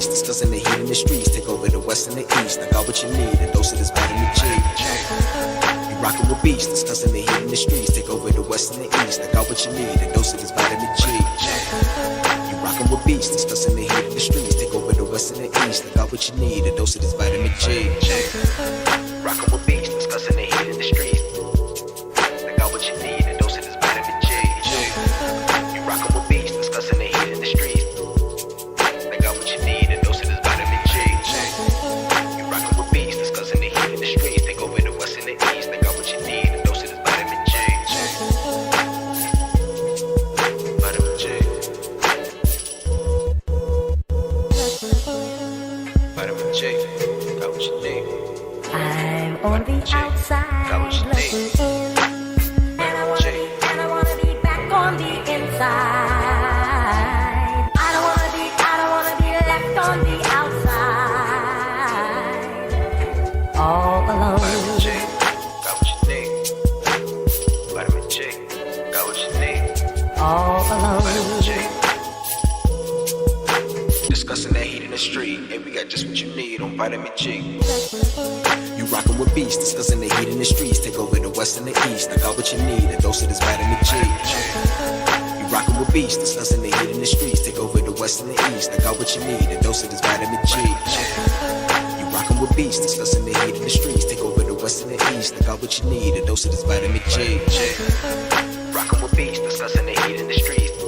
beast, discussing the heat in the streets. Take over the west and the east. I got what you need, a dose of this vitamin G. You rockin' with beast, discussing the heat in the streets. Take over the west and the east. I got what you need, a dose of this vitamin G. You rockin' with beast, discussing the heat in the streets. Take over the west and the east. I got what you need, a dose of this vitamin G. Rockin' with beast, discussing the heat in the streets. I got what you need, a dose of this vitamin G. You rockin' with beast, discussing the heat in the streets. I got what you need, a dose of this vitamin G. You rockin' with beast, discussing the heat in the streets. Take over the west and the east. I got what you need, a dose of this vitamin G. Vitamin G. Vitamin G. Got what you need. I'm on the outside looking in, and I wanna be back on the inside. I don't wanna be left on the outside, all alone. Vitamin G, got what you need. Vitamin G, got what you need. All alone. Vitamin G. Discussing that heat in the street, and we got just what you need on Vitamin G. You rockin' with beast, discussing the heat in the streets. Take over the west and the east. I got what you need, a dose of this vitamin G. You rockin' with beast, discussing the heat in the streets. Take over the west and the east. I got what you need, a dose of this vitamin G. You rockin' with beast, discussing the heat in the streets. Take over the west and the east. I got what you need, a dose of this vitamin G. Rockin' with beast, discussing the heat in the streets.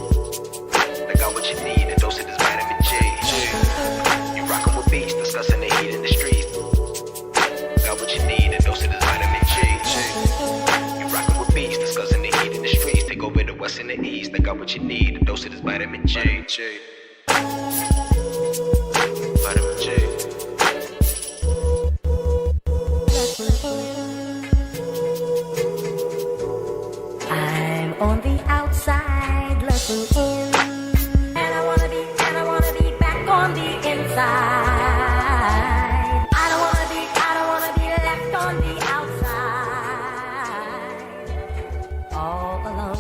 I got what you need, a dose of this vitamin G. You rockin' with beast, discussing the heat in the streets. Got what you need, a dose of this vitamin G. You rockin' with beast, discussing the heat in the streets. Take over the west and the east. I got what you need, a dose of this vitamin G. Vitamin G. I'm on the outside looking in, and I wanna be back on the inside. I don't wanna be left on the outside, all alone.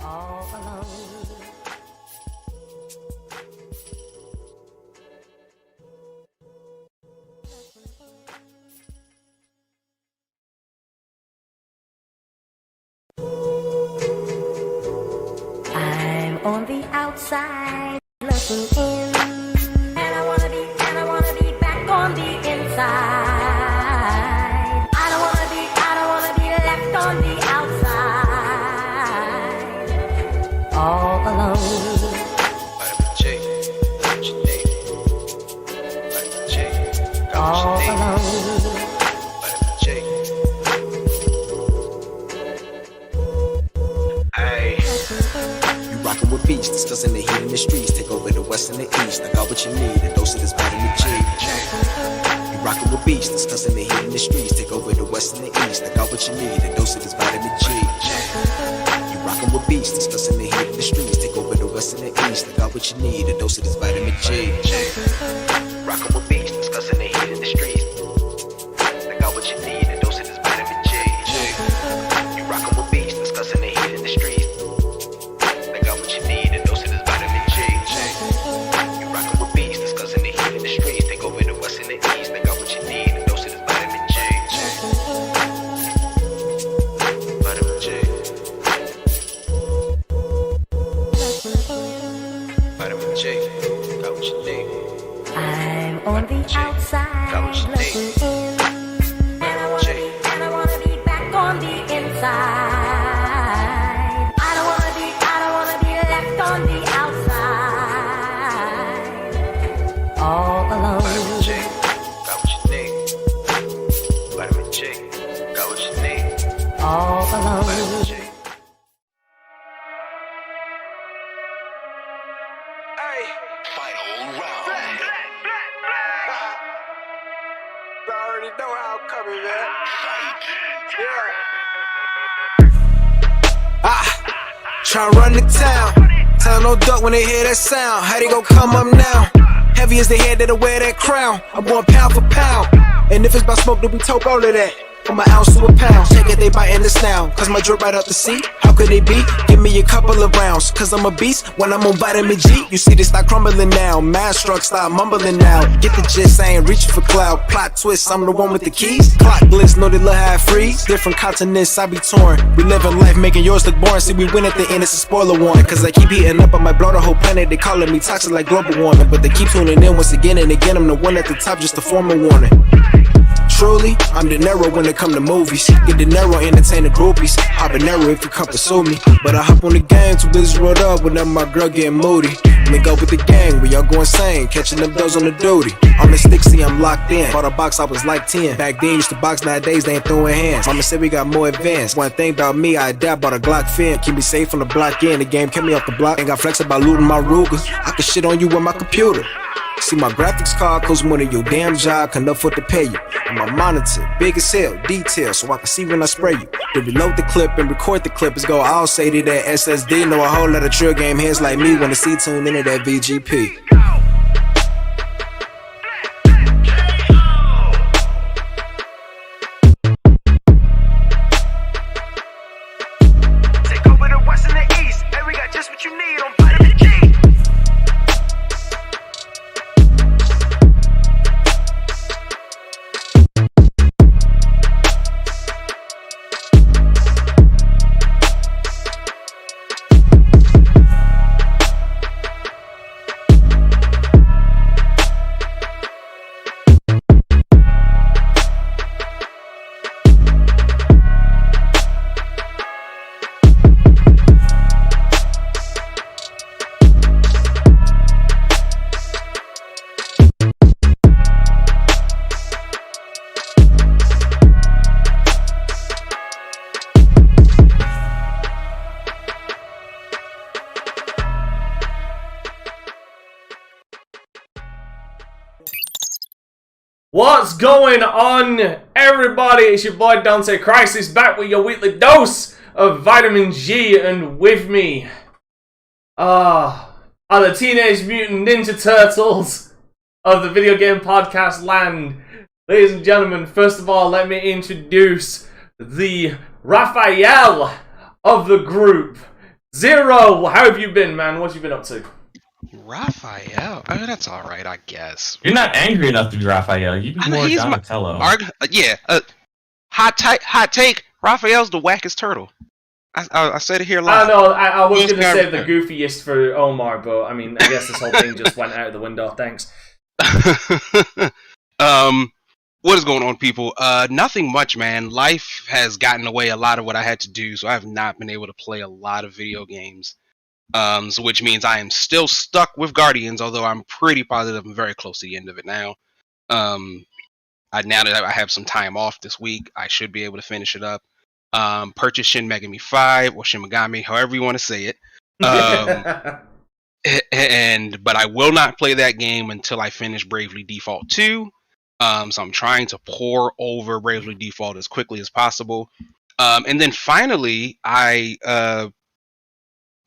All alone. I'm on the outside looking in, and I wanna be back on the inside. I don't wanna be left on the outside, all alone. Vitamin G, got what you need. Vitamin G, got what All you need. alone. Vitamin G. Ay. You rockin' with beast, discussing the heat in the streets. Take over the west and the east. I got what you need, a dose of this vitamin G. You rockin' with beast, discussing the heat in the streets. Take over the west and the east. I got what you need, a dose of this vitamin G. You rockin' with beast, discussing the heat in the streets. Take over the west and the east. I got what you need, a dose of this vitamin G. Rockin' with beast, discussing the heat in the streets. I got what you need, a dose of this vitamin G. You rockin' with beast, discussing the heat in the streets. I got what you need, a dose of this vitamin G. You rockin' with beast, discussing the heat in the streets. Take over the west and the east. I got what you need, a dose of this vitamin G. Vitamin G. Vitamin G. Got what you need. I'm on the outside looking in, and I wanna be back on the inside. I don't wanna be left on the outside, all alone. Vitamin G, got what you need. Vitamin G, got what you need. All alone. Vitamin G. Hey, final round. I already know how I'm coming, man. Yeah. Try run the town. Tell no duck when they hear that sound. How they gon' come up now? Heavy as the head that'll wear that crown. I'm going pound for pound. And if it's about smoke, then we talk all of that. From an ounce to a pound. Take it, they biting this now. Cause my drip right up the seat. Hop could they be? Give me a couple of rounds, cause I'm a beast when I'm on vitamin G. You see this start crumbling now, mad struck start mumbling now. Get the gist, I ain't reaching for clout. Plot twist, I'm the one with the keys. Clock glitz, know they little half freeze. Different continents, I be torn. We living life, making yours look boring. See, we win at the end, it's a spoiler warning. Cause I keep heating up, I might blow the whole planet. They calling me toxic like global warming. But they keep tuning in once again and again. I'm the one at the top, just a formal warning. Truly, I'm De Niro when it come to movies. Get De Niro, entertain the groupies. Habanero if you come pursue me. But I hop on the gang, too busy rolled up whenever my girl getting moody. Link up with the gang, we all go insane. Catching them doors on the duty. On the stick, see I'm locked in. Bought a box, I was like 10. Back then, used to box, nowadays they ain't throwing hands. Mama said we got more advanced. One thing about me, I adapt, bought a Glock fin. Keep me safe from the block in. The game kept me off the block. Ain't got flex about looting my Ruger. I can shit on you with my computer. See my graphics card costs more than your damn job can afford to pay you. And my monitor, big as hell, detail, so I can see when I spray you. To reload the clip and record the clip is go all say to that SSD. Know a whole lot of trill game heads like me wanna see tune into that VGP. Take over the west and the east, and we got just what you need on vitamin G. What's going on, everybody? It's your boy Dante Crisis back with your weekly dose of vitamin G, and with me are the Teenage Mutant Ninja Turtles of the video game podcast land. Ladies and gentlemen, first of all, let me introduce the Raphael of the group. Zero, how have you been, man? What you been up to? Raphael? Oh, that's alright, I guess. You're not angry enough to be Raphael. You be more Donatello. Hot take. Raphael's the wackest turtle. I said it here live. I know, I was going to say the goofiest for Omar, but I mean, I guess this whole thing just went out of the window, thanks. What is going on, people? Nothing much, man. Life has gotten away a lot of what I had to do, so I have not been able to play a lot of video games. So which means I am still stuck with Guardians, although I'm pretty positive I'm very close to the end of it now. Now that I have some time off this week, I should be able to finish it up. Purchase Shin Megami 5 or Shin Megami, however you want to say it. But I will not play that game until I finish Bravely Default 2. So I'm trying to pour over Bravely Default as quickly as possible. And then finally, I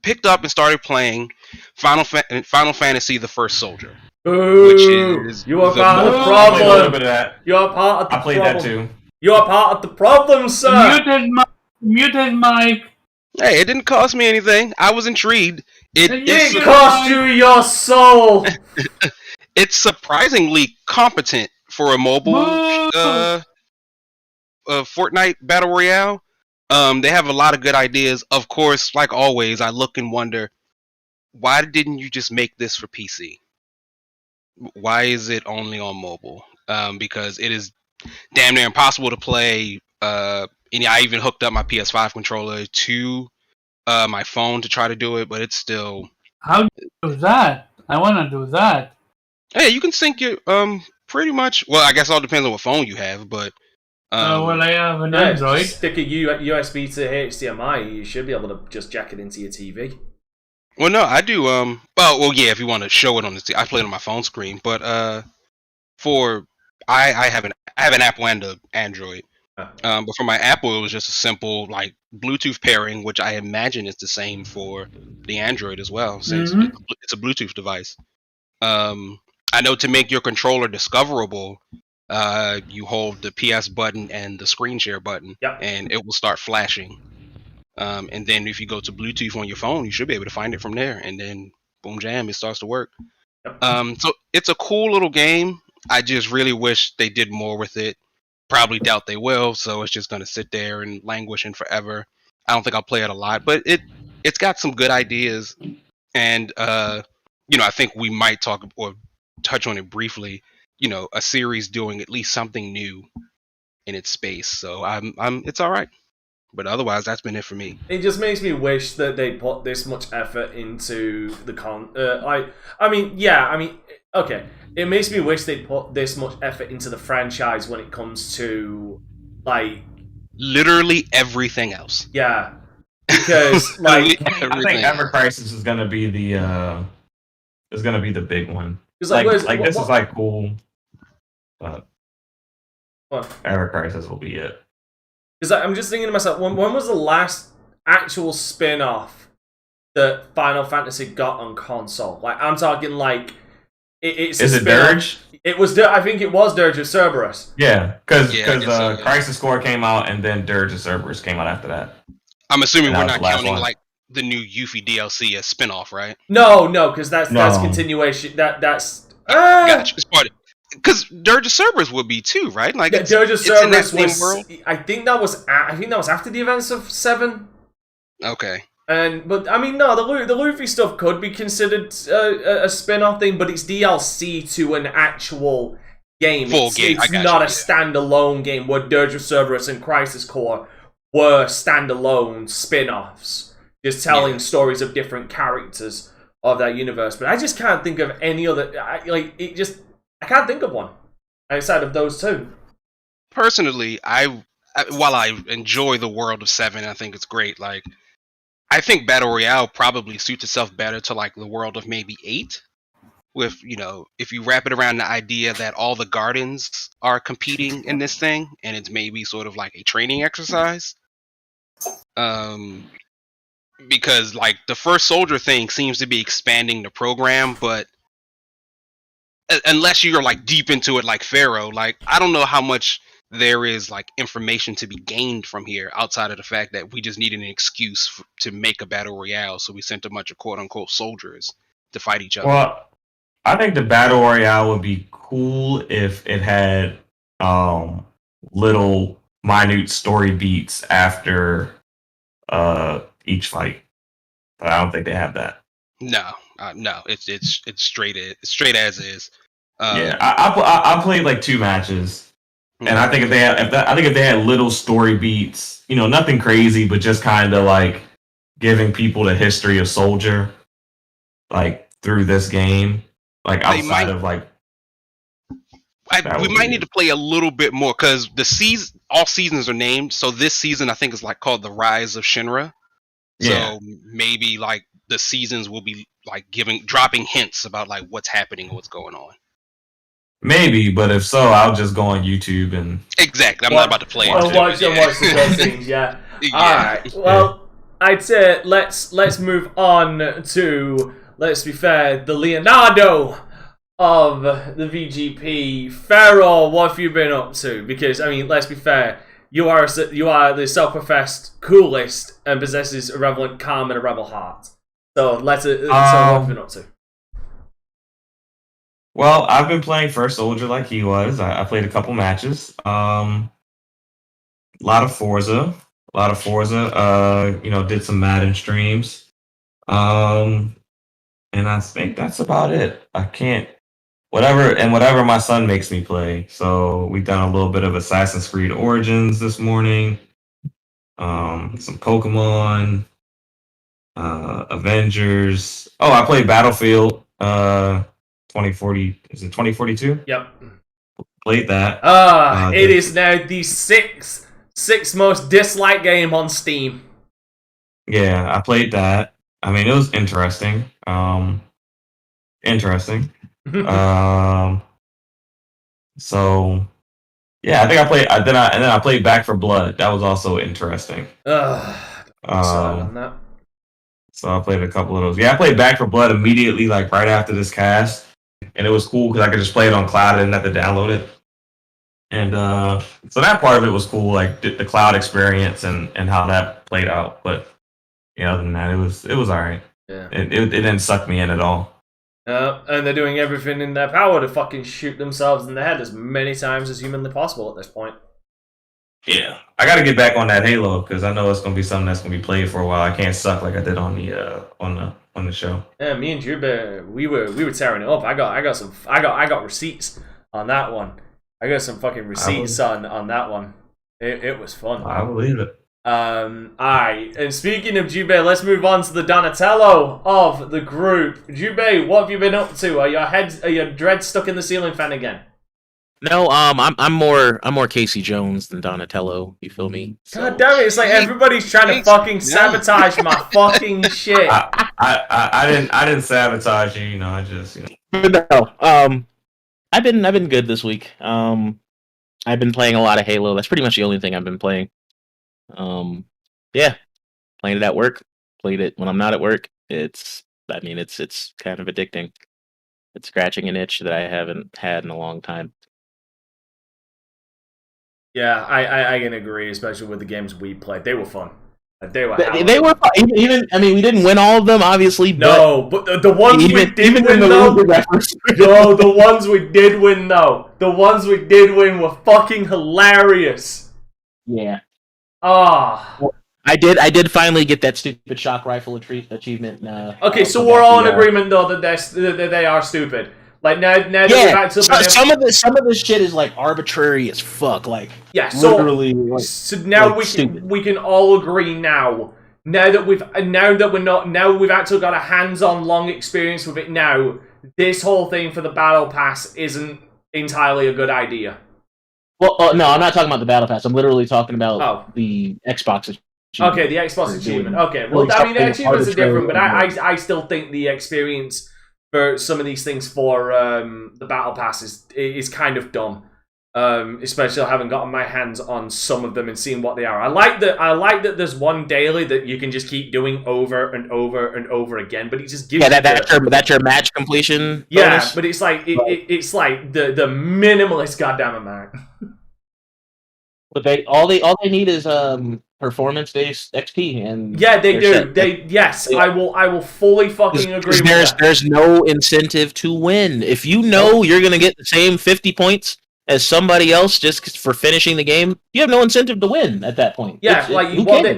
picked up and started playing Final Fantasy: The First Soldier, which is you are part of the problem. A little bit of that. You are part of the problem. I played that too. You are part of the problem, sir. Muted Mike. Hey, it didn't cost me anything. I was intrigued. It cost you your soul. It's surprisingly competent for a mobile Fortnite Battle Royale. They have a lot of good ideas. Of course, like always, I look and wonder, why didn't you just make this for PC? Why is it only on mobile? Because it is damn near impossible to play. And I even hooked up my PS5 controller to my phone to try to do it, but it's still... How do you do that? I want to do that. Hey, you can sync your... pretty much... Well, I guess it all depends on what phone you have, but... Well, I have an Android. Stick a USB to HDMI, you should be able to just jack it into your TV. Well, no, I do. Well, yeah. If you want to show it on the TV, I play it on my phone screen. But I have an Apple and an Android. But for my Apple, it was just a simple like Bluetooth pairing, which I imagine is the same for the Android as well, since it's a Bluetooth device. I know to make your controller discoverable, you hold the PS button and the screen share button, and it will start flashing. And then if you go to Bluetooth on your phone, you should be able to find it from there. And then boom jam, it starts to work. So it's a cool little game. I just really wish they did more with it. Probably doubt they will. So it's just going to sit there and languish in forever. I don't think I'll play it a lot, but it's got some good ideas. And, I think we might talk or touch on it briefly, a series doing at least something new in its space. So it's all right. But otherwise, that's been it for me. It just makes me wish that they put this much effort into the okay. It makes me wish they put this much effort into the franchise when it comes to, like... Literally everything else. Yeah. Because, like... I think Ever Crisis is gonna be the big one. This is like cool, but Ever Crisis will be it. Because I'm just thinking to myself, when was the last actual spin-off that Final Fantasy got on console? Like, I'm talking like... Is it Dirge? I think it was Dirge of Cerberus. Yeah, because Crisis Core came out and then Dirge of Cerberus came out after that. I'm assuming we're not counting like the new Yuffie DLC as spin-off, right? No, because that's continuation. That's gotcha. It's part of because Dirge of Cerberus would be too, right? Like Dirge of Cerberus was. I think that was after the events of 7. Okay. But I mean, no, the Luffy stuff could be considered a spin-off thing, but it's DLC to an actual game. It's not a standalone game where Dirge of Cerberus and Crisis Core were standalone spin-offs, just telling stories of different characters of that universe. But I just can't think of any other. I can't think of one outside of those two. Personally, while I enjoy the world of 7, I think it's great. Like, I think Battle Royale probably suits itself better to like the world of maybe 8. With, if you wrap it around the idea that all the Gardens are competing in this thing, and it's maybe sort of like a training exercise. Because like the first soldier thing seems to be expanding the program, but unless you're like deep into it like Pharaoh, like I don't know how much there is like information to be gained from here outside of the fact that we just needed an excuse to make a battle royale, so we sent a bunch of quote unquote soldiers to fight each other. Well, I think the battle royale would be cool if it had little minute story beats after each fight, but I don't think they have that. No, it's straight as is. I played like 2 matches. And I think if they had little story beats, nothing crazy, but just kind of like giving people the history of Soldier, like through this game, like outside of like. We might need to play a little bit more because all seasons are named. So this season I think is like called The Rise of Shinra. Yeah. So maybe like the seasons will be like dropping hints about like what's happening and what's going on. Maybe, but if so, I'll just go on YouTube and... Exactly, I'm not about to play it. Watch the cutscenes, yeah. Alright, well, I'd say let's move on to, let's be fair, the Leonardo of the VGP. Pharaoh, what have you been up to? Because, I mean, let's be fair, you are the self-professed coolest and possesses a relevant calm and a rebel heart. So, so what have you been up to? Well, I've been playing First Soldier like he was. I played a couple matches. A lot of Forza. Did some Madden streams. And I think that's about it. I can't... Whatever my son makes me play. So we've done a little bit of Assassin's Creed Origins this morning. Some Pokemon. Avengers. Oh, I played Battlefield. 2040, is it 2042? Yep. Played that. It is now the sixth most disliked game on Steam. Yeah, I played that. I mean, it was interesting. So yeah, I think I played. I played Back for Blood. That was also interesting. So I played a couple of those. Yeah, I played Back for Blood immediately, like right after this cast. And it was cool because I could just play it on cloud and didn't have to download it. And so that part of it was cool, like the cloud experience and how that played out. But other than that, it was all right. Yeah. It didn't suck me in at all. And they're doing everything in their power to fucking shoot themselves in the head as many times as humanly possible at this point. Yeah, I got to get back on that Halo because I know it's gonna be something that's gonna be played for a while. I can't suck like I did on the show. Yeah, me and Juba, we were tearing it up. I got receipts on that one. I got some fucking receipts on that one. It was fun. I believe it. Alright, and speaking of Jubei, let's move on to the Donatello of the group. Jubei, what have you been up to? Are your dreads stuck in the ceiling fan again? No, I'm more Casey Jones than Donatello. You feel me? So. God damn it! It's like everybody's trying to fucking sabotage my fucking shit. I didn't sabotage you. I just No. I've been good this week. I've been playing a lot of Halo. That's pretty much the only thing I've been playing. Yeah, playing it at work. Played it when I'm not at work. It's kind of addicting. It's scratching an itch that I haven't had in a long time. Yeah, I can agree, especially with the games we played. They were fun. They were fun. Even we didn't win all of them, obviously. No, but the ones we did win, though. No, the ones we did win, though. The ones we did win were fucking hilarious. Yeah. Ah. I did finally get that stupid shock rifle achievement. Okay, so we're all in agreement though that they are stupid. Like now that we're back to some of this shit is like arbitrary as fuck. Like literally. Like, so now we can all agree now. Now that we've actually got a hands-on long experience with it now. This whole thing for the battle pass isn't entirely a good idea. Well, no, I'm not talking about the battle pass. I'm literally talking about the Xbox achievement. Okay, the Xbox achievement. Okay, well, I mean, the achievements are different, but I still think the experience for some of these things for the battle pass is kind of dumb. Especially having gotten my hands on some of them and seeing what they are. I like that there's one daily that you can just keep doing over and over and over again, but it just gives that's your match completion. Yeah, bonus. but it's like it's like the minimalist goddamn amount. But all they need is performance based XP, and they do. I will fully fucking agree with that. There's no incentive to win. If you know you're gonna get the same 50 points as somebody else just for finishing the game, you have no incentive to win at that point. Yeah,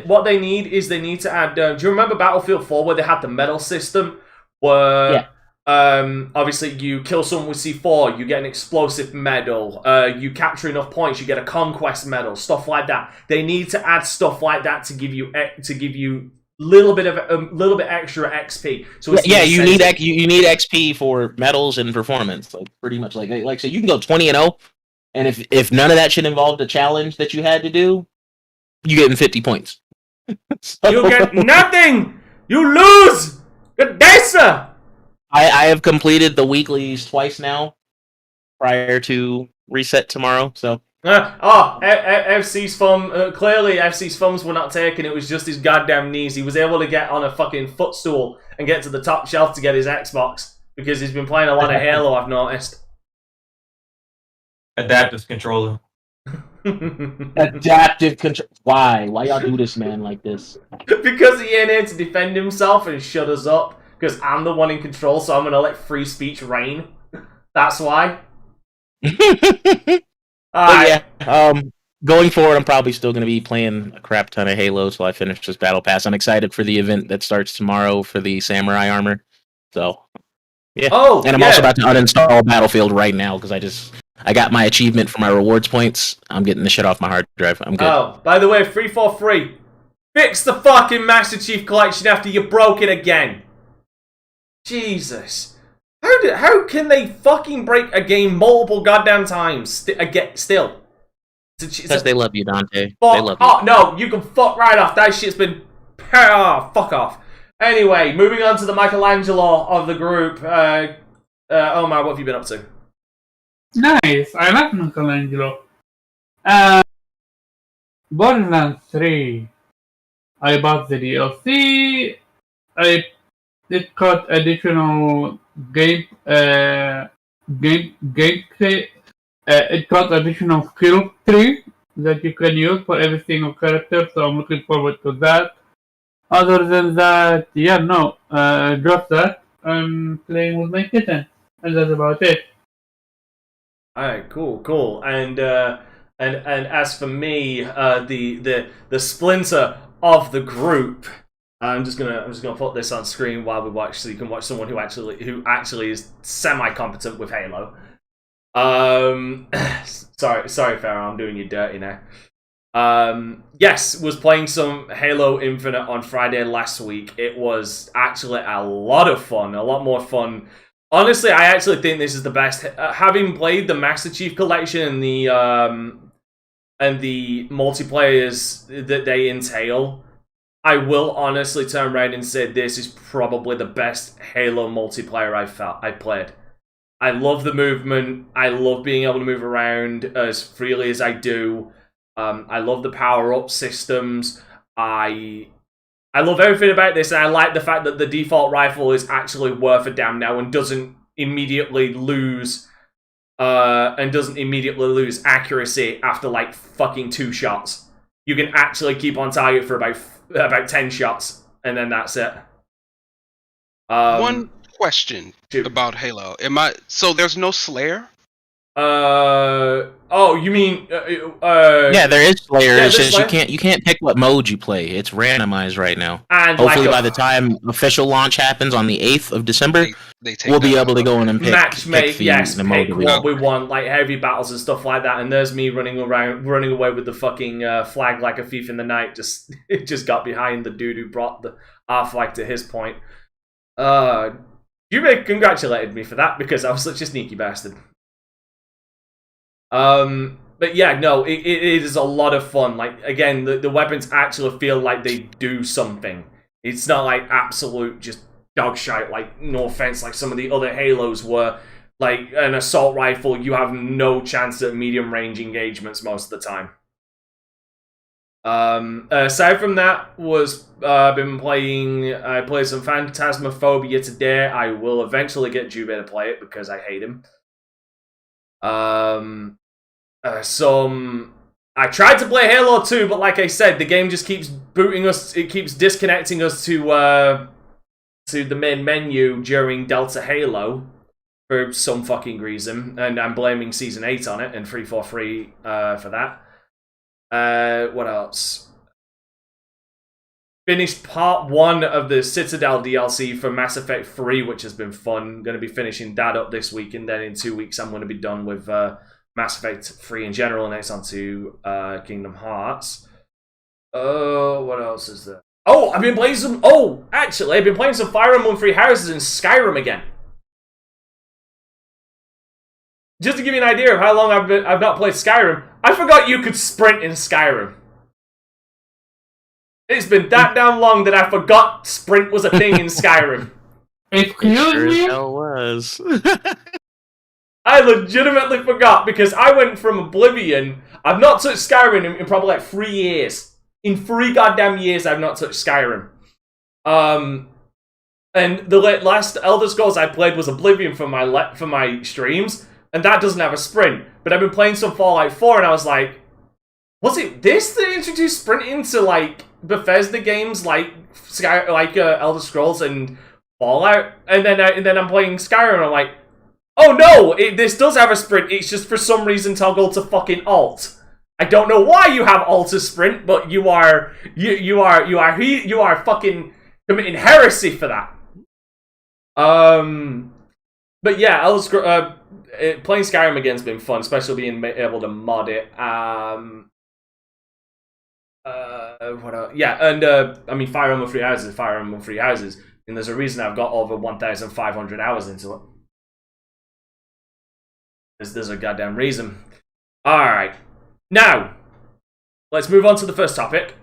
what they need is they need to add. Do you remember Battlefield 4 where they had the medal system? Where obviously you kill someone with C4, you get an explosive medal. You capture enough points, you get a conquest medal. Stuff like that. They need to add stuff like that to give you little bit extra XP. So you need XP for medals and performance. Like pretty much like so you can go 20-0. And if none of that shit involved a challenge that you had to do, you getting 50 points. You get nothing! You lose! Good day, sir! I have completed the weeklies twice now, prior to reset tomorrow, so... FC's thumb... clearly, FC's thumbs were not taken, it was just his goddamn knees. He was able to get on a fucking footstool and get to the top shelf to get his Xbox, because he's been playing a lot of Halo, I've noticed. Adaptive controller. Adaptive control. Why y'all do this, man, like this? Because he ain't here to defend himself and shut us up. Because I'm the one in control, so I'm gonna let free speech reign. That's why. Going forward, I'm probably still gonna be playing a crap ton of Halo till I finish this battle pass. I'm excited for the event that starts tomorrow for the samurai armor. So, yeah. And I'm also about to uninstall Battlefield right now because I got my achievement for my rewards points. I'm getting the shit off my hard drive. I'm good. Oh, by the way, 343. Fix the fucking Master Chief Collection after you broke it again. Jesus. How can they fucking break a game multiple goddamn times still? Because they love you, Dante. They love you. Oh, no, you can fuck right off. That shit's been... fuck off. Anyway, moving on to the Michelangelo of the group. Omar, what have you been up to? Nice, I like Michelangelo. Borderlands 3. I bought the DLC. It got additional gameplay It got additional skill tree that you can use for every single character, so I'm looking forward to that. Other than that, yeah, no, just that. I'm playing with my kitten, and that's about it. Alright, cool. And as for me, the splinter of the group, I'm just gonna put this on screen while we watch, so you can watch someone who actually is semi-competent with Halo. Sorry, Farrah, I'm doing you dirty now. Yes, was playing some Halo Infinite on Friday last week. It was actually a lot of fun, a lot more fun. Honestly, I actually think this is the best. Having played the Master Chief Collection and the multiplayers that they entail, I will honestly turn around and say this is probably the best Halo multiplayer I played. I love the movement. I love being able to move around as freely as I do. I love the power-up systems. I love everything about this, and I like the fact that the default rifle is actually worth a damn now and doesn't immediately lose accuracy after like fucking 2 shots. You can actually keep on target for about 10 shots, and then that's it. One question about Halo. So there's no Slayer? Oh, you mean yeah, there is Slayer. Yeah, it's just you can't pick what mode you play. It's randomized right now. And hopefully by the time official launch happens on the 8th of December, we'll be able to go in and pick the mode pick what we want, like heavy battles and stuff like that. And there's me running away with the fucking flag like a thief in the night. Just got behind the dude who brought our flag to his point. You congratulated me for that because I was such a sneaky bastard. But yeah, no, it is a lot of fun. Like, again, the weapons actually feel like they do something. It's not like absolute just dog shite, like, no offense, like some of the other Halos were. Like, an assault rifle, you have no chance at medium range engagements most of the time. Aside from that, I played some Phantasmaphobia today. I will eventually get Jube to play it because I hate him. I tried to play Halo 2, but like I said, the game just keeps booting us. It keeps disconnecting us to the main menu during Delta Halo for some fucking reason, and I'm blaming Season 8 on it and 343 for that. What else? Finished part 1 of the Citadel DLC for Mass Effect 3, which has been fun. Going to be finishing that up this week, and then in 2 weeks I'm going to be done with Mass Effect 3 in general, and next on to Kingdom Hearts. What else is there? Oh, I've been playing some... Oh, actually, I've been playing some Fire Emblem Three Houses and Skyrim again. Just to give you an idea of how long I've not played Skyrim, I forgot you could sprint in Skyrim. It's been that damn long that I forgot sprint was a thing in Skyrim. Excuse me? Was. I legitimately forgot because I went from Oblivion. I've not touched Skyrim in probably like 3 years. In 3 goddamn years, I've not touched Skyrim. And the last Elder Scrolls I played was Oblivion for my streams, and that doesn't have a sprint. But I've been playing some Fallout 4, and I was like, was it this that introduced sprint into like Bethesda games like Elder Scrolls and Fallout? And then I'm playing Skyrim, and I'm like, oh no, this does have a sprint. It's just for some reason toggled to fucking alt. I don't know why you have alt to sprint, but you are fucking committing heresy for that. But yeah, playing Skyrim again has been fun, especially being able to mod it. What else? Yeah, and I mean, Fire Emblem Three Houses is Fire Emblem Three Houses, and there's a reason I've got over 1,500 hours into it. There's a goddamn reason. Alright. Now, let's move on to the first topic.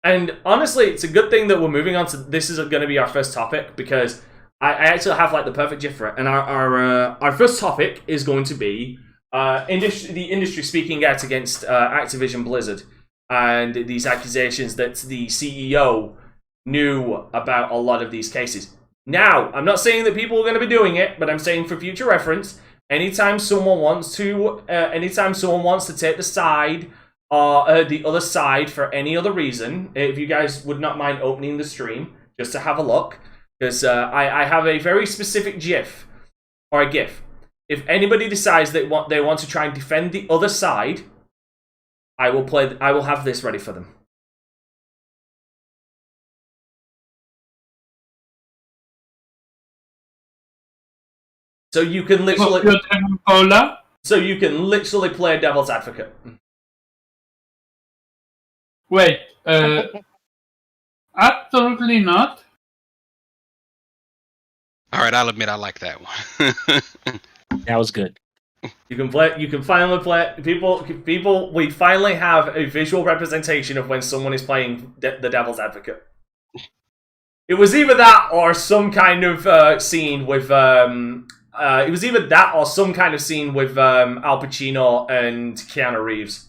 And honestly, it's a good thing that we're moving on to... This is going to be our first topic, because I actually have like the perfect GIF for it. And our first topic is going to be the industry speaking out against Activision-Blizzard. And these accusations that the CEO knew about a lot of these cases. Now, I'm not saying that people are going to be doing it, but I'm saying for future reference... anytime someone wants to take the side or the other side for any other reason, if you guys would not mind opening the stream just to have a look, because I have a very specific GIF or a GIF. If anybody decides they want to try and defend the other side, I will have this ready for them. So you can literally play devil's advocate. Wait, absolutely not. All right, I'll admit I like that one. That was good. You can finally play people. We finally have a visual representation of when someone is playing the devil's advocate. It was either that or some kind of scene with Al Pacino and Keanu Reeves.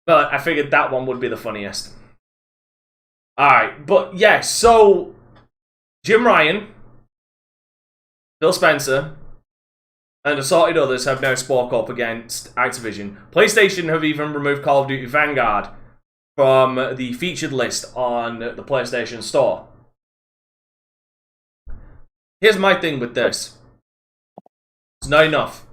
But I figured that one would be the funniest. Alright, but yeah, so Jim Ryan, Phil Spencer, and assorted others have now spoke up against Activision. PlayStation have even removed Call of Duty Vanguard from the featured list on the PlayStation Store. Here's my thing with this. It's not enough.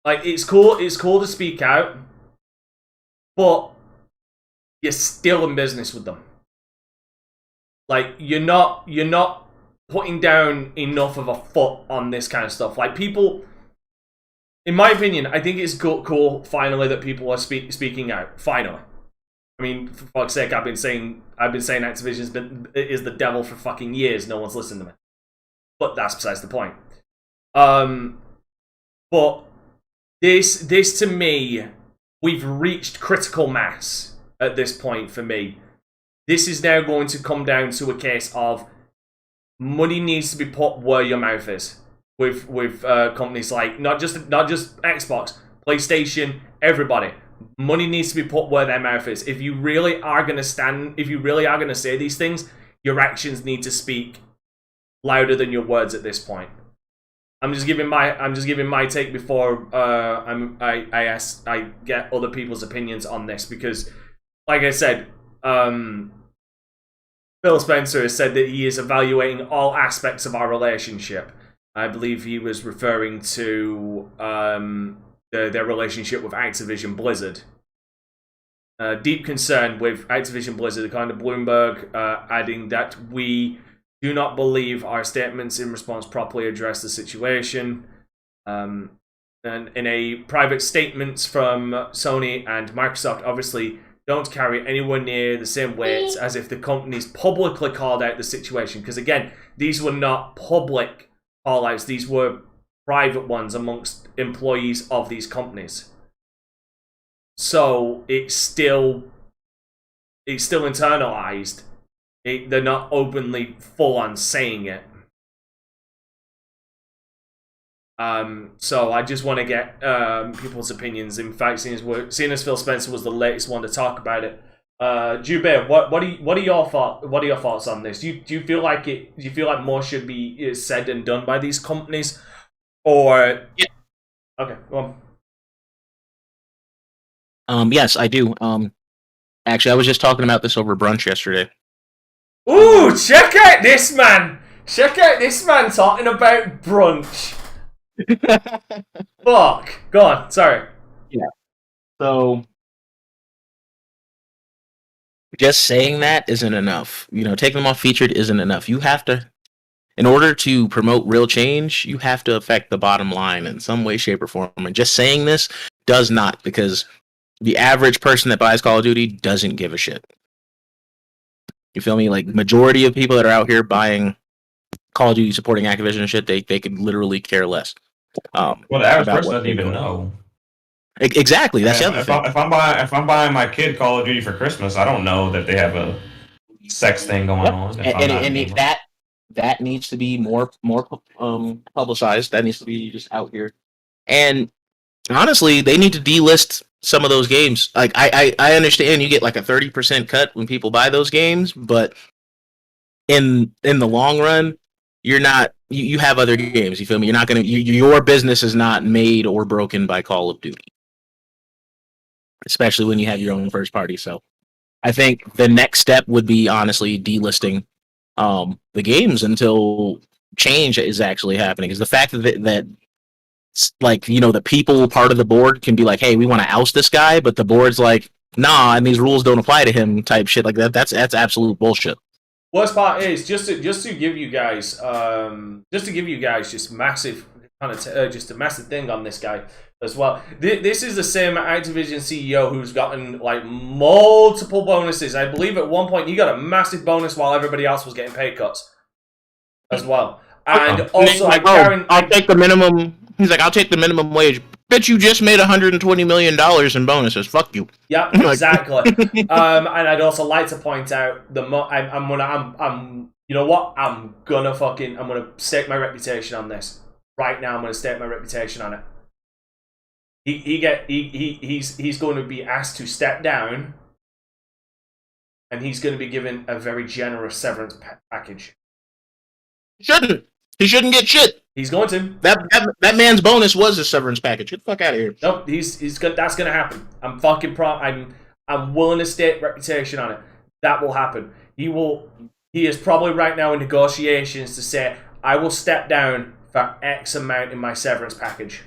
Like, it's cool to speak out, but you're still in business with them. Like, you're not putting down enough of a foot on this kind of stuff. Like, people, in my opinion, I think it's cool finally that people are speaking out. Finally. I mean, for fuck's sake, I've been saying Activision is the devil for fucking years. No one's listened to me. But that's besides the point. But this to me, we've reached critical mass at this point for me. This is now going to come down to a case of money needs to be put where your mouth is. With companies like not just Xbox, PlayStation, everybody. Money needs to be put where their mouth is. If you really are going to say these things, your actions need to speak louder than your words at this point. I'm just giving my take before I get other people's opinions on this, because, like I said, Phil Spencer has said that he is evaluating all aspects of our relationship. I believe he was referring to their relationship with Activision-Blizzard. Deep concern with Activision-Blizzard, according to Bloomberg, adding that we do not believe our statements in response properly address the situation. And in a private statements from Sony and Microsoft, obviously don't carry anywhere near the same weight as if the companies publicly called out the situation. Because again, these were not public call-outs, these were private ones amongst employees of these companies. So it's still internalized. They're not openly full-on saying it. So I just want to get people's opinions. In fact, seeing as Phil Spencer was the latest one to talk about it, Jubei, what are your thoughts on this? Do you feel like more should be said and done by these companies, or yeah? Okay, go on. Yes, I do. Actually, I was just talking about this over brunch yesterday. Ooh, check out this man! Check out this man talking about brunch. Fuck. Go on. Sorry. Yeah. So, just saying that isn't enough. Taking them off featured isn't enough. You have to, in order to promote real change, you have to affect the bottom line in some way, shape, or form. And just saying this does not, because the average person that buys Call of Duty doesn't give a shit. You feel me? Like, majority of people that are out here buying Call of Duty supporting Activision and shit, they could literally care less. Well, the average person doesn't even know. Exactly. That's the other thing. If I'm buying my kid Call of Duty for Christmas, I don't know that they have a sex thing going on. And that needs to be more publicized. That needs to be just out here. And honestly, they need to delist some of those games. Like, I understand you get like a 30% cut when people buy those games, but in the long run, you're not. You have other games. You feel me? You're not gonna. Your business is not made or broken by Call of Duty, especially when you have your own first party. So, I think the next step would be honestly delisting the games until change is actually happening. Because the fact that like, you know, the people part of the board can be like, hey, we want to oust this guy, but the board's like, nah, and these rules don't apply to him, type shit like that. That's absolute bullshit. Worst part is just to give you guys just massive kind of just a massive thing on this guy as well. This is the same Activision CEO who's gotten like multiple bonuses. I believe at one point he got a massive bonus while everybody else was getting pay cuts as well. And also, like, I'll take the minimum. He's like, I'll take the minimum wage. Bitch, you just made $120 million in bonuses. Fuck you. Yeah, exactly. And I'd also like to point out I'm you know what? I'm gonna stake my reputation on this right now. I'm gonna stake my reputation on it. He's going to be asked to step down, and he's going to be given a very generous severance package. He shouldn't get shit. He's going to. That man's bonus was his severance package. Get the fuck out of here. No, that's going to happen. I'm willing to stake reputation on it. That will happen. He is probably right now in negotiations to say, I will step down for X amount in my severance package.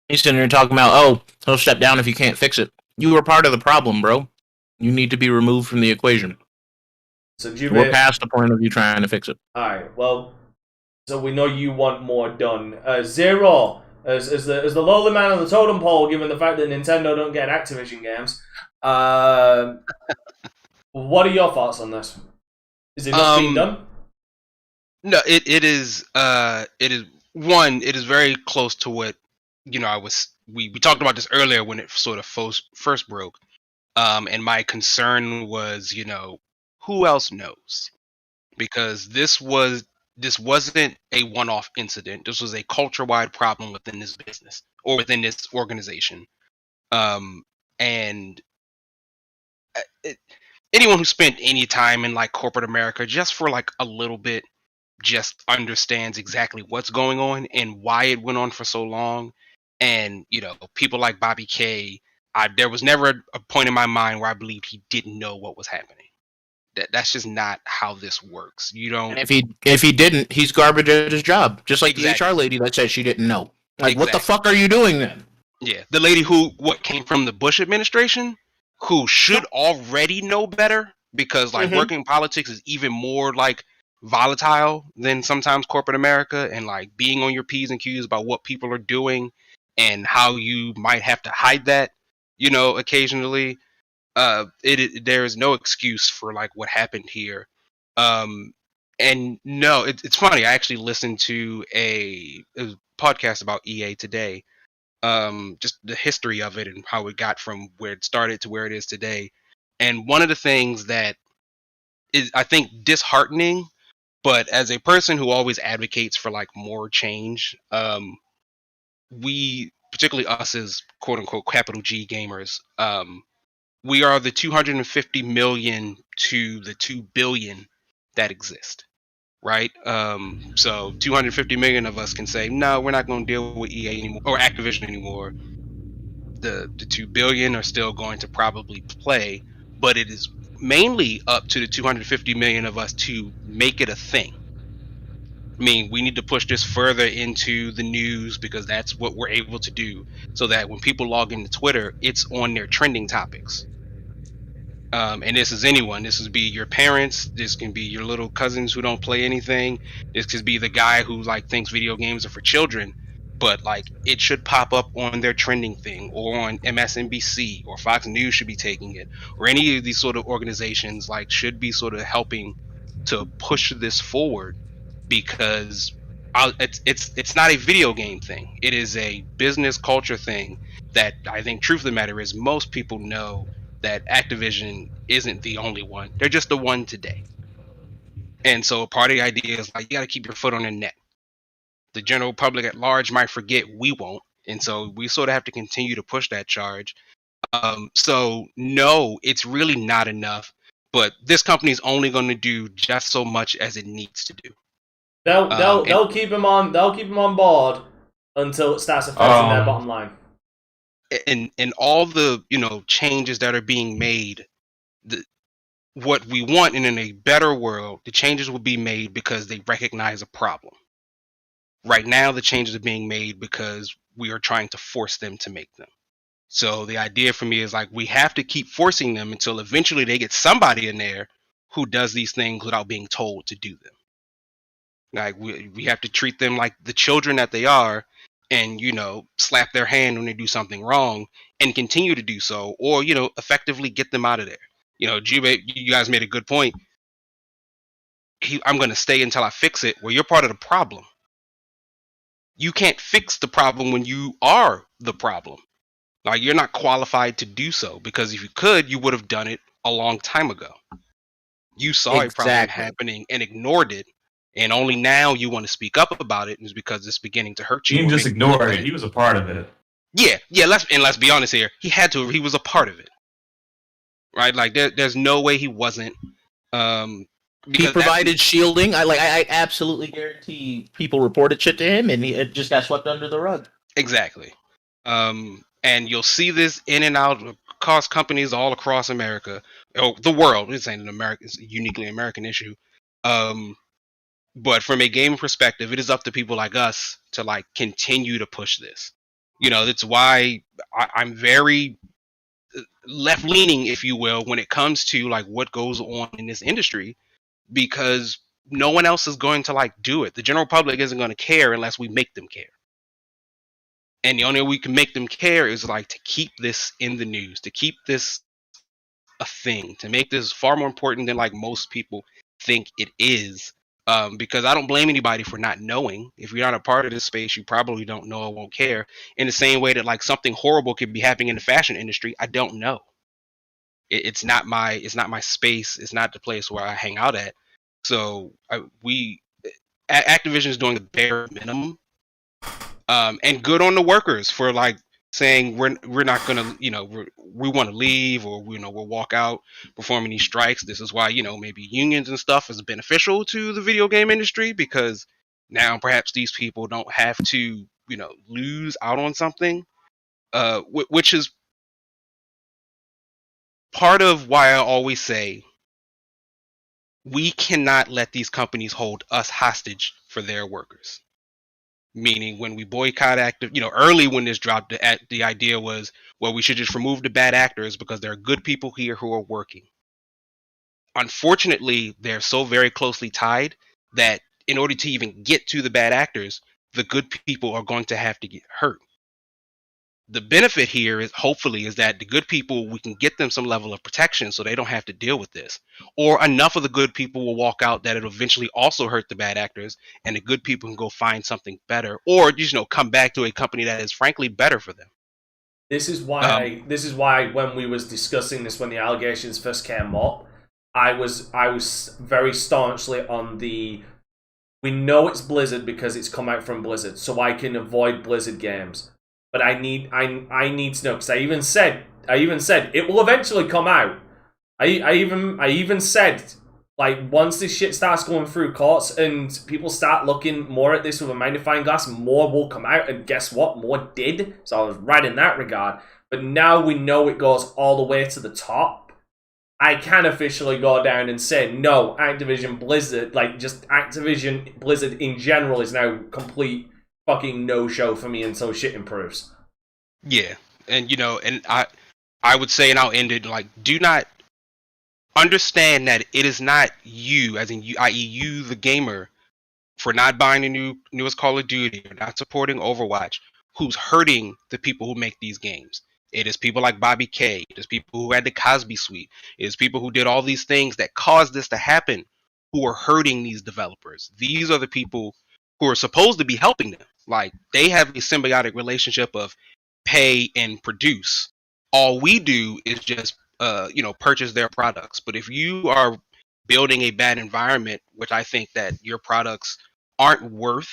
He's sitting there talking about, oh, he'll step down if you can't fix it. You were part of the problem, bro. You need to be removed from the equation. So we're past the point of you trying to fix it. Alright, well, so we know you want more done. Zero, as the lowly man on the totem pole, given the fact that Nintendo don't get Activision games, what are your thoughts on this? Is it just being done? No, it is very close to what, you know, we talked about this earlier when it sort of first broke. And my concern was, you know, who else knows? Because this wasn't a one-off incident. This was a culture-wide problem within this business or within this organization. And anyone who spent any time in like corporate America just for like a little bit just understands exactly what's going on and why it went on for so long. And, you know, people like Bobby K, there was never a point in my mind where I believed he didn't know what was happening. That's just not how this works. You don't. And if he didn't, he's garbage at his job. Just like Exactly. the HR lady that said she didn't know. Like, Exactly. What the fuck are you doing then? Yeah, the lady who came from the Bush administration, who should already know better because like working politics is even more like volatile than sometimes corporate America, and like being on your P's and Q's about what people are doing and how you might have to hide that, you know, occasionally. There is no excuse for like what happened here. And no, it's funny. I actually listened to a podcast about EA today. Just the history of it and how it got from where it started to where it is today. And one of the things that is, I think, disheartening, but as a person who always advocates for like more change, we, particularly us as quote unquote capital G gamers, we are the 250 million to the 2 billion that exist, right? So 250 million of us can say, no, we're not going to deal with EA anymore or Activision anymore. The 2 billion are still going to probably play, but it is mainly up to the 250 million of us to make it a thing. I mean, we need to push this further into the news because that's what we're able to do, so that when people log into Twitter, it's on their trending topics. And this is anyone. This could be your parents. This can be your little cousins who don't play anything. This could be the guy who like thinks video games are for children. But like, it should pop up on their trending thing, or on MSNBC, or Fox News should be taking it, or any of these sort of organizations like should be sort of helping to push this forward, because it's not a video game thing. It is a business culture thing that I think, truth of the matter is, most people know that Activision isn't the only one. They're just the one today. And so part of the idea is like, you got to keep your foot on the neck. The general public at large might forget, we won't. And so we sort of have to continue to push that charge. So no, it's really not enough. but this company's only going to do just so much as it needs to do. They'll keep him on. They'll keep him on board until it starts affecting their bottom line. And all the changes that are being made, what we want in a better world, the changes will be made because they recognize a problem. Right now, the changes are being made because we are trying to force them to make them. So the idea for me is like we have to keep forcing them until eventually they get somebody in there who does these things without being told to do them. Like we have to treat them like the children that they are, and slap their hand when they do something wrong and continue to do so, or effectively get them out of there. Jube, you guys made a good point. I'm going to stay until I fix it. Well, you're part of the problem. You can't fix the problem when you are the problem. Like, you're not qualified to do so, because if you could, you would have done it a long time ago. You saw a problem happening and ignored it, and only now you want to speak up about it is because it's beginning to hurt you. He didn't just ignore it. He was a part of it. Yeah. Let's be honest here. He had to. He was a part of it, right? Like there's no way he wasn't. He provided shielding. I absolutely guarantee people reported shit to him, and it just got swept under the rug. Exactly. And you'll see this in and out across companies all across America, the world. This ain't it's a uniquely American issue. But from a gaming perspective, it is up to people like us to continue to push this. That's why I'm very left-leaning, if you will, when it comes to what goes on in this industry, because no one else is going to do it. The general public isn't going to care unless we make them care. And the only way we can make them care is to keep this in the news, to keep this a thing, to make this far more important than most people think it is. Because I don't blame anybody for not knowing. If you're not a part of this space, you probably don't know or won't care. In the same way that something horrible could be happening in the fashion industry, I don't know. It's not my space. It's not the place where I hang out at. So Activision is doing the bare minimum. And good on the workers for saying we're not gonna we want to leave, or we'll walk out performing these strikes. This is why maybe unions and stuff is beneficial to the video game industry, because now perhaps these people don't have to lose out on something, which is part of why I always say we cannot let these companies hold us hostage for their workers. Meaning, when we boycott early when this dropped, the idea was, well, we should just remove the bad actors because there are good people here who are working. Unfortunately, they're so very closely tied that in order to even get to the bad actors, the good people are going to have to get hurt. The benefit here is that the good people, we can get them some level of protection so they don't have to deal with this. Or enough of the good people will walk out that it'll eventually also hurt the bad actors, and the good people can go find something better, or come back to a company that is frankly better for them. This is why when we was discussing this, when the allegations first came up, I was very staunchly on the, we know it's Blizzard because it's come out from Blizzard, so I can avoid Blizzard games. But I need to know, because I even said it will eventually come out. I even said, once this shit starts going through courts and people start looking more at this with a magnifying glass, more will come out. And guess what? More did. So I was right in that regard. But now we know it goes all the way to the top. I can officially go down and say, no, Activision-Blizzard, just Activision-Blizzard in general is now complete fucking no-show for me until shit improves. Yeah, and and I would say, and I'll end it, do not understand that it is not you, as in you, i.e. you, the gamer, for not buying the newest Call of Duty or not supporting Overwatch, who's hurting the people who make these games. It is people like Bobby K. It is people who had the Cosby Suite. It is people who did all these things that caused this to happen, who are hurting these developers. These are the people who are supposed to be helping them. They have a symbiotic relationship of pay and produce. All we do is just purchase their products. But if you are building a bad environment, which I think that your products aren't worth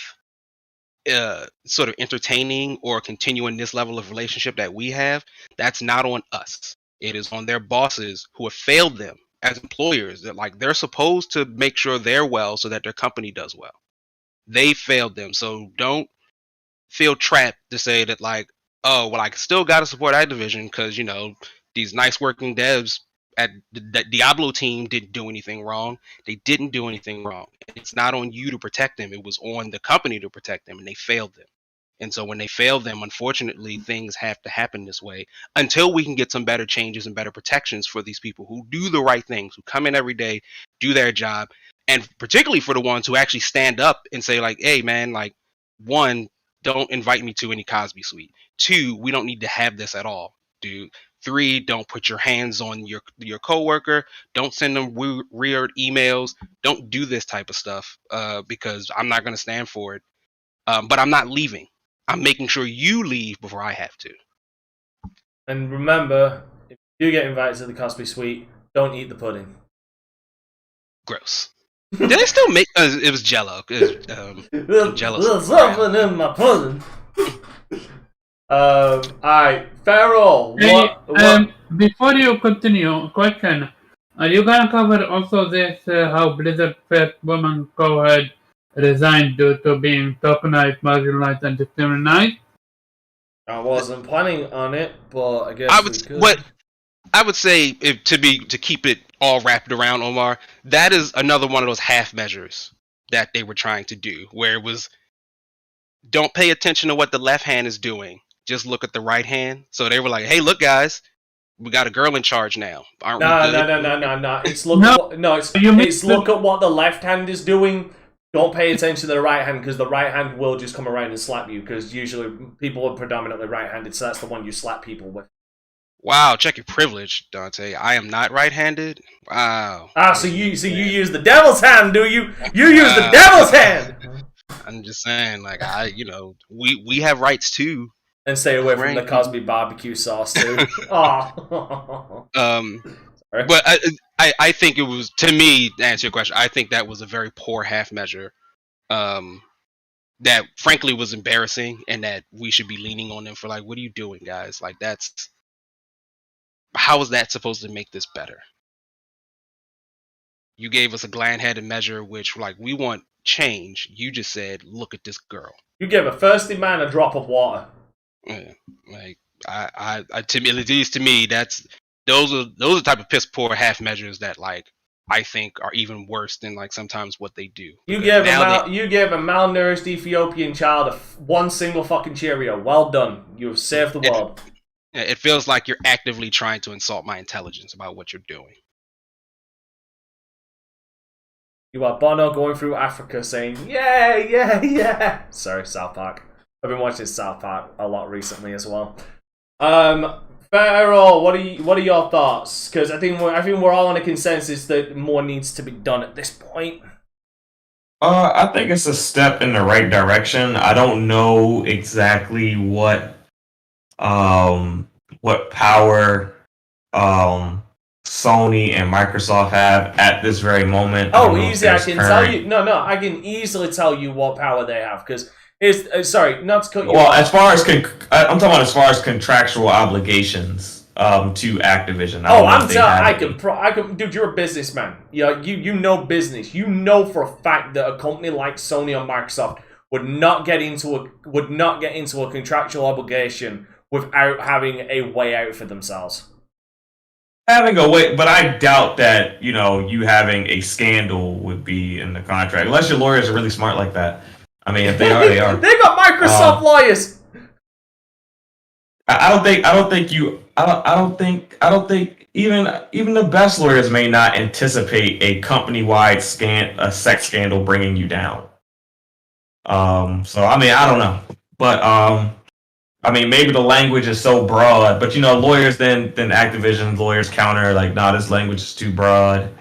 sort of entertaining or continuing this level of relationship that we have, that's not on us. It is on their bosses who have failed them as employers. That like they're supposed to make sure they're well so that their company does well. They failed them, so don't feel trapped to say that like, oh well, I still got to support Activision because you know these nice working devs at the Diablo team didn't do anything wrong. They didn't do anything wrong. It's not on you to protect them. It was on the company to protect them, and they failed them. And so when they fail them, unfortunately, things have to happen this way until we can get some better changes and better protections for these people who do the right things, who come in every day, do their job, and particularly for the ones who actually stand up and say like, hey man, like, one, don't invite me to any Cosby suite. 2, we don't need to have this at all, dude. 3, don't put your hands on your coworker. Don't send them weird emails. Don't do this type of stuff because I'm not going to stand for it. But I'm not leaving. I'm making sure you leave before I have to. And remember, if you do get invited to the Cosby Suite, don't eat the pudding. Gross. Did they still make? It was Jello. Jello. There's something in my pudding. Alright, Farrell. What? Before you continue, question: are you gonna cover also this how Blizzard first woman co-head resigned due to being tokenized, marginalized, and discriminated? I wasn't planning on it, but I guess we could. What I would say, to keep it all wrapped around, Omar, that is another one of those half measures that they were trying to do, where it was, don't pay attention to what the left hand is doing, just look at the right hand. So they were like, hey, look, guys, we got a girl in charge now. Aren't we good? No. It's look at what the left hand is doing. Don't pay attention to the right hand because the right hand will just come around and slap you because usually people are predominantly right-handed, so that's the one you slap people with. Wow, check your privilege, Dante. I am not right-handed. Wow. So you use the devil's hand, do you? You use the devil's hand. I'm just saying, like we have rights too. And stay away from the Cosby barbecue sauce too. Oh. But I think it was, to me, to answer your question, I think that was a very poor half measure. That frankly was embarrassing, and that we should be leaning on them for like, what are you doing, guys? Like how is that supposed to make this better? You gave us a gland-headed measure, which like we want change. You just said, look at this girl. You gave a thirsty man a drop of water. Yeah, like at least to me, those are the type of piss poor half measures that like I think are even worse than like sometimes what they do. You gave a malnourished Ethiopian child one single fucking Cheerio. Well done. You've saved the world. It feels like you're actively trying to insult my intelligence about what you're doing. You are Bono going through Africa saying, yeah, yeah, yeah. Sorry, South Park. I've been watching South Park a lot recently as well. Farrell, what are your thoughts? Because I think we're all on a consensus that more needs to be done at this point. I think it's a step in the right direction. I don't know exactly what power Sony and Microsoft have at this very moment. Oh, easy! I can tell you. No, I can easily tell you what power they have because. Sorry, not to cut you off. Well, as far as I'm talking about as far as contractual obligations to Activision. I can, dude. You're a businessman. You know business. You know for a fact that a company like Sony or Microsoft would not get into a contractual obligation without having a way out for themselves. Having a way, but I doubt that you having a scandal would be in the contract unless your lawyers are really smart like that. I mean, if they are, they are. They got Microsoft lawyers. I don't think even the best lawyers may not anticipate a company-wide sex scandal bringing you down. So I mean, I don't know, but I mean, maybe the language is so broad, but lawyers then Activision lawyers counter like, nah, this language is too broad.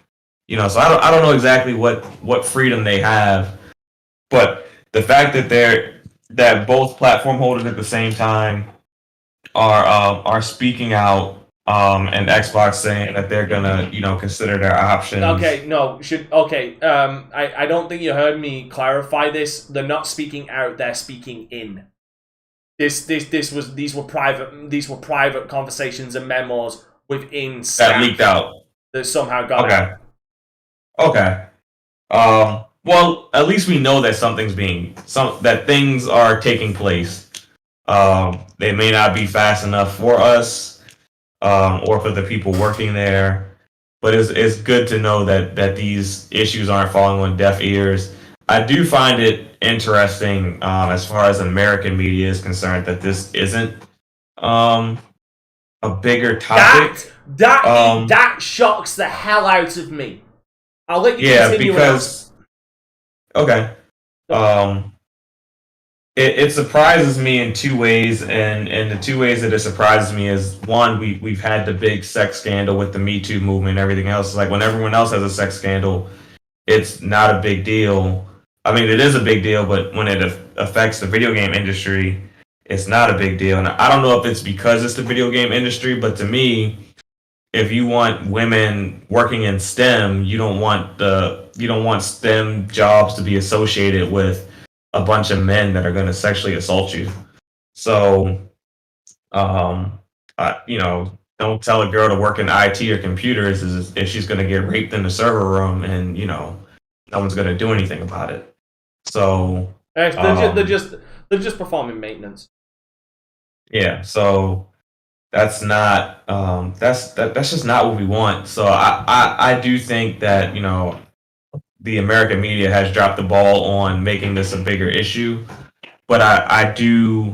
So I don't know exactly what freedom they have, but the fact that both platform holders at the same time are speaking out, and Xbox saying that they're gonna consider their options. Okay, I don't think you heard me clarify this. They're not speaking out; they're speaking in. These were private conversations and memos within Stack. That leaked out. that somehow got out. Okay. Well, at least we know that that things are taking place. They may not be fast enough for us, or for the people working there, but it's good to know that these issues aren't falling on deaf ears. I do find it interesting, as far as American media is concerned, that this isn't a bigger topic. That shocks the hell out of me. I'll let you continue. Because okay, it surprises me in two ways, and the two ways that it surprises me is, one, we've had the big sex scandal with the Me Too movement and everything else. Like, when everyone else has a sex scandal, it's not a big deal. I mean, it is a big deal, but when it affects the video game industry, it's not a big deal. And I don't know if it's because it's the video game industry, but to me, if you want women working in STEM, you don't want STEM jobs to be associated with a bunch of men that are going to sexually assault you. So, don't tell a girl to work in IT or computers if she's going to get raped in the server room, and no one's going to do anything about it. So they're just performing maintenance. Yeah, so that's not that's just not what we want. So I do think that the American media has dropped the ball on making this a bigger issue, but I do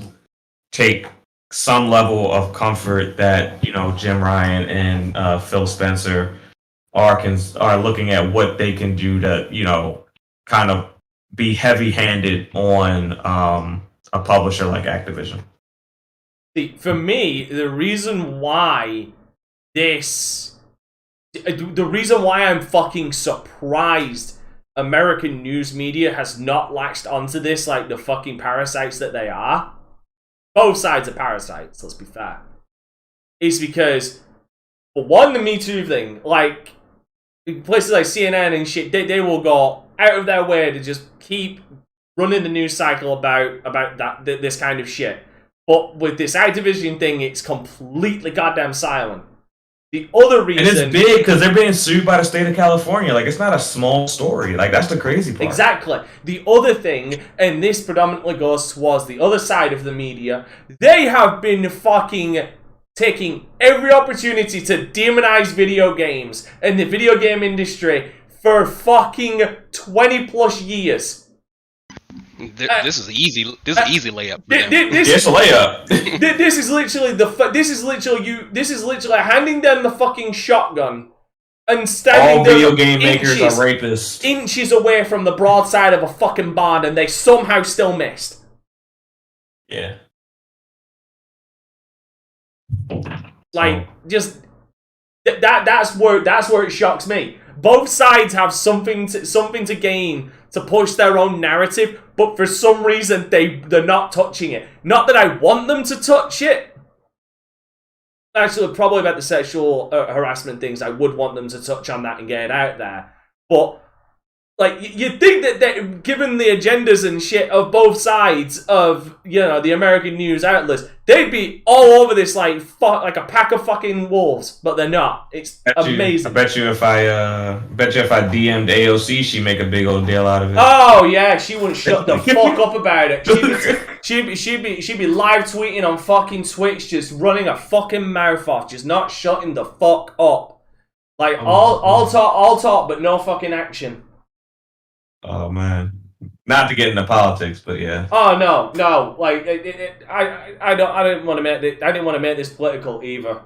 take some level of comfort that Jim Ryan and Phil Spencer are looking at what they can do to kind of be heavy-handed on a publisher like Activision. See, for me, the reason why I'm fucking surprised American news media has not latched onto this like the fucking parasites that they are. Both sides are parasites, let's be fair. Is because, for one, the Me Too thing, like, places like CNN and shit, they will go out of their way to just keep running the news cycle about this kind of shit. But with this Activision thing, it's completely goddamn silent. The other reason... And it's big because they're being sued by the state of California. Like, it's not a small story. Like, that's the crazy part. Exactly. The other thing, and this predominantly goes towards the other side of the media, they have been fucking taking every opportunity to demonize video games and the video game industry for fucking 20 plus years. This is easy. This is an easy layup. It's a layup. This is literally handing them the fucking shotgun and standing all video game makers are rapists. Inches away from the broadside of a fucking barn, and they somehow still missed. Yeah. Like, just that's where it shocks me. Both sides have something to gain to push their own narrative, but for some reason they're not touching it. Not that I want them to touch it. Actually, probably about the sexual harassment things, I would want them to touch on that and get it out there. But like, you'd think that given the agendas and shit of both sides of the American news outlets, they'd be all over this like a pack of fucking wolves, but they're not. It's amazing. I bet you if I DM'd AOC, she'd make a big old deal out of it. Oh yeah, she wouldn't shut the fuck up about it. She'd be live tweeting on fucking Twitch, just running her fucking mouth off, just not shutting the fuck up. Like all talk, but no fucking action. Oh man, not to get into politics, but yeah. Oh no, like I didn't want to make this political either.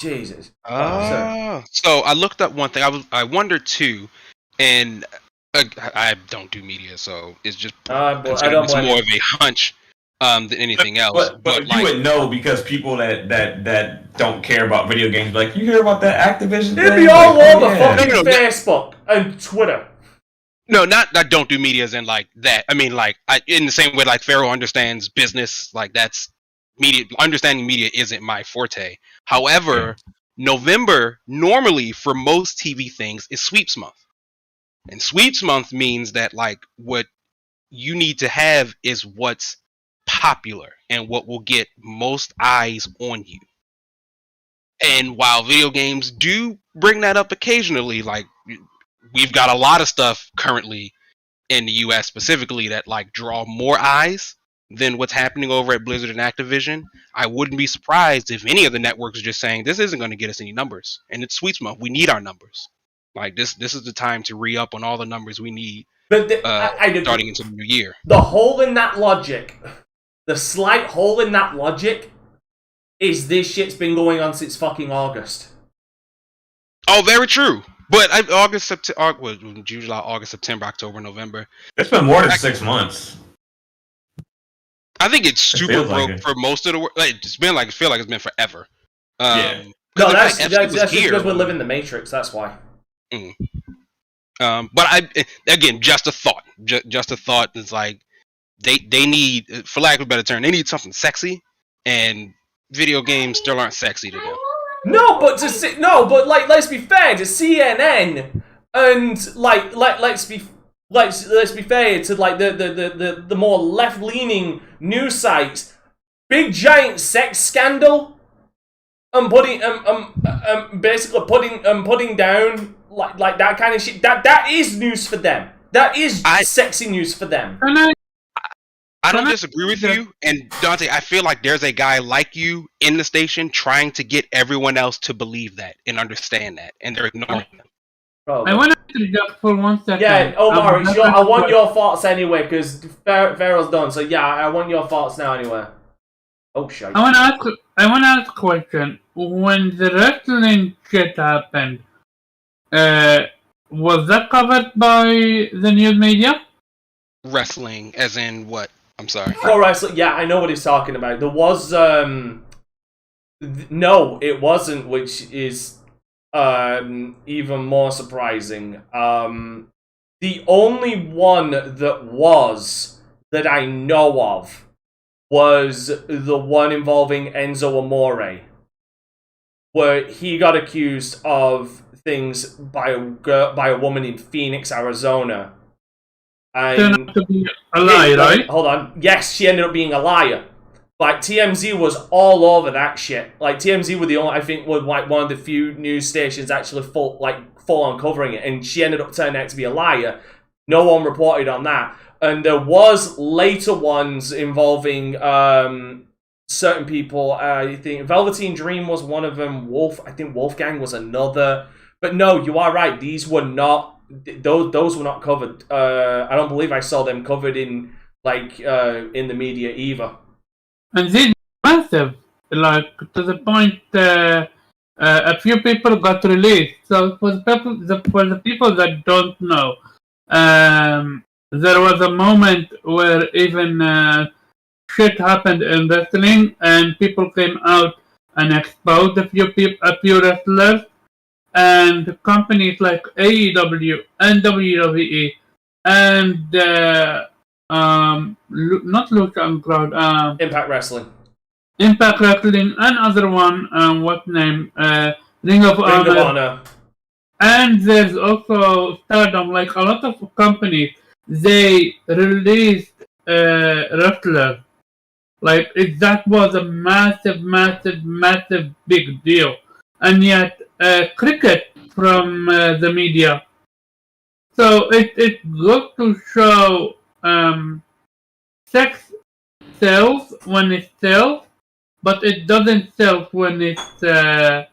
Jesus. So I looked up one thing. I wondered too, and I don't do media, so it's just it's more of a hunch than anything else. But you would know, because people that don't care about video games, like, you hear about that Activision they'd thing? be all over fucking Facebook and Twitter. No, not I don't do media as in like that. I mean, like, in the same way like Pharaoh understands business, like that's media. Understanding media isn't my forte. However, November normally for most TV things is sweeps month, and sweeps month means that like what you need to have is what's popular and what will get most eyes on you. And while video games do bring that up occasionally, like we've got a lot of stuff currently in the US specifically that like draw more eyes than what's happening over at Blizzard and Activision. I wouldn't be surprised if any of the networks are just saying this isn't going to get us any numbers. And it's Sweet Smoke. We need our numbers. Like this is the time to re-up on all the numbers we need starting into the new year. The hole in that logic, the slight hole in that logic, is this shit's been going on since fucking August. Oh, very true. But August, September, October, November. It's been more than 6 months. I think it's super broke like for most of the world. Like, it's been like, I feel like it's been forever. Yeah. No, that's just because we're living the Matrix. That's why. But again, just a thought. Just a thought. It's like they need, for lack of a better term, they need something sexy, and video games still aren't sexy to them. No, but like, let's be fair to CNN, and like let's be fair to like the more left leaning news sites. Big giant sex scandal. Basically putting down like that kind of shit. That is news for them. That is sexy news for them. I don't disagree with you, and Dante, I feel like there's a guy like you in the station trying to get everyone else to believe that and understand that, and they're ignoring them. I want to just for 1 second. Yeah, Omar, I want your thoughts anyway, because Pharaoh's done. So yeah, I want your thoughts now anyway. Oh shit. I want to ask a question. When the wrestling shit happened, was that covered by the news media? Wrestling, as in what? I'm sorry. Pro wrestling. Yeah, I know what he's talking about. There was no, it wasn't, which is even more surprising. The only one that I know of was the one involving Enzo Amore, where he got accused of things by a woman in Phoenix, Arizona. Turned out to be a lie, right? Hold on. Yes, she ended up being a liar. Like, TMZ was all over that shit. Like, TMZ were the only, I think, were like one of the few news stations actually full on covering it, and she ended up turning out to be a liar. No one reported on that. And there was later ones involving certain people. I think Velveteen Dream was one of them. I think Wolfgang was another. But no, you are right. These were not. Those were not covered. I don't believe I saw them covered in in the media either. And these massive, like to the point, a few people got released. So for the people that don't know, there was a moment where even shit happened in wrestling, and people came out and exposed a few wrestlers. And companies like AEW and WWE and not Lucha Underground, Impact Wrestling and other one, what name? Ring of Honor. And there's also Stardom. Like a lot of companies, they released wrestlers. Like that was a massive big deal, and yet cricket from the media. So it goes to show sex sells when it sells, but it doesn't sell when it's a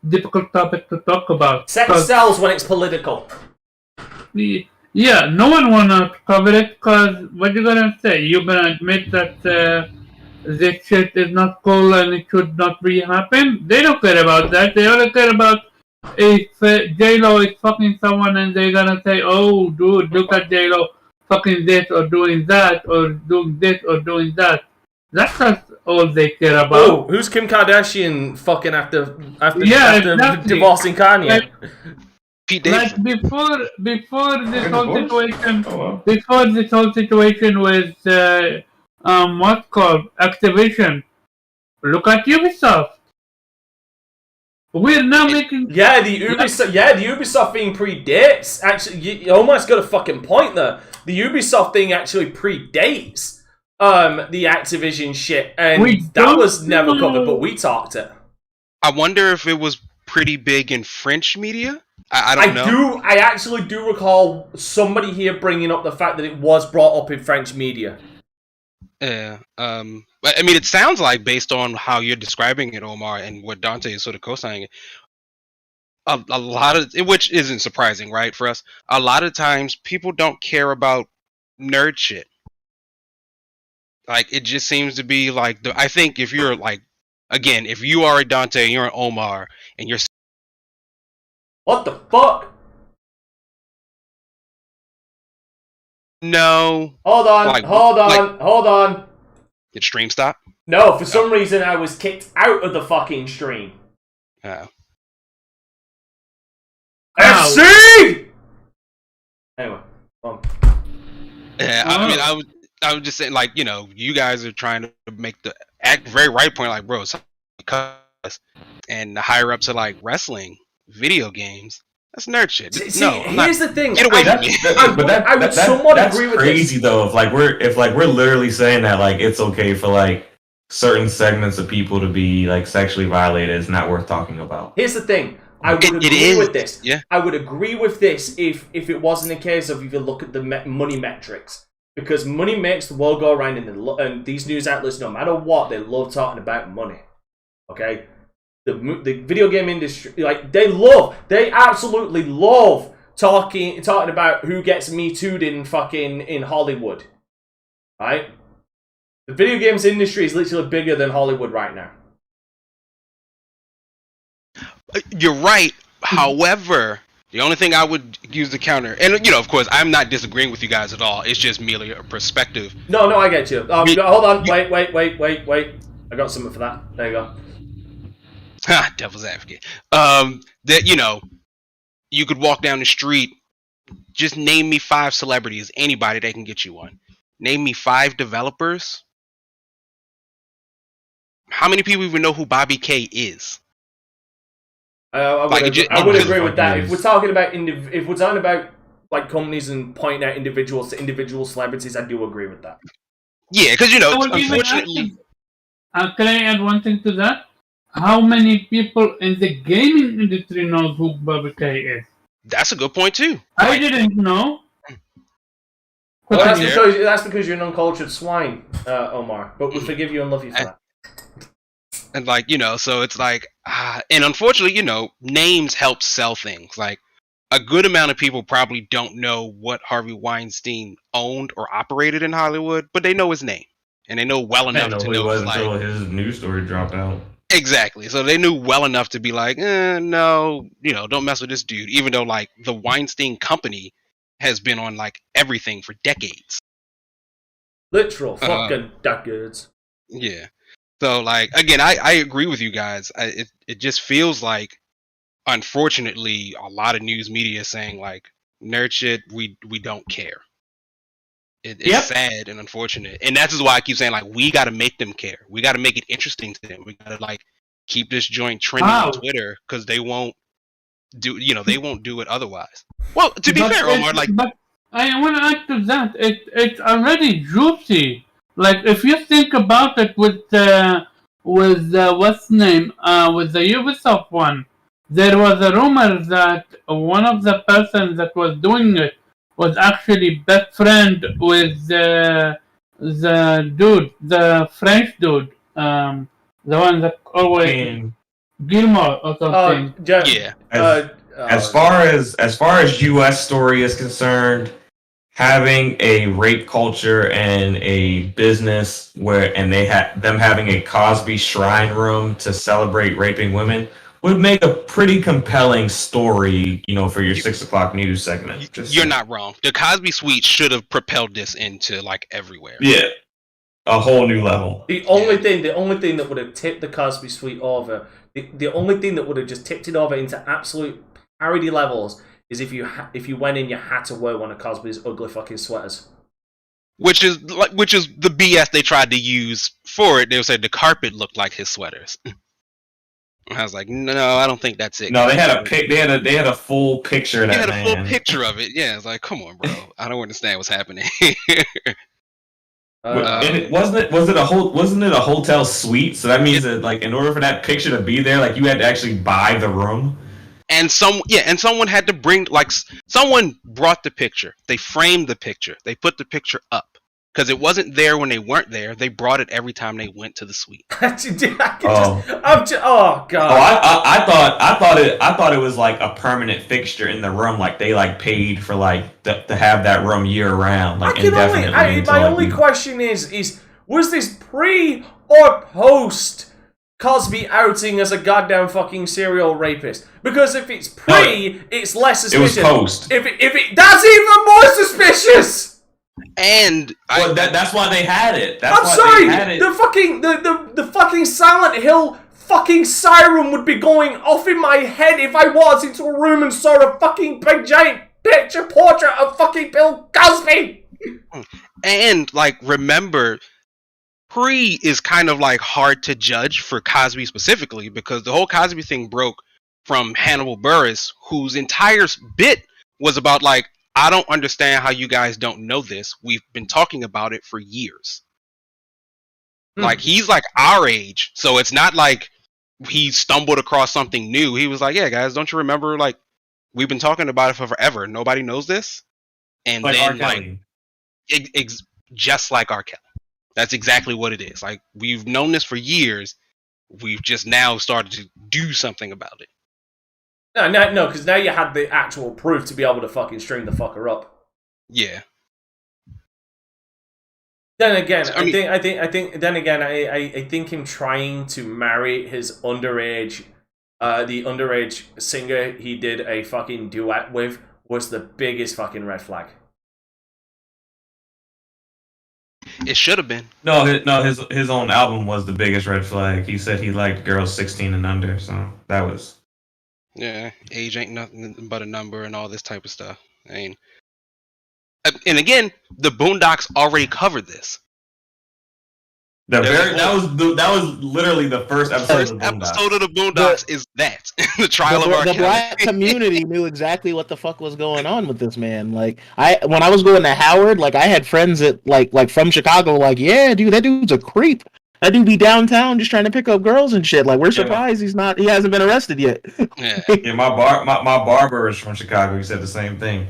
difficult topic to talk about. Sex sells when it's political. Yeah, no one wanna cover it because what you gonna say? You're gonna admit that this shit is not cool and it should not be happen? They don't care about that. They only care about if J-Lo is fucking someone and they're gonna say, oh dude, look at J-Lo fucking this or doing that or doing this or doing that. That's all they care about. Oh, who's Kim Kardashian fucking after exactly. Divorcing Kanye? Pete Davidson. Like before this whole situation with what's called Activision. Look at Ubisoft. We're now making the Ubisoft thing predates. Actually, you almost got a fucking point there. The Ubisoft thing actually predates the Activision shit, and that was never covered, but we talked it. I wonder if it was pretty big in French media. I don't know. I actually do recall somebody here bringing up the fact that it was brought up in French media. Yeah. But I mean, it sounds like, based on how you're describing it, Omar, and what Dante is sort of co-signing, a lot of, which isn't surprising, right, for us. A lot of times, people don't care about nerd shit. Like, it just seems to be like I think if you're like, again, if you are a Dante and you're an Omar and you're, what the fuck? No. Hold on. Did stream stop? No, for some reason I was kicked out of the fucking stream. Oh. FC! Anyway, Yeah, I mean, I was just saying, like, you know, you guys are trying to make the very right point, like, bro, because, and the higher ups are like, wrestling, video games, that's nerd shit. See, no, here's the thing. Get away from me. I would somewhat that's agree with crazy this. though. If we're literally saying that like it's okay for like certain segments of people to be like sexually violated, it's not worth talking about. Here's the thing. I would agree with this. Yeah. I would agree with this if it wasn't a case of if you look at the money metrics. Because money makes the world go around, and these news outlets, no matter what, they love talking about money. Okay? The video game industry, like, they absolutely love talking about who gets Me Too'd in Hollywood. Right? The video games industry is literally bigger than Hollywood right now. You're right. However, the only thing I would use to counter, and you know, of course, I'm not disagreeing with you guys at all. It's just merely a perspective. No, I get you. Hold on. Wait. I got something for that. There you go. Ha, devil's advocate. That, you know, you could walk down the street, just name me 5 celebrities, anybody that can get you one. Name me 5 developers. How many people even know who Bobby K is? I would agree with that. If we're talking about like companies and pointing out individuals to individual celebrities, I do agree with that. Yeah, because you know, unfortunately. Can I add one thing to that? How many people in the gaming industry know who Bobby K is? That's a good point too. I didn't know. Well, that's because you're an uncultured swine, Omar. But we forgive you and love you for that. And like, you know, so it's like, and unfortunately, you know, names help sell things. Like, a good amount of people probably don't know what Harvey Weinstein owned or operated in Hollywood, but they know his name, and they know well enough to know. Until his news story dropped out. Exactly. So they knew well enough to be like, no, you know, don't mess with this dude. Even though, like, the Weinstein Company has been on, like, everything for decades. Literal fucking decades. Yeah. So, like, again, I agree with you guys. It just feels like, unfortunately, a lot of news media is saying, like, nerd shit, we don't care. It's sad and unfortunate. And that's why I keep saying, like, we got to make them care. We got to make it interesting to them. We got to, like, keep this joint trending on Twitter, because they won't do it otherwise. Well, to be fair, Omar, like... But I want to add to that. It's already juicy. Like, if you think about it with what's name, with the Ubisoft one, there was a rumor that one of the persons that was doing it was actually best friend with the dude, the French dude, the one that always Gilmore or something. Yeah. As far as U.S. story is concerned, having a rape culture and a business them having a Cosby Shrine room to celebrate raping women would make a pretty compelling story, you know, for your 6 o'clock news segment. You're not wrong. The Cosby Suite should have propelled this into, like, everywhere. Yeah, a whole new level. The only thing that would have tipped the Cosby Suite over, the only thing that would have just tipped it over into absolute parody levels is if you went in, you had to wear one of Cosby's ugly fucking sweaters. Which is the BS they tried to use for it. They would say the carpet looked like his sweaters. I was like, no, I don't think that's it. No, they had a full picture of that. They had a full picture of it. Yeah, it's like, come on, bro. I don't understand what's happening. And wasn't it a hotel suite? So that means that like in order for that picture to be there, like you had to actually buy the room. And someone had to bring, like, someone brought the picture. They framed the picture. They put the picture up because it wasn't there when they weren't there. They brought it every time they went to the suite. Oh god. Oh, I thought it was like a permanent fixture in the room. Like they like paid for like to have that room year round. Like my only question is was this pre or post Cosby outing as a goddamn fucking serial rapist? Because if it's pre, it's less suspicious. It was post. If it that's even more suspicious. And that's why they had it. I'm sorry. The fucking Silent Hill fucking siren would be going off in my head if I walked into a room and saw a fucking big giant picture portrait of fucking Bill Cosby. And like, remember, pre is kind of like hard to judge for Cosby specifically because the whole Cosby thing broke from Hannibal Buress, whose entire bit was about like, I don't understand how you guys don't know this. We've been talking about it for years. Like, he's like our age, so it's not like he stumbled across something new. He was like, yeah, guys, don't you remember, like, we've been talking about it for forever. Nobody knows this. And like then, like, just like R. Kelly. That's exactly what it is. Like, we've known this for years. We've just now started to do something about it. No, because now you had the actual proof to be able to fucking string the fucker up. Yeah. Then again, I think him trying to marry his underage, the underage singer he did a fucking duet with was the biggest fucking red flag. It should have been. No, his own album was the biggest red flag. He said he liked girls 16 and under, so that was. Yeah, age ain't nothing but a number and all this type of stuff. I mean, and again, the Boondocks already covered this. That was literally the first episode of the Boondocks. Episode of the Boondocks is that the trial of R. Kelly. The black community knew exactly what the fuck was going on with this man. Like when I was going to Howard, like I had friends that like from Chicago, like, yeah, dude, that dude's a creep. That dude be downtown just trying to pick up girls and shit. Like, we're surprised he hasn't been arrested yet. Yeah, my barber is from Chicago. He said the same thing.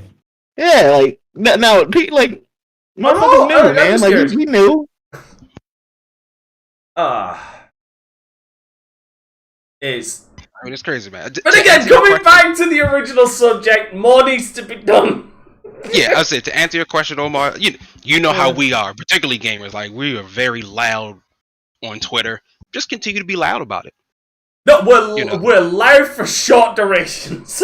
Yeah, like now, like motherfuckers knew, man. Like we knew. It's crazy, man. But again, coming back to the original subject, more needs to be done. Yeah, I said to answer your question, Omar. You know how we are, particularly gamers. Like, we are very loud on Twitter. Just continue to be loud about it. No, we're loud for short durations.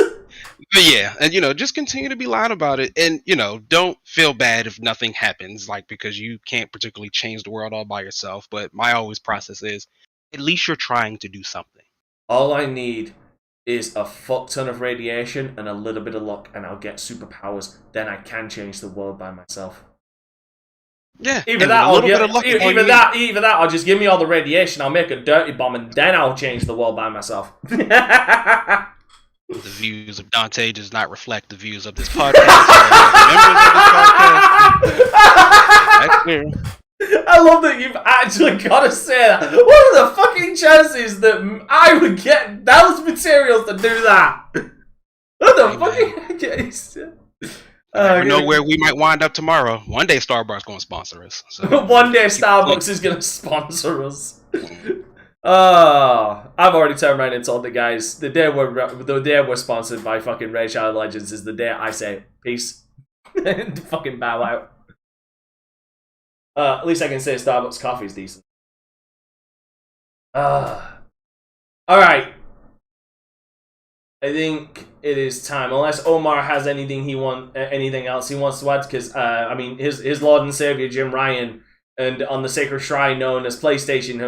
But yeah, and just continue to be loud about it, and don't feel bad if nothing happens, like, because you can't particularly change the world all by yourself. But my always process is, at least you're trying to do something. All I need is a fuck ton of radiation and a little bit of luck, and I'll get superpowers. Then I can change the world by myself. Yeah, either that, or just give me all the radiation. I'll make a dirty bomb, and then I'll change the world by myself. The views of Dante does not reflect the views of this podcast. That's clear. I love that you've actually got to say that. What are the fucking chances that I would get those materials to do that? What the fucking... never know where we might wind up tomorrow. One day Starbucks going to sponsor us. So. One day Starbucks is going to sponsor us. I've already turned around and told the guys the day we're sponsored by fucking Raid Shadow Legends is the day I say peace and fucking bow out. At least I can say Starbucks coffee is decent. All right. I think it is time, unless Omar has anything else he wants to add, because I mean his Lord and Savior Jim Ryan and on the Sacred Shrine known as PlayStation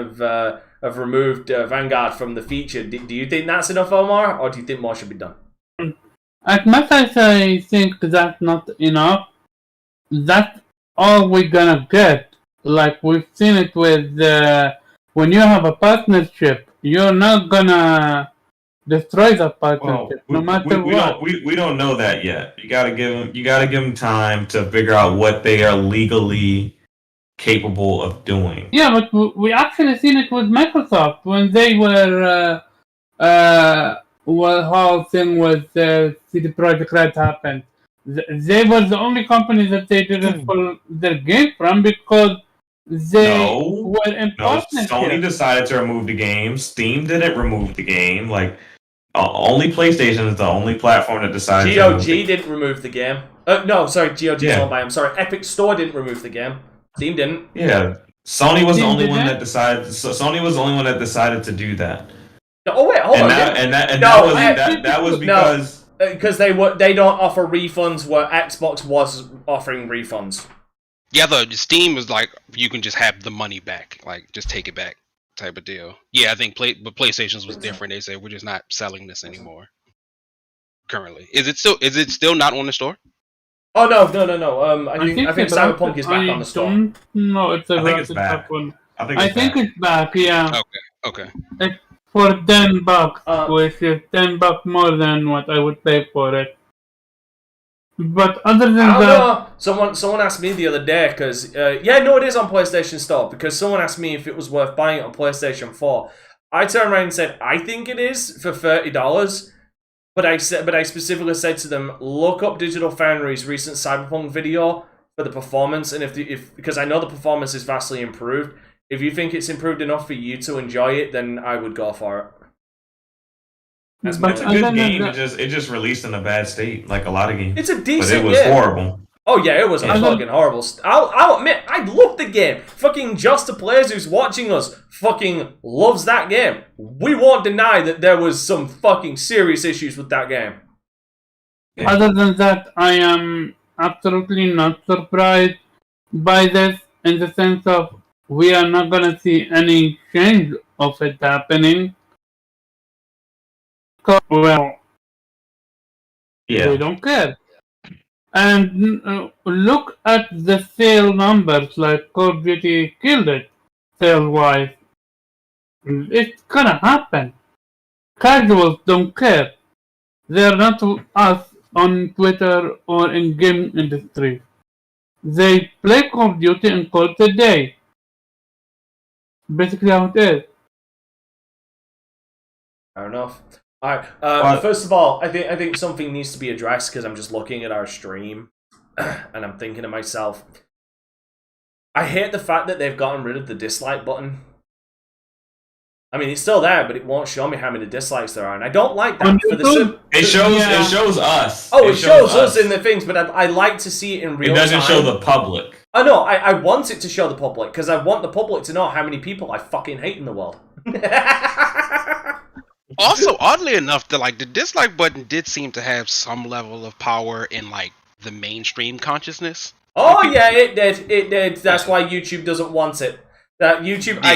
have removed Vanguard from the feature. Do you think that's enough, Omar, or do you think more should be done? As much as I think that's not enough, that's all we're gonna get. Like we've seen it with when you have a partnership, you're not gonna destroy the partnership, no matter what. We don't know that yet. You gotta give them time to figure out what they are legally capable of doing. Yeah, but we actually seen it with Microsoft when they were whole thing with CD Projekt Red happened. They were the only company that they didn't pull their game from because they were in No, partnership. Sony decided to remove the game. Steam didn't remove the game. Like, only PlayStation is the only platform that decided GOG didn't remove the game. No, sorry, GOG is owned by. I'm sorry, Epic Store didn't remove the game. Steam didn't. Yeah, Sony was the only one that decided. So Sony was the only one that decided to do that. Oh wait, hold on. That was because because they don't offer refunds where Xbox was offering refunds. Yeah, the Steam was like you can just have the money back, like just take it back type of deal. Yeah, I think but PlayStation's was different. They said we're just not selling this anymore. Currently, is it still not on the store? Oh no. I think Cyberpunk is back on the store. No, it's a I think it's back. one. I think it's back. Yeah. Okay. It's for $10, which is $10 more than what I would pay for it. But other than that, someone asked me the other day because it is on PlayStation Store because someone asked me if it was worth buying it on PlayStation 4. I turned around and said I think it is for $30, but I specifically said to them, look up Digital Foundry's recent Cyberpunk video for the performance, and if because I know the performance is vastly improved. If you think it's improved enough for you to enjoy it, then I would go for it. It's a good game. It just released in a bad state, like a lot of games. It's a decent game. But it was horrible. Oh yeah, it was fucking horrible. I'll admit, I loved the game. Fucking Just the Players who's watching us fucking loves that game. We won't deny that there was some fucking serious issues with that game. Yeah. Other than that, I am absolutely not surprised by this in the sense of we are not gonna see any change of it happening. Well, we don't care. And look at the sale numbers, like Call of Duty killed it, sale-wise. It's gonna happen. Casuals don't care. They're not us on Twitter or in game industry. They play Call of Duty and call it a day. Basically how it is. Fair enough. Alright, first of all, I think something needs to be addressed because I'm just looking at our stream and I'm thinking to myself, I hate the fact that they've gotten rid of the dislike button. I mean, it's still there, but it won't show me how many dislikes there are, and I don't like that. It shows us. Oh, it shows us in the things, but I like to see it in real time. It doesn't show the public. Oh no, I want it to show the public because I want the public to know how many people I fucking hate in the world. Also, oddly enough, the dislike button did seem to have some level of power in the mainstream consciousness. Oh yeah, it did. That's why YouTube doesn't want it. I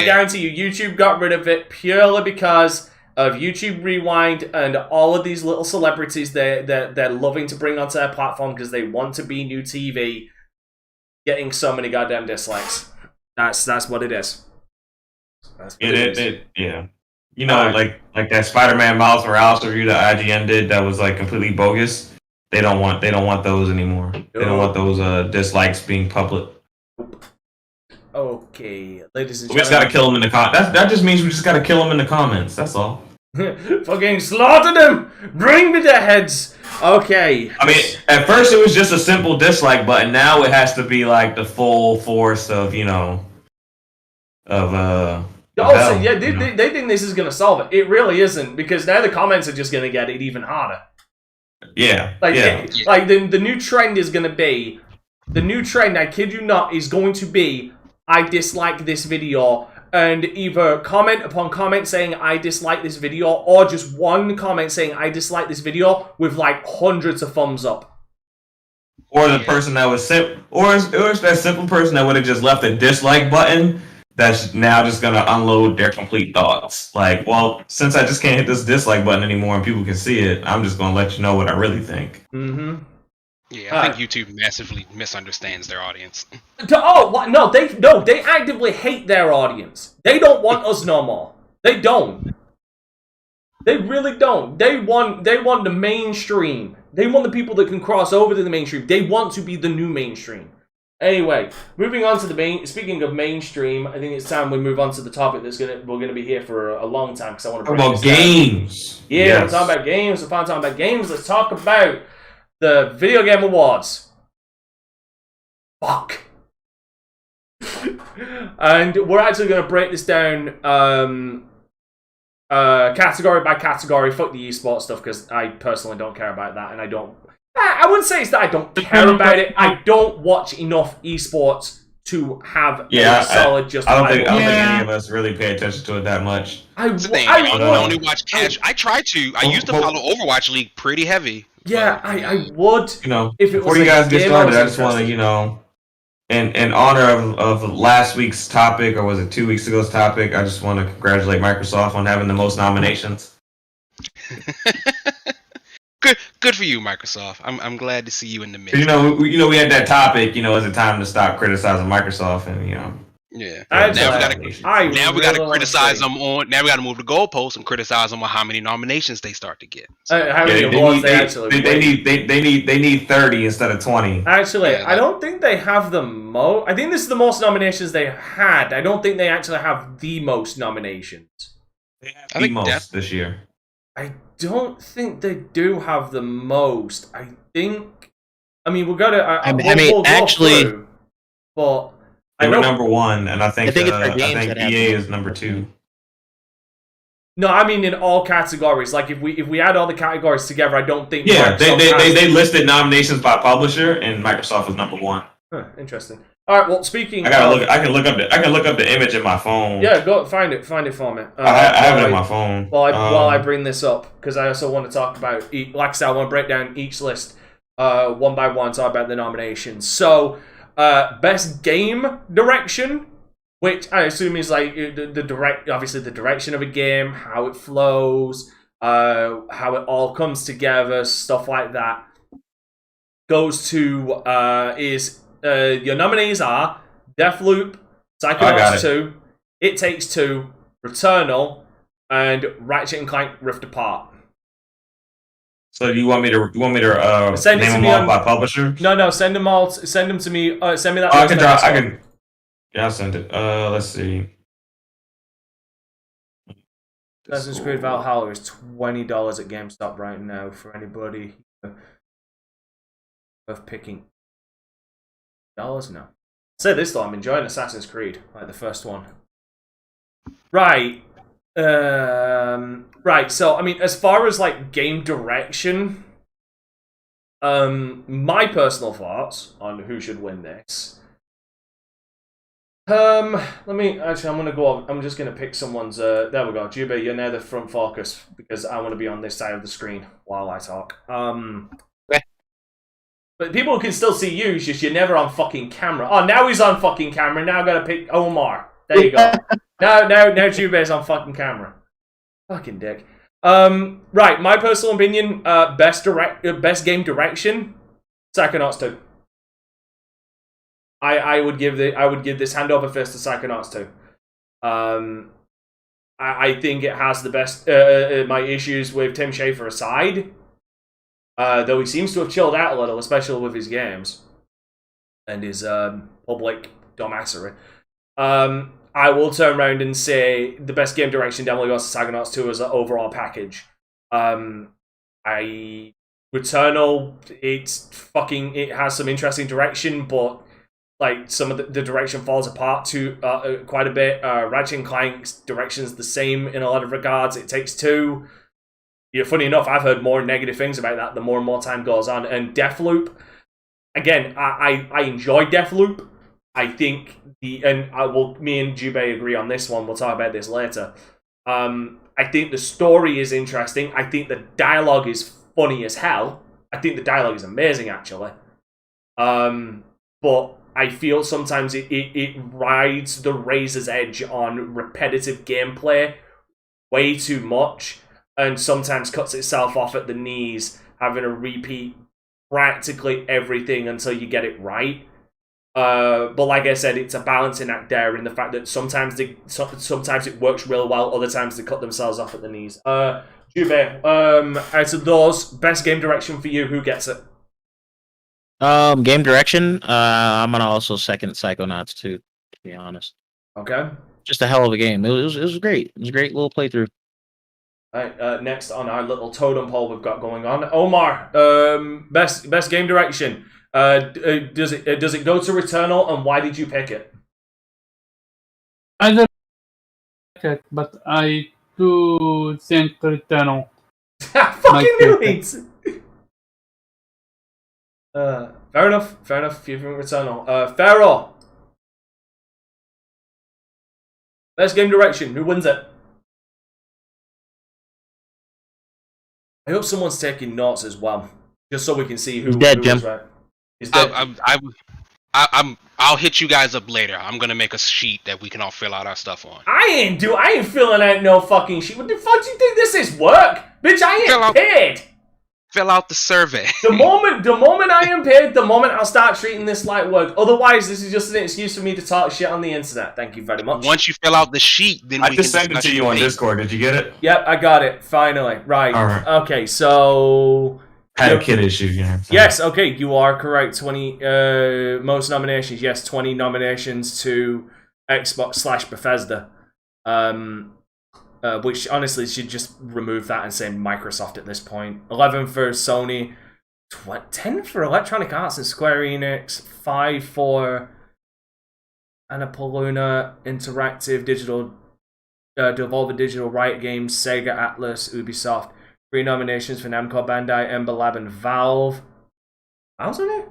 guarantee you, YouTube got rid of it purely because of YouTube Rewind and all of these little celebrities they're loving to bring onto their platform because they want to be new TV, getting so many goddamn dislikes. That's what it is. Yeah. You know, like that Spider-Man Miles Morales review that IGN did that was completely bogus. They don't want those anymore. They don't want those dislikes being public. Okay, ladies and gentlemen. We just gotta kill them in the comments. That just means we just gotta kill them in the comments. That's all. Fucking slaughter them! Bring me their heads! Okay. I mean, at first it was just a simple dislike button. Now it has to be the full force of, they think this is going to solve it. It really isn't, because now the comments are just going to get it even harder. Yeah. The new trend is going to be, I kid you not, is going to be, I dislike this video, and either comment upon comment saying I dislike this video, or just one comment saying I dislike this video with hundreds of thumbs up. Or the person that was or it's that simple person that would have just left a dislike button that's now just gonna unload their complete thoughts. Since I just can't hit this dislike button anymore and people can see it, I'm just gonna let you know what I really think. Mm-hmm. Yeah, I think YouTube massively misunderstands their audience. No, they actively hate their audience. They don't want us no more. They don't. They really don't. They want the mainstream. They want the people that can cross over to the mainstream. They want to be the new mainstream. Anyway, moving on to the main. Speaking of mainstream, I think it's time we move on to the topic we're gonna be here for a long time because I want to Talk about games. Yeah, Yes. we're talking about games. We're talking about games. Let's talk about the Video Game Awards. Fuck. And we're actually going to break this down category by category. Fuck the esports stuff because I personally don't care about that, and I don't. I wouldn't say it's that I don't care about it. I don't watch enough esports to have a solid I justifiable. don't think any of us really pay attention to it that much. I only watch cash. I try to. I used to follow Overwatch League pretty heavy. Yeah, I would. You know, if it was before you guys get started, I just want to, interested. you know, in honor of last week's topic, or was it 2 weeks ago's topic, I just want to congratulate Microsoft on having the most nominations. Good for you, Microsoft. I'm glad to see you in the mix. You know, we had that topic. You know, is it time to stop criticizing Microsoft? And you know, yeah. Now we got to criticize them on. Now we got to move the goalposts and criticize them on how many nominations they start to get. How many awards they actually win. They need 30 instead of 20. Actually, I don't think they have the most. I think this is the most nominations they had. I don't think they actually have the most nominations. They have the most this year. I don't think they do have the most. I think. I mean, we're gonna. We'll actually, go through, but they were number one, and I think it's EA is number 2. No, I mean in all categories. Like if we add all the categories together, I don't think. Yeah, they listed nominations by publisher, and Microsoft was number 1. Huh, interesting. All right. Well, speaking. I can look up the image in my phone. Yeah, go find it for me. I have it on my phone. While I bring this up, because I also want to talk about. Like I said, I want to break down each list one by one. Talk about the nominations. So, best game direction, which I assume is like obviously the direction of a game, how it flows, how it all comes together, stuff like that. Goes to your nominees are Deathloop, Psychonauts 2, It Takes Two, Returnal, and Ratchet and Clank Rift Apart. So you want me to send name them all by publisher? No, send them all. Send them to me. Send me that. Yeah, I'll send it. Let's see. Assassin's Creed Valhalla is $20 at GameStop right now for anybody of picking. $? No. Say this though, I'm enjoying Assassin's Creed, like the first one. Right. Right, so I mean, as far as like game direction, my personal thoughts on who should win this. Let me actually. I'm just gonna pick someone's. There we go, Jube. You're now the front focus because I want to be on this side of the screen while I talk. But people can still see you. It's just you're never on fucking camera. Oh, now he's on fucking camera. Now I gotta pick Omar. There you go. now Jube's on fucking camera. Fucking dick. Right. My personal opinion. Best game direction. Psychonauts 2. I would give this hand over fist to Psychonauts 2. I think it has the best. My issues with Tim Schafer aside. Though he seems to have chilled out a little, especially with his games and his public dumbassery. I will turn around and say the best game direction definitely goes to Psychonauts 2 as an overall package. Returnal, it has some interesting direction, but like some of the direction falls apart quite a bit. Ratchet and Clank's direction is the same in a lot of regards. It Takes Two. Yeah, funny enough, I've heard more negative things about that the more and more time goes on. And Deathloop, again, I enjoy Deathloop. I think me and Jubei agree on this one. We'll talk about this later. I think the story is interesting. I think the dialogue is funny as hell. I think the dialogue is amazing, actually. But I feel sometimes it rides the razor's edge on repetitive gameplay way too much, and sometimes cuts itself off at the knees, having to repeat practically everything until you get it right. But like I said, it's a balancing act there in the fact that sometimes it works real well, other times they cut themselves off at the knees. Jube, out of those, best game direction for you, who gets it? Game direction. I'm gonna also second Psychonauts too. To be honest, Okay. just a hell of a game. It was great. It was a great little playthrough. All right. Next on our little totem pole we've got going on, Omar. Best game direction. Does it go to Returnal, and why did you pick it? I don't like it, but I do think Returnal. I fucking knew it. Fair enough. If you think Returnal. Pharaoh. Best game direction. Who wins it? I hope someone's taking notes as well, just so we can see who. He's dead, who Jim. was right. He's dead. I'll hit you guys up later. I'm gonna make a sheet that we can all fill out our stuff on. I ain't filling out no fucking shit. What the fuck do you think this is? Work? Bitch, I ain't paid. Fill out the survey. The moment I am paid, the moment I'll start treating this like work. Otherwise, this is just an excuse for me to talk shit on the internet. Thank you very much. Once you fill out the sheet, then I we just can sent it to you on Discord. Did you get it? Yep, I got it. Finally. Right. All right. Okay, so... Had a kid issue, you know. Yes, okay, you are correct. 20 most nominations. Yes, 20 nominations to Xbox / Bethesda. Which honestly should just remove that and say Microsoft at this point. 11 for Sony, 10 for Electronic Arts and Square Enix, 5 for Annapurna Interactive, Digital, Devolver Digital, Riot Games, Sega, Atlas, Ubisoft. 3 nominations for Namco Bandai, Ember Lab, and Valve. Valve's on it?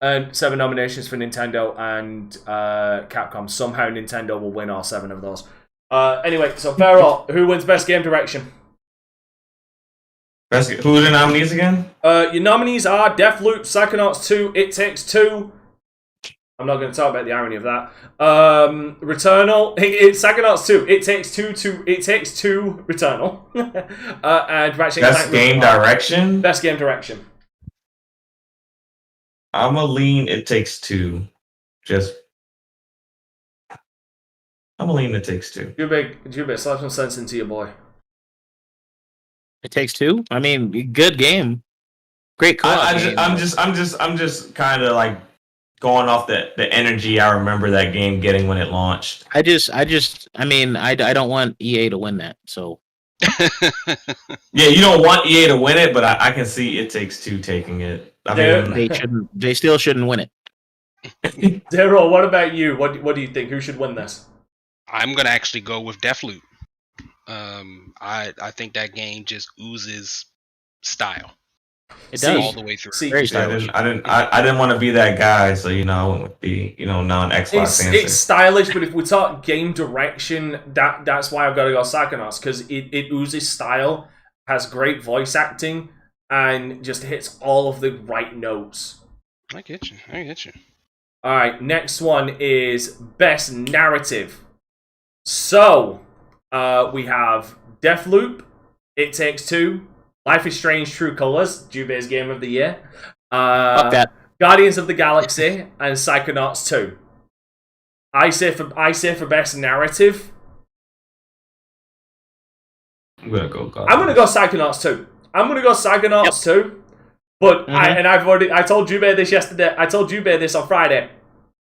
And 7 nominations for Nintendo and Capcom. Somehow Nintendo will win all 7 of those. Anyway, so Pharaoh, who wins Best Game Direction? Who are the nominees again? Your nominees are Deathloop, Psychonauts 2, It Takes Two. I'm not going to talk about the irony of that. Returnal, it's Psychonauts 2, It Takes Two, Returnal. And Ratchet Best Clank game direction? Best Game Direction. I'm a lean It Takes Two. I'm a lean It Takes Two. Jubei, slap some sense into your boy. It Takes Two. I mean, good game. Great co-op I'm just kind of like going off the energy I remember that game getting when it launched. I don't want EA to win that. So yeah, you don't want EA to win it, but I can see It Takes Two taking it. They still shouldn't win it. Zero, what about you? What do you think? Who should win this? I'm gonna actually go with Deathloop. I think that game just oozes style. It does all the way through. Very stylish. I didn't want to be that guy, so I went with the non-Xbox answer. It's stylish, but if we talk game direction, that's why I've got to go Psychonauts, because it oozes style, has great voice acting, and just hits all of the right notes. I get you. All right, next one is Best Narrative. So, we have Deathloop, It Takes Two, Life is Strange: True Colors, Jubei's Game of the Year, Guardians of the Galaxy, and Psychonauts 2. I say for Best Narrative, I'm gonna go Psychonauts 2. I'm gonna go Psychonauts 2. But I told Jubei this yesterday. I told Jubei this on Friday.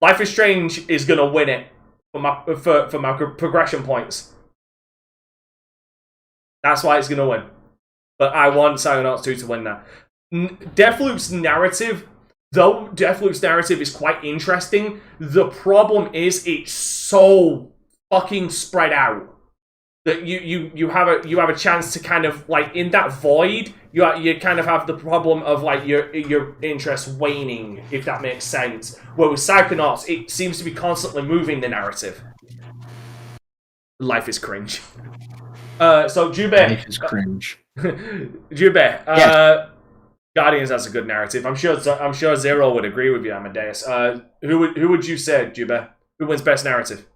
Life is Strange is gonna win it for my progression points. That's why it's gonna win. But I want Psychonauts 2 to win that. Deathloop's narrative, though Deathloop's narrative is quite interesting, the problem is it's so fucking spread out that you have a chance to kind of like in that void you kind of have the problem of like your interest waning, if that makes sense. Where with Psychonauts, it seems to be constantly moving the narrative. Life is cringe. So Jubei. Life is cringe. Jubei, Guardians has a good narrative. I'm sure Zero would agree with you, Amadeus. Who would you say, Jubei? Who wins Best Narrative?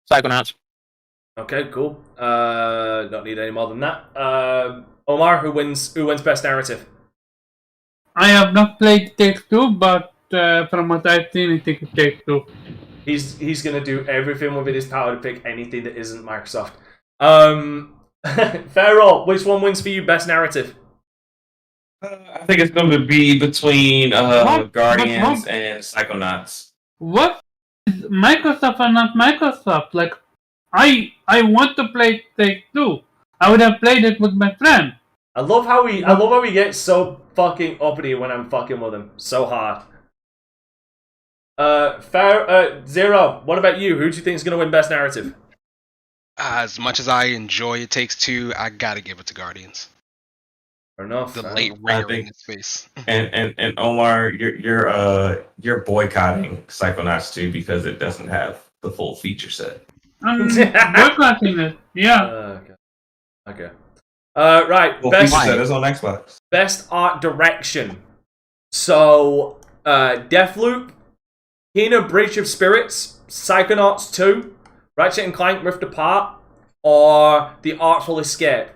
Psychonauts. Okay, cool. Don't need any more than that. Omar, who wins Best Narrative? I have not played Take Two, but from what I've seen, I think it Take Two. He's gonna do everything within his power to pick anything that isn't Microsoft. Pharaoh, which one wins for you Best Narrative? I think it's going to be between What? Guardians But and Psychonauts. what is Microsoft and not Microsoft? Like, I want to play Take Two. I would have played it with my friend. I love how he gets so fucking uppity when I'm fucking with him. So hard. Zero, what about you? Who do you think is going to win Best Narrative? As much as I enjoy It Takes Two, I gotta give it to Guardians. Fair enough. The late rare in his face. And Omar, you're boycotting Psychonauts 2 because it doesn't have the full feature set. I'm boycotting it. Yeah. Okay. Right. Well, Best feature set is on Xbox. Best art direction. So, Deathloop, Kena Breach of Spirits, Psychonauts 2, Ratchet and Clank Rift Apart, or The Artful Escape.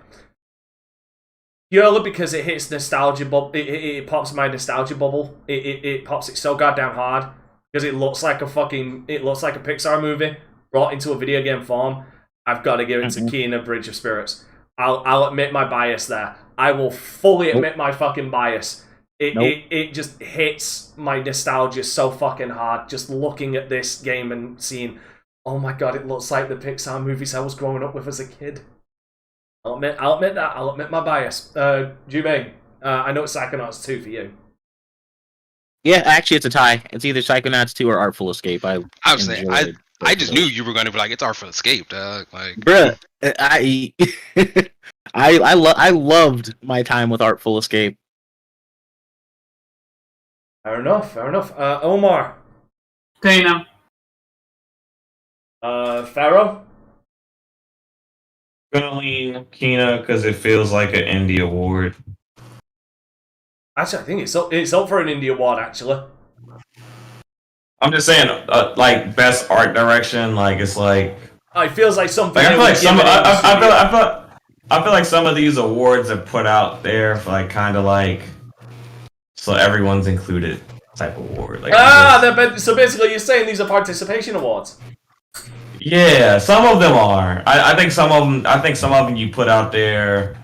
Purely because it hits nostalgia bubble. It pops my nostalgia bubble. It pops it so goddamn hard because it looks like a Pixar movie brought into a video game form. I've got to give it to Kena Bridge of Spirits. I'll admit my bias there. I will fully admit my fucking bias. It just hits my nostalgia so fucking hard just looking at this game and seeing, oh my god, it looks like the Pixar movies I was growing up with as a kid. I'll admit that. I'll admit my bias. Jubei, I know it's Psychonauts 2 for you. Yeah, actually, it's a tie. It's either Psychonauts 2 or Artful Escape. I was saying, I just knew you were going to be like, it's Artful Escape, dog. Like, bruh, I loved my time with Artful Escape. Fair enough. Omar. Kena. Pharaoh. Gonna lean Kena because it feels like an indie award. Actually, I think it's up for an indie award. Actually, I'm just saying, like best art direction. Like it's like it feels like something. I feel like I feel like some of these awards are put out there for like kind of like so everyone's included type of award. Like so basically, you're saying these are participation awards. Yeah, some of them are. I think some of them you put out there,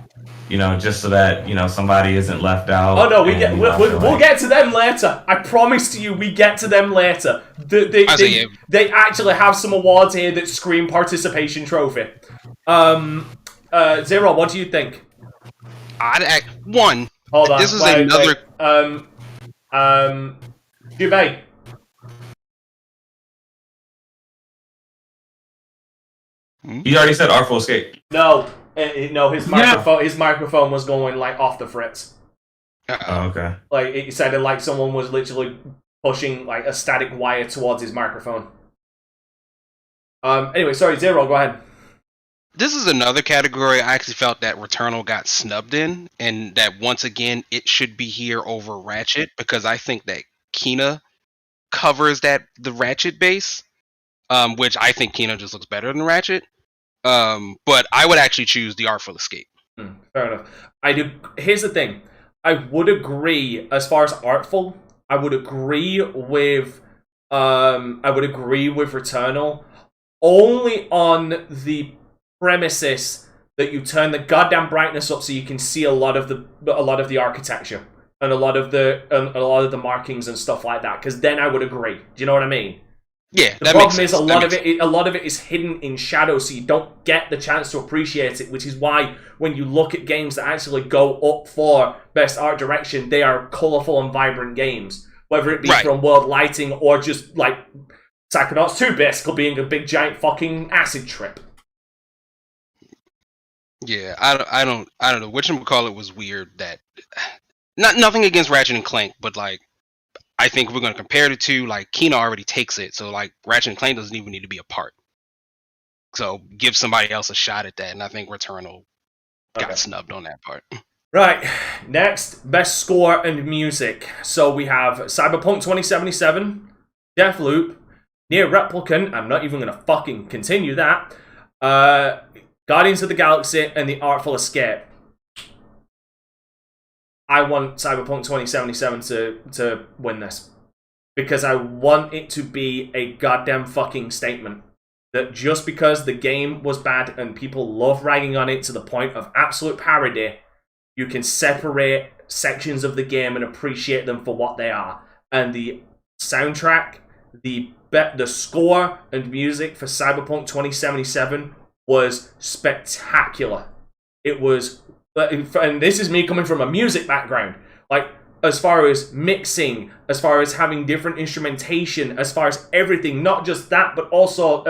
you know, just so that you know somebody isn't left out. Oh no, we'll get to them later. I promise to you, we get to them later. They actually have some awards here that scream participation trophy. Zero, what do you think? Hold on. This is another. Jubei. You already said Artful Escape. No, his microphone was going like off the fritz. Oh, okay. Like it sounded like someone was literally pushing like a static wire towards his microphone. Anyway, sorry, Zero, go ahead. This is another category I actually felt that Returnal got snubbed in, and that once again it should be here over Ratchet because I think that Kena covers the Ratchet base. Which I think Kena just looks better than Ratchet. But I would actually choose the Artful Escape. Fair enough. I do. Here's the thing. I would agree as far as artful. I would agree with. Returnal, only on the premises that you turn the goddamn brightness up so you can see a lot of the architecture and a lot of the markings and stuff like that. Because then I would agree. Do you know what I mean? Yeah, the problem is a lot of it is hidden in shadow, so you don't get the chance to appreciate it. Which is why when you look at games that actually go up for best art direction, they are colorful and vibrant games. Whether it be from world lighting or just like Psychonauts 2, basically being a big giant fucking acid trip. Yeah, I don't know. Whatchamacallit was weird. That nothing against Ratchet and Clank, but like. I think if we're going to compare the two, like, Kena already takes it, so, like, Ratchet and Clank doesn't even need to be a part. So, give somebody else a shot at that, and I think Returnal got snubbed on that part. Right, next, best score and music. So, we have Cyberpunk 2077, Deathloop, Nier Replicant, I'm not even going to fucking continue that, Guardians of the Galaxy, and The Artful Escape. I want Cyberpunk 2077 to win this. Because I want it to be a goddamn fucking statement. That just because the game was bad and people love ragging on it to the point of absolute parody, you can separate sections of the game and appreciate them for what they are. And the soundtrack, the score and music for Cyberpunk 2077 was spectacular. It was, and this is me coming from a music background, like, as far as mixing, as far as having different instrumentation, as far as everything, not just that, but also,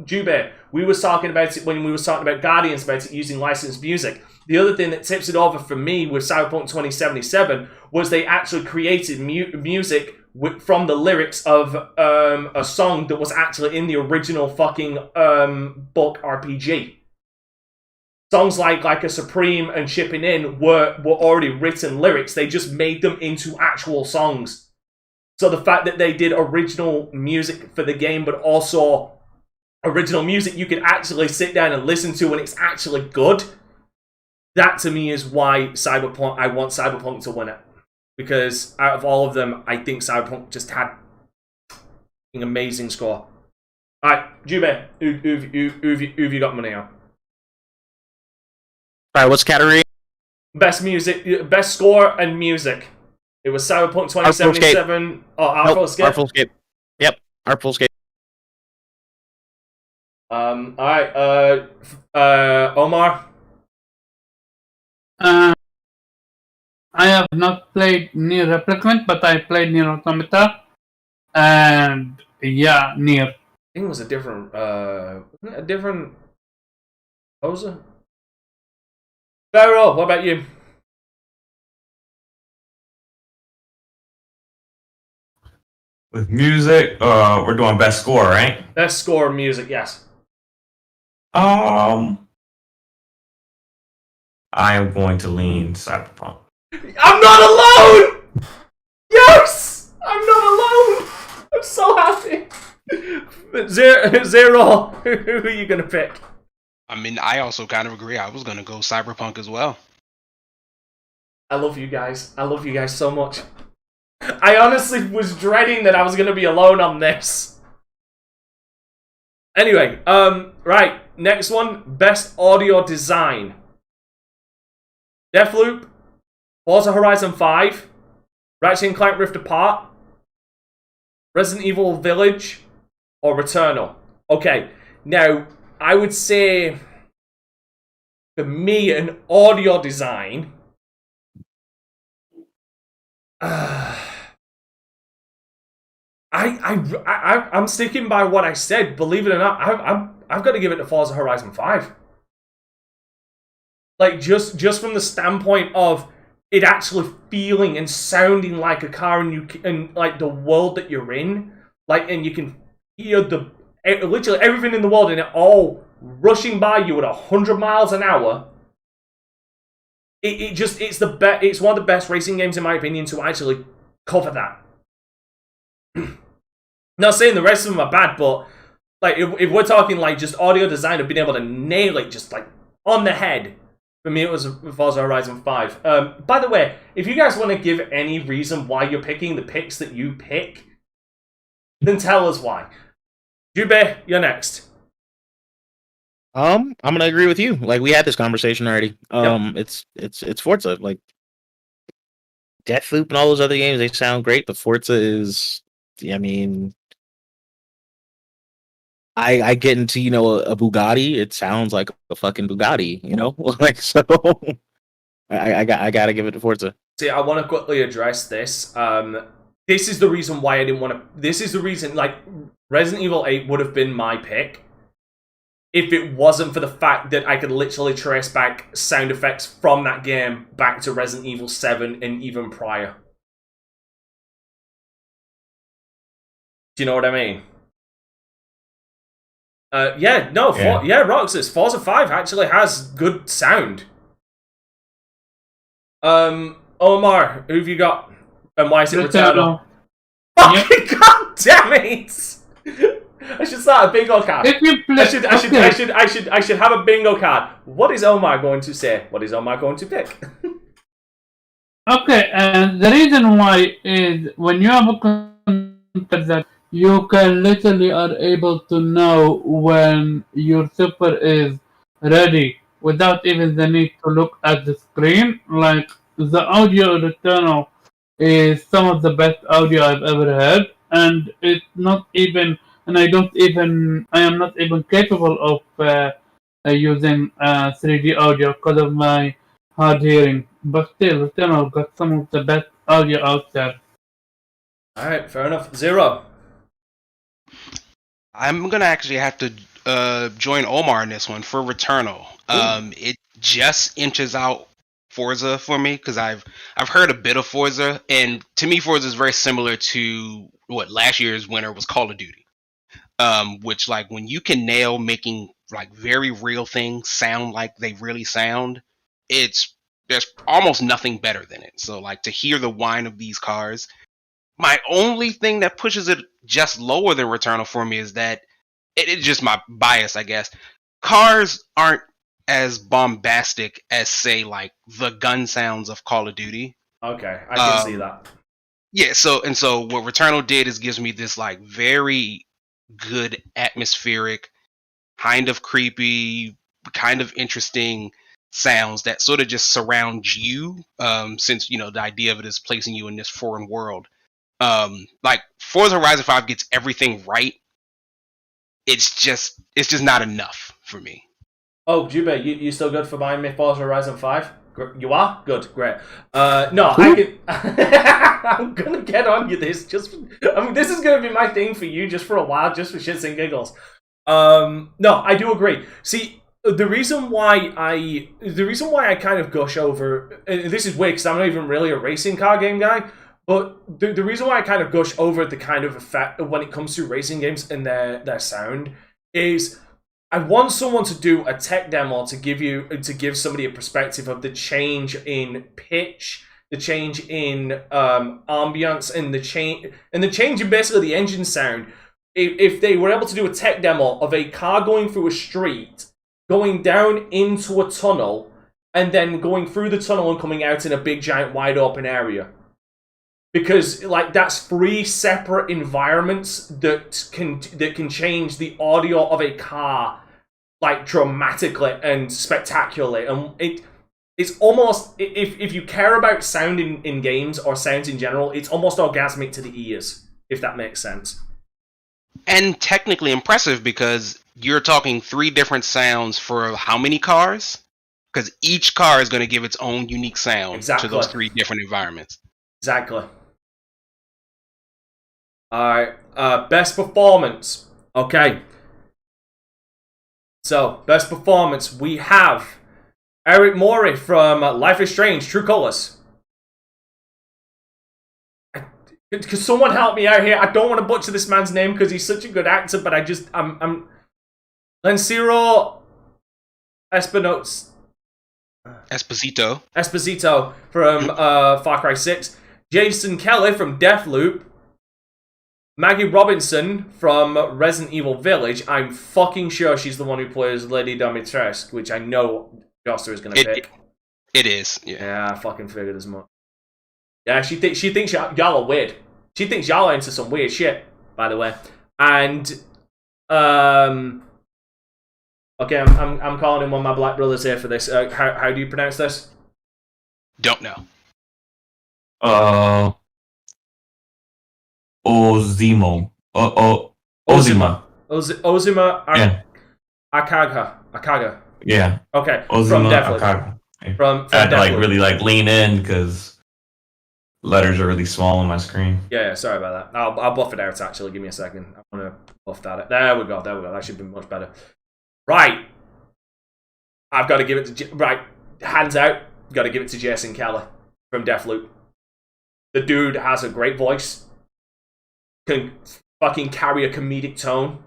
Jube, we were talking about it when we were talking about Guardians, about it using licensed music. The other thing that tips it over for me with Cyberpunk 2077 was they actually created music from the lyrics of a song that was actually in the original fucking book RPG. Songs like a Supreme and Shipping In were already written lyrics. They just made them into actual songs. So the fact that they did original music for the game, but also original music you can actually sit down and listen to and it's actually good, that to me is why I want Cyberpunk to win it. Because out of all of them, I think Cyberpunk just had an amazing score. Alright, Jube, who've you got money on? Alright, what's the category? Best music, best score and music. It was Cyberpunk 2077. Oh, Artful Escape? Artful Escape. Yep, Artful Escape. Alright, Omar? I have not played Nier Replicant, but I played Nier Automata. And yeah, Nier. I think it was a different poser. Pharaoh, what about you? With music, we're doing best score, right? Best score and music, yes. I am going to lean Cyberpunk. I'm not alone! Yes! I'm not alone! I'm so happy! Zero, who are you gonna pick? I mean, I also kind of agree. I was going to go Cyberpunk as well. I love you guys. I love you guys so much. I honestly was dreading that I was gonna be alone on this. Anyway, right, next one, best audio design. Deathloop, Forza Horizon 5, Ratchet & Clank Rift Apart, Resident Evil Village, or Returnal. Okay, now, I would say, for me, an audio design, I'm sticking by what I said. Believe it or not, I've got to give it to Forza Horizon 5. Like, just from the standpoint of it actually feeling and sounding like a car, and like the world that you're in, like, and you can hear literally everything in the world, and it all rushing by you at 100 miles an hour. It's one of the best racing games in my opinion to actually cover that. Not saying the rest of them are bad, but like if we're talking like just audio design of being able to nail it just like on the head, for me it was Forza Horizon 5. By the way, if you guys want to give any reason why you're picking the picks that you pick, then tell us why. Jube, you're next. I'm gonna agree with you. Like, we had this conversation already. Yep. It's Forza. Like, Deathloop and all those other games, they sound great, but Forza is, I mean, I get into, a Bugatti, it sounds like a fucking Bugatti, like, so I gotta give it to Forza. See, I want to quickly address this. This is the reason why I didn't want to. This is the reason, like, Resident Evil 8 would have been my pick if it wasn't for the fact that I could literally trace back sound effects from that game back to Resident Evil 7 and even prior. Do you know what I mean? Roxas, Forza 5 actually has good sound. Omar, who've you got? And why is it Returnal? Fucking god damn it! I should start a bingo card. I should have a bingo card. What is Omar going to say? What is Omar going to pick? Okay, and the reason why is when you have a computer that you can literally are able to know when your super is ready without even the need to look at the screen. Like, the audio of Returnal is some of the best audio I've ever heard, and it's not even, and I am not even capable of using 3D audio because of my hard hearing. But still, Returnal got some of the best audio out there. Alright, fair enough. Zero. I'm gonna actually have to join Omar in this one for Returnal. It just inches out Forza for me because I've heard a bit of Forza, and to me Forza is very similar to what last year's winner was Call of Duty. Which, like, when you can nail making like very real things sound like they really sound, there's almost nothing better than it. So, like, to hear the whine of these cars. My only thing that pushes it just lower than Returnal for me is that it's just my bias, I guess. Cars aren't as bombastic as, say, like the gun sounds of Call of Duty. Okay, I can see that. Yeah, so what Returnal did is gives me this like very good atmospheric, kind of creepy, kind of interesting sounds that sort of just surround you. Since the idea of it is placing you in this foreign world. Like Forza Horizon 5 gets everything right. It's just not enough for me. Oh, Jube, you still good for buying me Forza Horizon 5? You are? Good, great. No, I can... I'm gonna get on you this. This is gonna be my thing for you just for a while, just for shits and giggles. No, I do agree. See, the reason why I kind of gush over... And this is weird, because I'm not even really a racing car game guy, but the reason why I kind of gush over the kind of effect when it comes to racing games and their sound is I want someone to do a tech demo to give somebody a perspective of the change in pitch, the change in ambience, and the change in basically the engine sound. If they were able to do a tech demo of a car going through a street, going down into a tunnel, and then going through the tunnel and coming out in a big giant wide open area. Because like that's 3 separate environments that can change the audio of a car like dramatically and spectacularly, and it's almost, if you care about sound in games or sounds in general, it's almost orgasmic to the ears, if that makes sense. And technically impressive because you're talking 3 different sounds for how many cars? Because each car is going to give its own unique sound to those 3 different environments. Exactly. Alright, best performance. Okay. So, best performance, we have Eric Mori from Life is Strange, True Colors. Could someone help me out here? I don't want to butcher this man's name because he's such a good actor, but I'm Lancero Esposito from Far Cry 6. Jason Kelly from Deathloop. Maggie Robinson from Resident Evil Village. I'm fucking sure she's the one who plays Lady Dimitrescu, which I know Joster is going to pick. It is, yeah. Yeah, I fucking figured as much. Yeah, she thinks y'all are weird. She thinks y'all are into some weird shit, by the way. And, okay, I'm calling in one of my black brothers here for this. How do you pronounce this? Don't know. Ozima. Ozima Yeah. Akaga. Yeah. Okay. Ozima From Deathloop. Akaga. Yeah. From I had to Deathloop. really lean in because letters are really small on my screen. Yeah, sorry about that. I'll buff it out, actually. Give me a second. I want to buff that. There we go. That should be much better. Right. I've got to give it to... Right. Hands out. Got to give it to Jason Kelly from Deathloop. The dude has a great voice. Can fucking carry a comedic tone.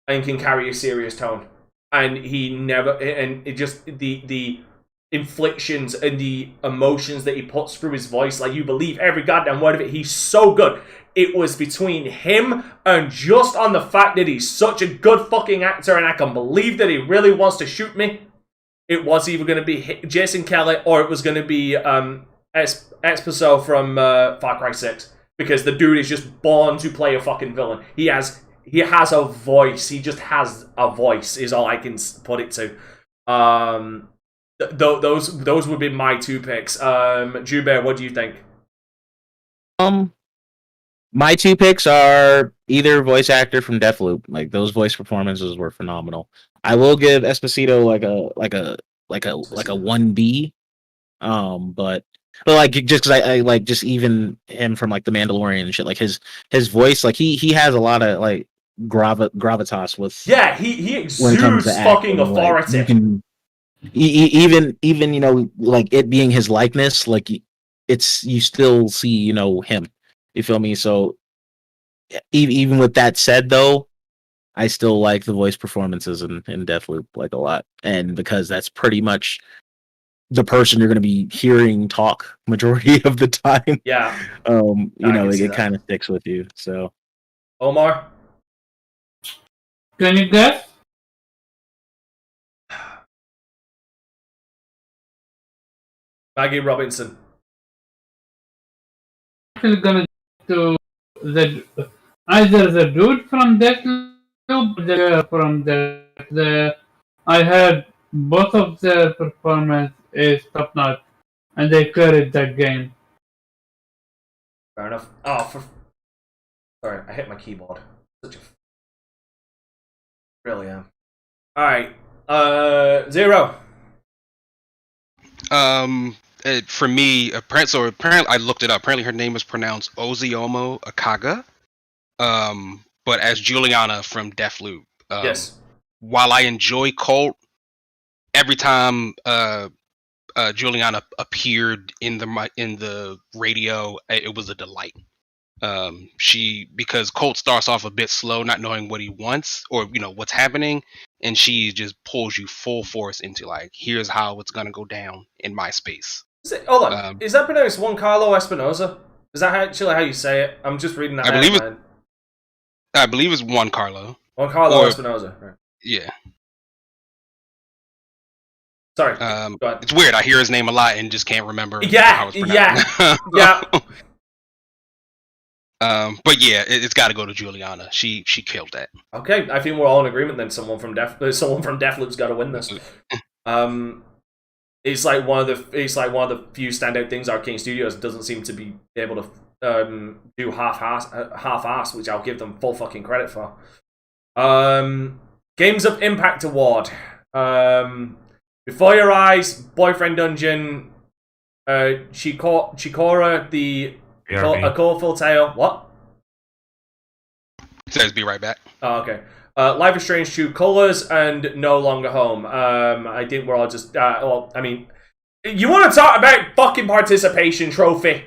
And can carry a serious tone. And he never... And it just... The inflictions and the emotions that he puts through his voice, like, you believe every goddamn word of it. He's so good. It was between him and just on the fact that he's such a good fucking actor and I can believe that he really wants to shoot me. It was either going to be Jason Kelly or it was going to be Esposito from Far Cry 6. Because the dude is just born to play a fucking villain. He has a voice. He just has a voice is all I can put it to. those would be my 2 picks. Jubei, what do you think? My 2 picks are either voice actor from Deathloop. Like those voice performances were phenomenal. I will give Esposito like a 1B. But like just because I like just even him from like the Mandalorian and shit. Like his voice, like he has a lot of like gravitas with. Yeah, he exudes fucking authority. Like, you can even you know like it being his likeness, like it's you still see you know him. You feel me? So even with that said, though, I still like the voice performances in Deathloop like a lot, and because that's pretty much the person you're going to be hearing talk majority of the time. Yeah. You know, it kind of sticks with you. So, Omar, Can you guess? Maggie Robinson. Actually gonna to either the dude from Deathloop or the girl from the I heard both of their performance is top notch and they carried that game. Fair enough. Sorry, I hit my keyboard. Such a really am. All right. Zero. For me, apparently I looked it up. Apparently, her name is pronounced Oziomo Akaga. But as Juliana from Deathloop. Yes. While I enjoy Colt, every time Juliana appeared in the radio, it was a delight. Because Colt starts off a bit slow, not knowing what he wants or you know what's happening, and she just pulls you full force into like, here's how it's gonna go down in my space. Hold on, is that pronounced Juan Carlo Espinosa? Is that actually how you say it? I'm just reading that. I believe it's Juan Carlo. Juan Carlo Espinosa. Right. Yeah. Sorry. Go ahead. It's weird. I hear his name a lot and just can't remember how it's pronounced. Yeah. But yeah, it's got to go to Juliana. She killed that. Okay, I think we're all in agreement. Then someone from Deathloop's got to win this. It's like one of the few standout things Arcane Studios doesn't seem to be able to do half-ass, which I'll give them full fucking credit for. Games of Impact Award. Before Your Eyes, Boyfriend Dungeon, Chikora, A Colorful Tale. What? It says be right back. Oh, okay. Life is Strange 2 Colors and No Longer Home. I think we're all just... well, I mean... You want to talk about fucking participation trophy?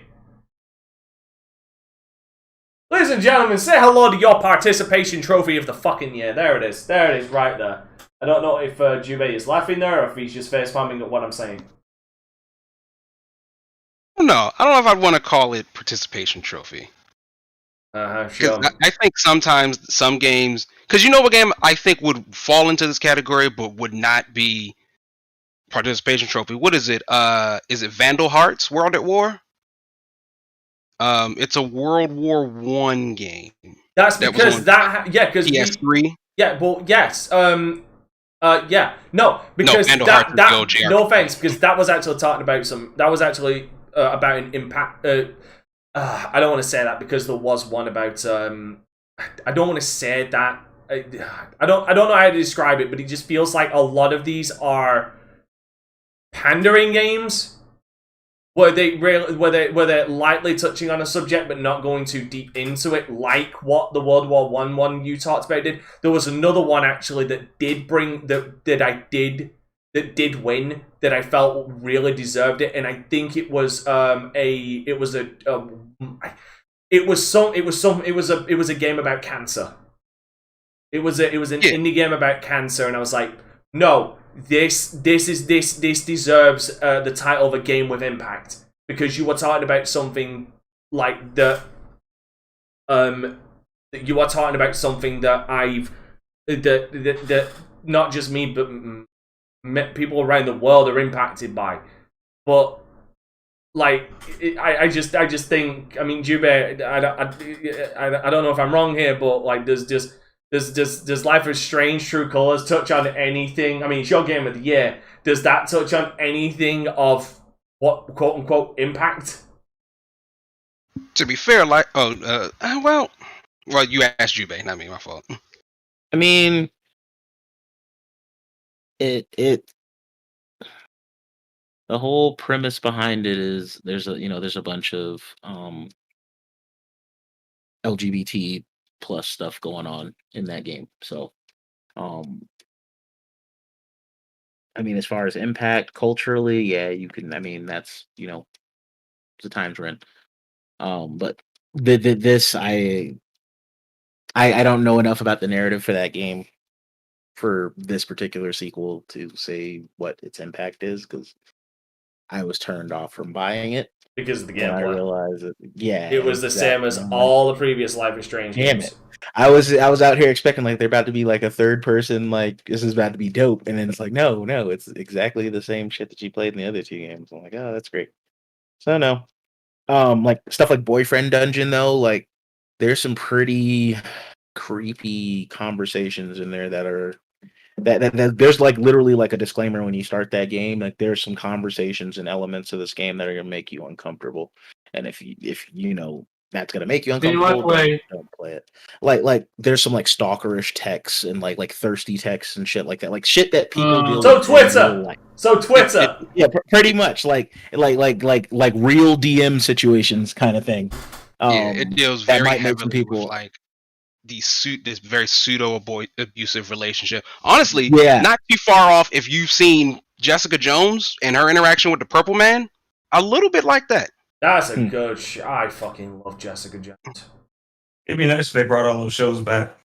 Ladies and gentlemen, say hello to your participation trophy of the fucking year. There it is. There it is, right there. I don't know if Jubei is laughing there or if he's just face-palming at what I'm saying. No, I don't know if I'd want to call it participation trophy. Sure. I think sometimes some games... Because you know what game I think would fall into this category but would not be participation trophy? What is it? Is it Vandal Hearts World at War? It's a World War I game. That's because because PS3. Well, yes. Yeah. No, because Vandal Hearts is the old JRPG. No offense, because that was actually talking about about an impact. I don't want to say that because there was one about. I don't want to say that. I don't know how to describe it, but it just feels like a lot of these are pandering games where they're lightly touching on a subject but not going too deep into it, like what the World War I one you talked about did. There was another one actually that did win that I felt really deserved it, and I think it was a game about cancer. It was an indie game about cancer, and I was like, no, this deserves the title of a game with impact, because you were talking about something like that. You are talking about something that that not just me but people around the world are impacted by. But like, I just think, I mean, Jubei, I don't know if I'm wrong here, but like, does Life is Strange True Colors touch on anything? I mean, it's your game of the year. does that touch on anything of what quote unquote impact? To be fair, like, well, you asked Jubei, not me, my fault. I mean, it the whole premise behind it is there's a bunch of LGBT plus stuff going on in that game. So, I mean, as far as impact culturally, yeah, you can. I mean, that's the times we're in. But this, I don't know enough about the narrative for that game for this particular sequel to say what its impact is, because I was turned off from buying it Because of the and I gameplay. realized that It was the same as all the previous Life is Strange Damn games. it. I was out here expecting like they're about to be like a third person, like this is about to be dope, and then it's like no, it's exactly the same shit that you played in the other two games. I'm like, oh, that's great. So no, like stuff like Boyfriend Dungeon though, like there's some pretty creepy conversations in there that are that there's like literally like a disclaimer when you start that game. Like there's some conversations and elements of this game that are gonna make you uncomfortable, and if you know that's gonna make you In what uncomfortable, way? don't play it. Like there's some like stalkerish texts and like thirsty texts and shit like that, like shit that people deal So with in real Twitter. life. So Twitter. Yeah, pretty much like real DM situations kind of thing. Yeah, it deals that very might make some heavily people with like this very pseudo abusive relationship. Honestly, Yeah. not too far off if you've seen Jessica Jones and her interaction with the Purple Man. A little bit like that. That's a good I fucking love Jessica Jones. It'd be nice if they brought all those shows back.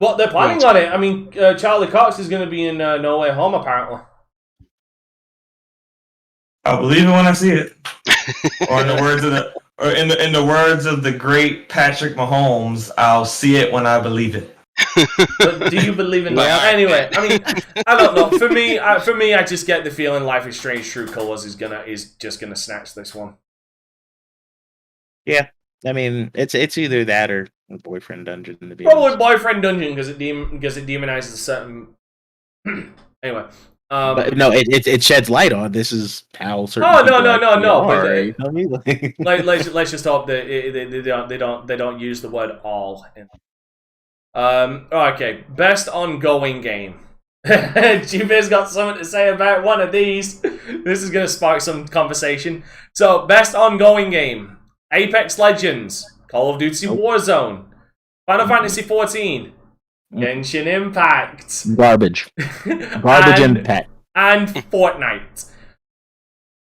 Well, they're planning on it. I mean, Charlie Cox is going to be in No Way Home, apparently. I'll believe it when I see it. Or in the words of the great Patrick Mahomes, I'll see it when I believe it. But do you believe in that? Anyway, I mean, I don't know. For me, I just get the feeling Life is Strange: True Colors is just gonna snatch this one. Yeah, I mean it's either that or Boyfriend Dungeon. To be Probably honest. Boyfriend Dungeon because it demonizes a certain. Anyway, But no, it sheds light on this is how certain. Oh, no, people no, actually no, are, but you know what I mean? let's just hope that they don't use the word all. Okay, best ongoing game. Jubei's got something to say about one of these. This is gonna spark some conversation. So, best ongoing game: Apex Legends, Call of Duty Warzone, Final Fantasy XIV, Genshin Impact, Garbage and, impact. and Fortnite.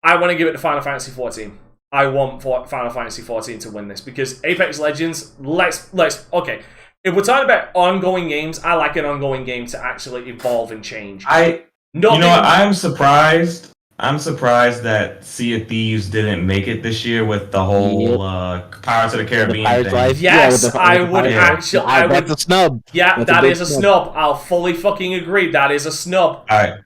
I want to give it to Final Fantasy XIV. I want Final Fantasy XIV to win this because Apex Legends. Let's okay. If we're talking about ongoing games, I like an ongoing game to actually evolve and change. You know what? I'm surprised that Sea of Thieves didn't make it this year with the whole Pirates of the Caribbean thing. Yes, I would actually. That's a snub. Yeah, that is a snub. I'll fully fucking agree. That is a snub. All right,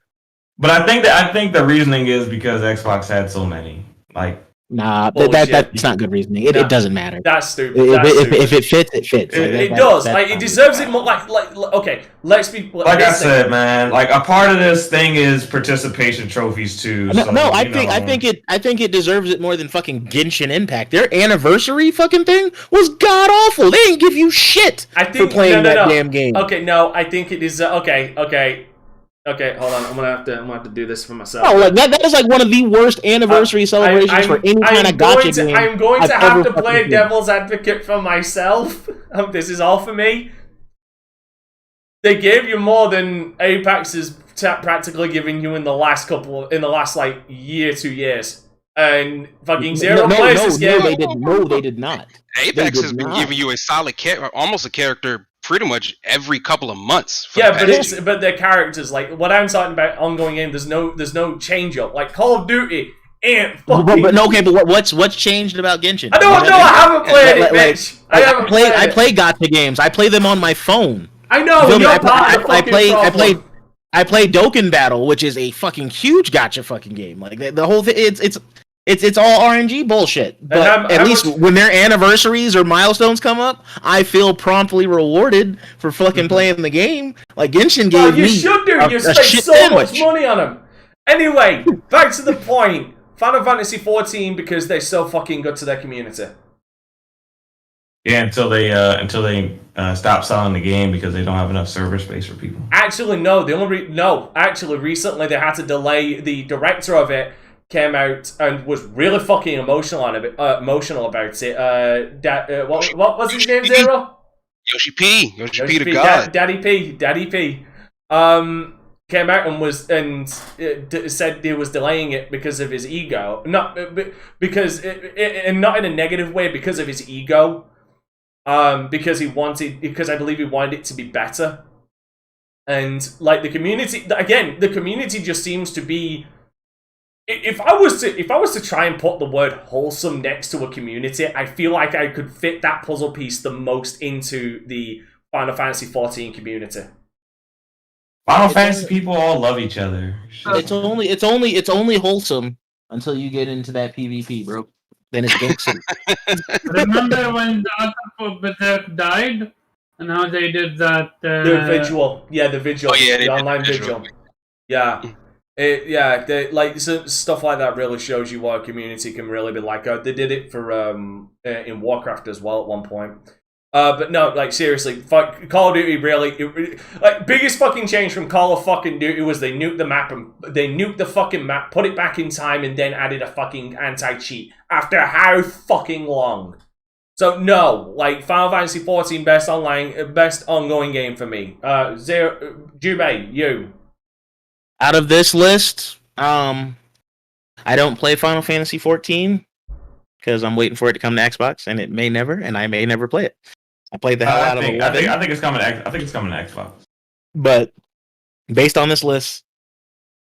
but I think the reasoning is because Xbox had so many. Like, nah, Bullshit. that's not good reasoning. It doesn't matter. That's stupid. If it fits, it fits. It does. Like it deserves it more. Like okay, let's be. Like I said, man, like a part of this thing is participation trophies too. I think it deserves it more than fucking Genshin Impact. Their anniversary fucking thing was god awful. They didn't give you shit for playing that damn game. Okay, no, I think it is. Okay, hold on. I'm gonna have to do this for myself. Oh, like that is like one of the worst anniversary celebrations for any kind of gacha game. I'm going to I've have ever to play fucking devil's advocate for myself. This is all for me. They gave you more than Apex is practically giving you in the last like year, 2 years, and fucking Zero plays this game. No, they did not. Apex has been giving you a solid almost a character pretty much every couple of months. Yeah, but their characters, like what I'm talking about, ongoing game. There's no change up. Like Call of Duty ain't fucking. But what's changed about Genshin? I don't know. I haven't played it, bitch. I play gacha games. I play them on my phone. I know. I play Dokkan Battle, which is a fucking huge gacha fucking game. Like the whole thing, it's all RNG bullshit. But at least when their anniversaries or milestones come up, I feel promptly rewarded for fucking playing the game. Like Genshin gave me you should do. You spent so much money on them. Anyway, back to the point. Final Fantasy 14 because they're so fucking good to their community. Yeah, until they stop selling the game because they don't have enough server space for people. Actually, no. Actually, recently they had to delay. The director of it came out and was really fucking emotional about it. What was his name? Zero. Yoshi P the God. Daddy P. Came out and said he was delaying it because of his ego. Not because and not in a negative way, because of his ego. Because I believe he wanted it to be better. And like the community just seems to be. If I was to try and put the word wholesome next to a community, I feel like I could fit that puzzle piece the most into the Final Fantasy 14 community. Final Fantasy people all love each other. It's only wholesome until you get into that PvP, bro. Then it's gangster. Remember when the author for Berserk died? And how they did that... The vigil. Yeah, the vigil. Oh, yeah, the online vigil. Yeah. Stuff like that really shows you what a community can really be like. They did it for in Warcraft as well at one point. But no, like seriously, Call of Duty really, biggest fucking change from Call of fucking Duty was they nuked the map and they nuked the fucking map, put it back in time, and then added a fucking anti-cheat after how fucking long. So no, like Final Fantasy 14 best ongoing game for me. Jubei, you. Out of this list, I don't play Final Fantasy 14 because I'm waiting for it to come to Xbox, and I may never play it. I played the hell out of 11. I think it's coming. I think it's coming to Xbox. But based on this list,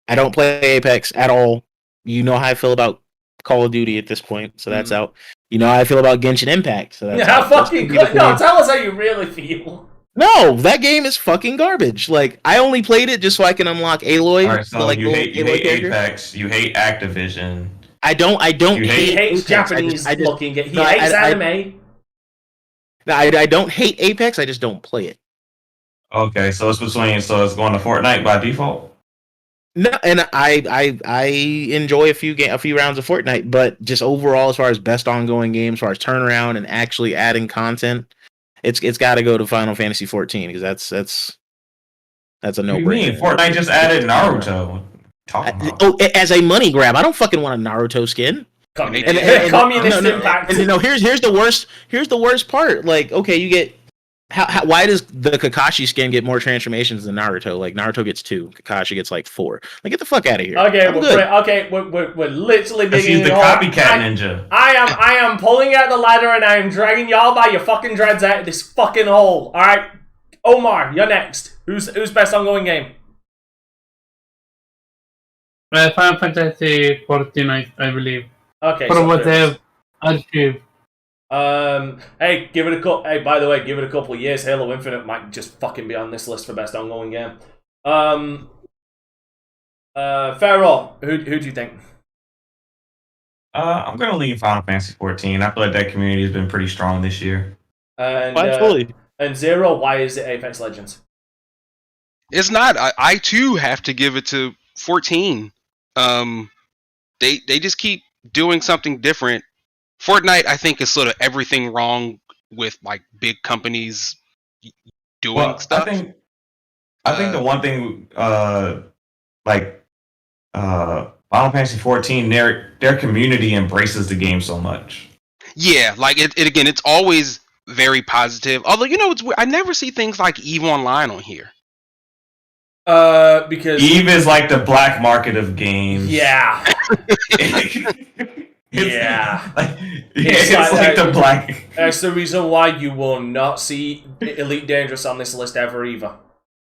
I don't play Apex at all. You know how I feel about Call of Duty at this point, so that's out. You know how I feel about Genshin Impact, so that's out. Fucking good. No, tell us how you really feel. No, that game is fucking garbage. Like, I only played it just so I can unlock Aloy. All right, so you hate Apex. You hate Activision. I don't He hates Japanese looking. He hates anime. I don't hate Apex. I just don't play it. Okay, so it's going to Fortnite by default. No, and I enjoy a few rounds of Fortnite, but just overall, as far as best ongoing game, as far as turnaround and actually adding content, it's got to go to Final Fantasy 14 because that's a no-brainer. What do you mean? Fortnite just added Naruto. As a money grab, I don't fucking want a Naruto skin. Communist impact. And here's the worst part. Like, okay, you get why does the Kakashi skin get more transformations than Naruto? Like, Naruto gets 2, Kakashi gets like 4. Like, get the fuck out of here. Okay, we're literally being the copycat ninja. I am pulling out the ladder and I am dragging y'all by your fucking dreads out of this fucking hole. All right, Omar, you're next. Who's best ongoing game? Final Fantasy 14, I believe. Okay. For what they have achieved. Hey, by the way, give it a couple of years. Halo Infinite might just fucking be on this list for best ongoing game. Farrell, who do you think? I'm gonna leave Final Fantasy 14. I feel like that community has been pretty strong this year. And fully. And Zero, why is it Apex Legends? It's not. I too have to give it to 14. They just keep doing something different. Fortnite, I think, is sort of everything wrong with like big companies doing stuff. I think the one thing, Final Fantasy 14, their community embraces the game so much. Yeah, like it again, it's always very positive. Although, it's weird. I never see things like EVE Online on here. Because EVE is like the black market of games. Yeah. It's like the black. That's the reason why you will not see Elite Dangerous on this list ever either.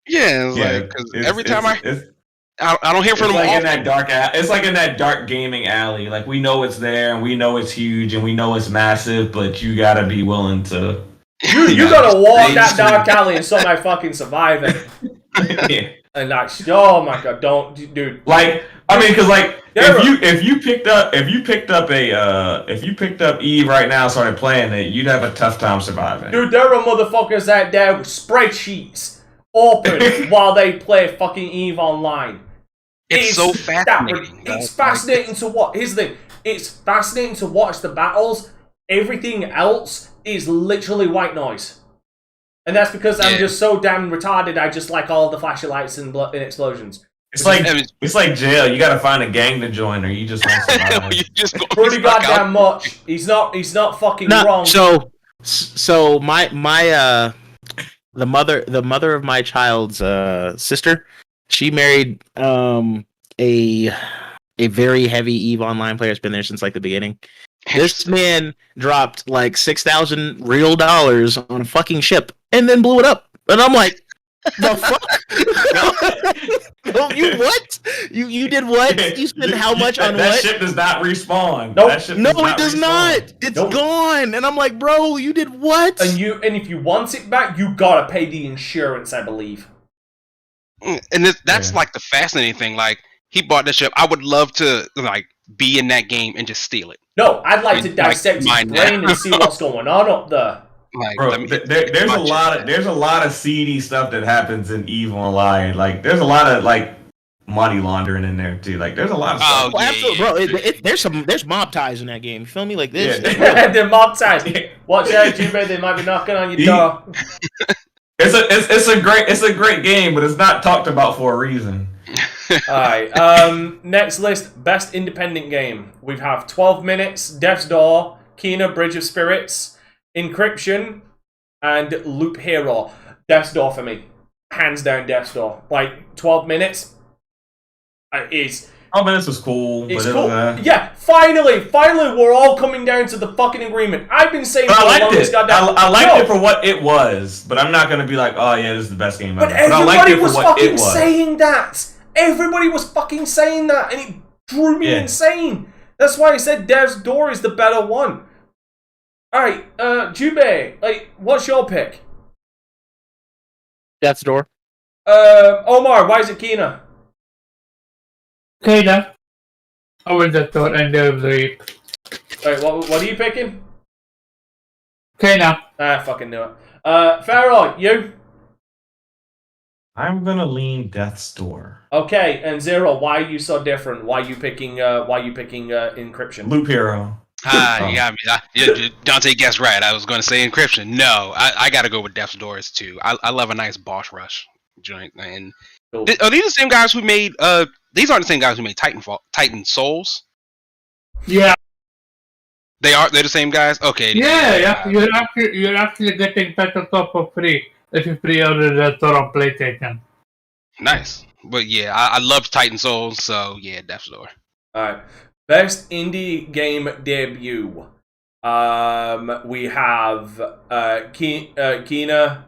Yeah, because every time I don't hear from them. Like in that dark. It's like in that dark gaming alley. Like, we know it's there and we know it's huge and we know it's massive, but you gotta be willing to. You gotta walk that dark alley and somehow fucking survive it. Yeah. And like, oh my god, don't, dude. Like, I mean, because like, if you picked up Eve right now and started playing it, you'd have a tough time surviving. Dude, there are motherfuckers out there with spreadsheets open while they play fucking Eve Online. It's so fascinating. It's fascinating to watch. Here's the thing. It's fascinating to watch the battles. Everything else is literally white noise. And that's because I'm just so damn retarded, I just like all the flashing lights and explosions. It's like jail. You gotta find a gang to join, or you just want somebody. Pretty goddamn much. He's not fucking wrong. So my the mother of my child's sister, she married a very heavy EVE Online player. Has been there since like the beginning. This man dropped like $6,000 real dollars on a fucking ship and then blew it up. And I'm like, the fuck? You what? You did what? You spent how much on that what? That ship does not respawn. Nope. No, it does not. It's gone. And I'm like, bro, you did what? And if you want it back, you gotta pay the insurance, I believe. And that's like the fascinating thing. Like, he bought the ship. I would love to like be in that game and just steal it. No, I'd like to dissect his brain and see what's going on up there. Like, bro, there's a lot of seedy stuff that happens in EVE Online. Like, there's a lot of like money laundering in there too. Like, there's a lot of stuff. Oh, absolutely, bro. There's mob ties in that game. You feel me? Like this. Yeah. They're mob ties. Watch out, Jimmy. They might be knocking on your door. It's a great game, but it's not talked about for a reason. Alright, next list, best independent game. We have 12 Minutes, Death's Door, Kena, Bridge of Spirits, Encryption, and Loop Hero. Death's Door for me. Hands down Death's Door. Like, 12 Minutes is... 12 Minutes was cool. It's cool. Yeah, finally, we're all coming down to the fucking agreement. I've been saying for the longest goddamn... I liked it for what it was, but I'm not going to be like, oh yeah, this is the best game ever. But everybody was fucking saying that! Everybody was fucking saying that, and it drew me insane. That's why I said Death's Door is the better one. Alright, Jube, like, what's your pick? Death's Door. Omar, why is it Kena? Kena. Over Death's Door and Death's Reap. Alright, what are you picking? Kena. I fucking knew it. Pharaoh, you? I'm gonna lean Death's Door. Okay, and Zero, why are you so different? Why are you picking Encryption? Loop Hero. You got me. Dante guessed right. I was going to say Encryption. No, I got to go with Death's Doors too. I love a nice boss rush joint. And cool. Are these the same guys who made? These aren't the same guys who made Titan Souls. Yeah. They're the same guys. Okay. Yeah. You're actually getting Titan Souls for free if you pre-order Death's Door on PlayStation. Nice. But yeah, I love Titan Souls, so yeah, Death's Door. Alright. Best indie game debut. We have Kena,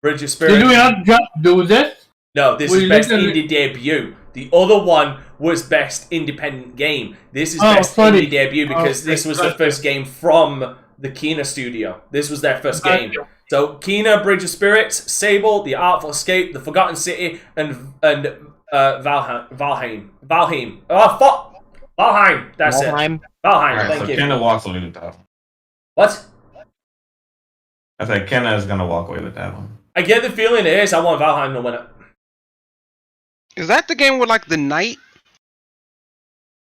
Bridge of Spirits. Did we not just do this? No, this is best indie debut. The other one was best independent game. This is best indie debut because this was the first game from the Kena studio. This was their first game. So Kena, Bridge of Spirits, Sable, The Artful Escape, The Forgotten City, and Valheim. Oh fuck! Valheim. That's Valheim. it. Valheim. Right, thank so you. Kena walks away with that one. What? I said Kena is gonna walk away with that one. I get the feeling it is. I want Valheim to win it. Is that the game with like the knight? I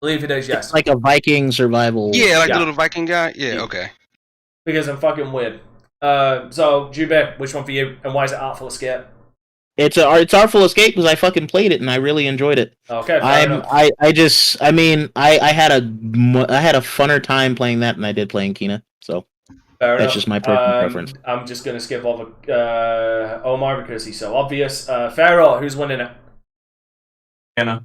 believe it is. Yes. It's like a Viking survival. Yeah, like the little Viking guy. Yeah. Okay. Because I'm fucking weird. So Jube, which one for you, and why is it Artful Escape? It's Artful Escape because I fucking played it and I really enjoyed it. Okay, I had a funner time playing that than I did playing Kena. So that's just my personal preference. I'm just gonna skip over Omar because he's so obvious. Pharaoh, who's winning it? Kena.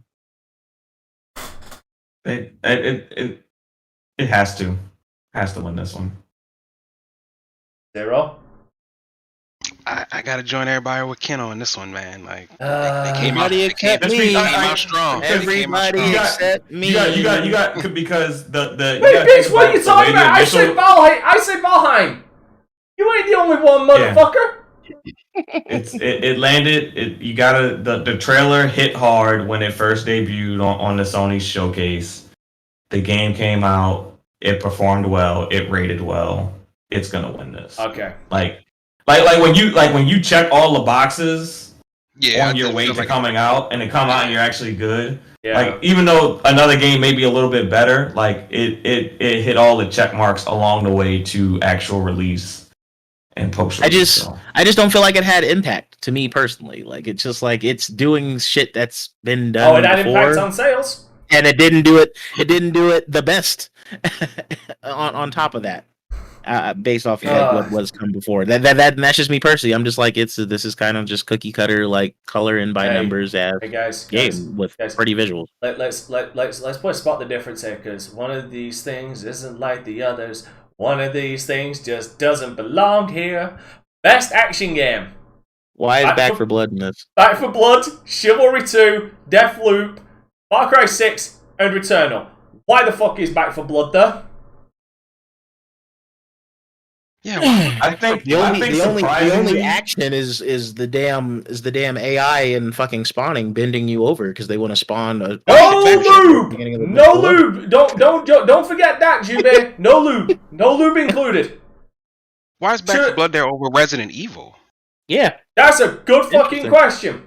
It has to win this one. Zero. I gotta join everybody with Keno in this one, man. Like they came out strong. Everybody except me. You got because the Wait, bitch, what are you talking about? I said Valheim. You ain't the only one, motherfucker. It landed. You gotta the trailer hit hard when it first debuted on the Sony showcase. The game came out. It performed well. It rated well. It's gonna win this. Okay. Like when you check all the boxes, Yeah, on your way to coming out, and then come out and you're actually good. Yeah. Like, even though another game may be a little bit better, like it hit all the check marks along the way to actual release and post release. I just don't feel like it had impact to me personally. Like, it's just like it's doing shit that's been done. Oh, it had before, impact on sales. and it didn't do it. It didn't do it the best. on top of that, based off of what was come before. That's just me personally. I'm just like, this is kind of just cookie cutter, like color and by numbers as game with pretty visuals. Let's put spot the difference here, because one of these things isn't like the others. One of these things just doesn't belong here. Best action game. Why is Back 4 Blood in this? Back 4 Blood, Chivalry 2, Deathloop, Far Cry 6, and Returnal. Why the fuck is Back 4 Blood there? Yeah, I think the only action is the damn AI and fucking spawning bending you over because they want to spawn a no lube. Don't forget that, Jube. No lube included. Why is Back 4 Blood there over Resident Evil? Yeah, that's a good fucking question.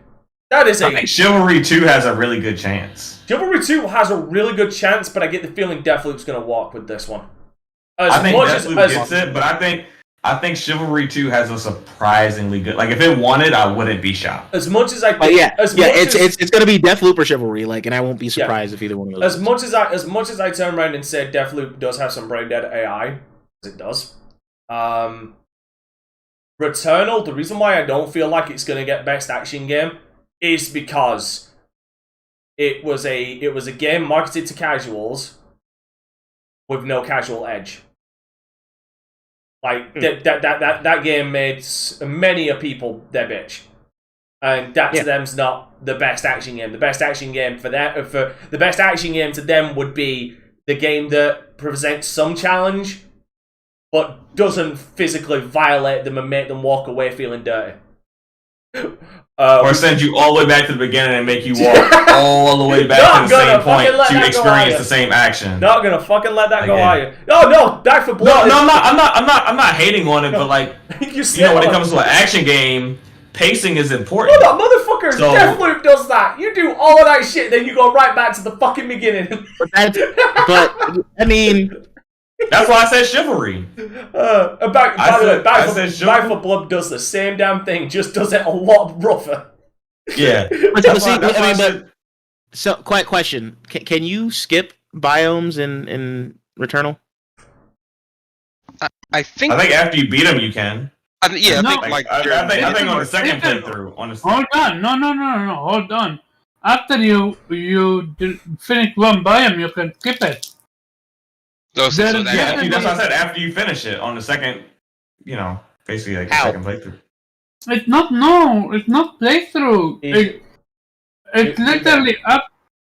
That is I think Chivalry 2 has a really good chance. Chivalry 2 has a really good chance, but I get the feeling Deathloop's going to walk with this one. I think Deathloop gets it, but I think Chivalry 2 has a surprisingly good. Like, if it won it, I wouldn't be shocked. As much as I think, it's going to be Deathloop or Chivalry, like, and I won't be surprised if either one of those. As much as I turn around and said Deathloop does have some brain dead AI, it does. Returnal, the reason why I don't feel like it's going to get best action game is because it was a game marketed to casuals with no casual edge. Like that game made many a people their bitch, and that to them's not the best action game. The best action game for the best action game to them would be the game that presents some challenge, but doesn't physically violate them and make them walk away feeling dirty. Or send you all the way back to the beginning and make you walk all the way back to the same point to experience the same action. Not gonna fucking let that go either. Oh no, Back 4 Blood. No, I'm not hating on it, but like you know, when it comes to an action game, pacing is important. Hold on, motherfucker! Deathloop does that. You do all of that shit, then you go right back to the fucking beginning. But I mean. That's why I said Chivalry. Back 4 Blood does the same damn thing, just does it a lot rougher. Yeah. So, quick question: Can you skip biomes in Returnal? I think after you beat them, you can. I think on the second playthrough. Hold on, no, hold on. After you finish one biome, you can skip it. That's what I said. After you finish it on the second, basically like the second playthrough. It's not playthrough. It's literally up.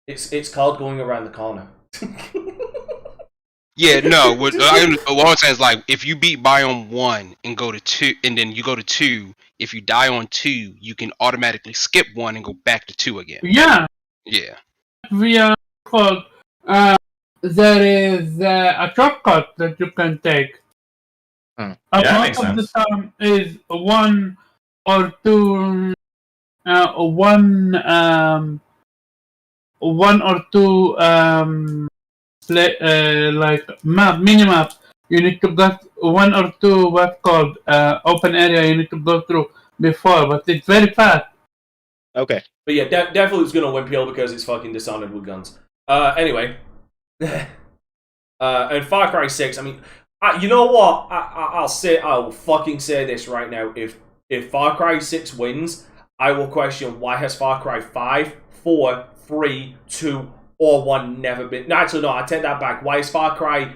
It's called going around the corner. Yeah, no. What I'm saying is, like, if you beat biome 1 and go to 2, and then you go to 2, if you die on 2, you can automatically skip 1 and go back to 2 again. Yeah. Yeah. We are called. There is a shortcut that you can take. That makes sense. The time is one or two mini map. You need to go one or two what's called open area you need to go through before, but it's very fast. Okay. But yeah, Deathloop's gonna win pure because it's fucking Dishonored with guns. Anyway. And Far Cry 6, I mean, you know what? I'll fucking say this right now. If Far Cry 6 wins, I will question why has Far Cry 5, 4, 3, 2, or 1 never been... No, actually, no, I take that back. Why is Far Cry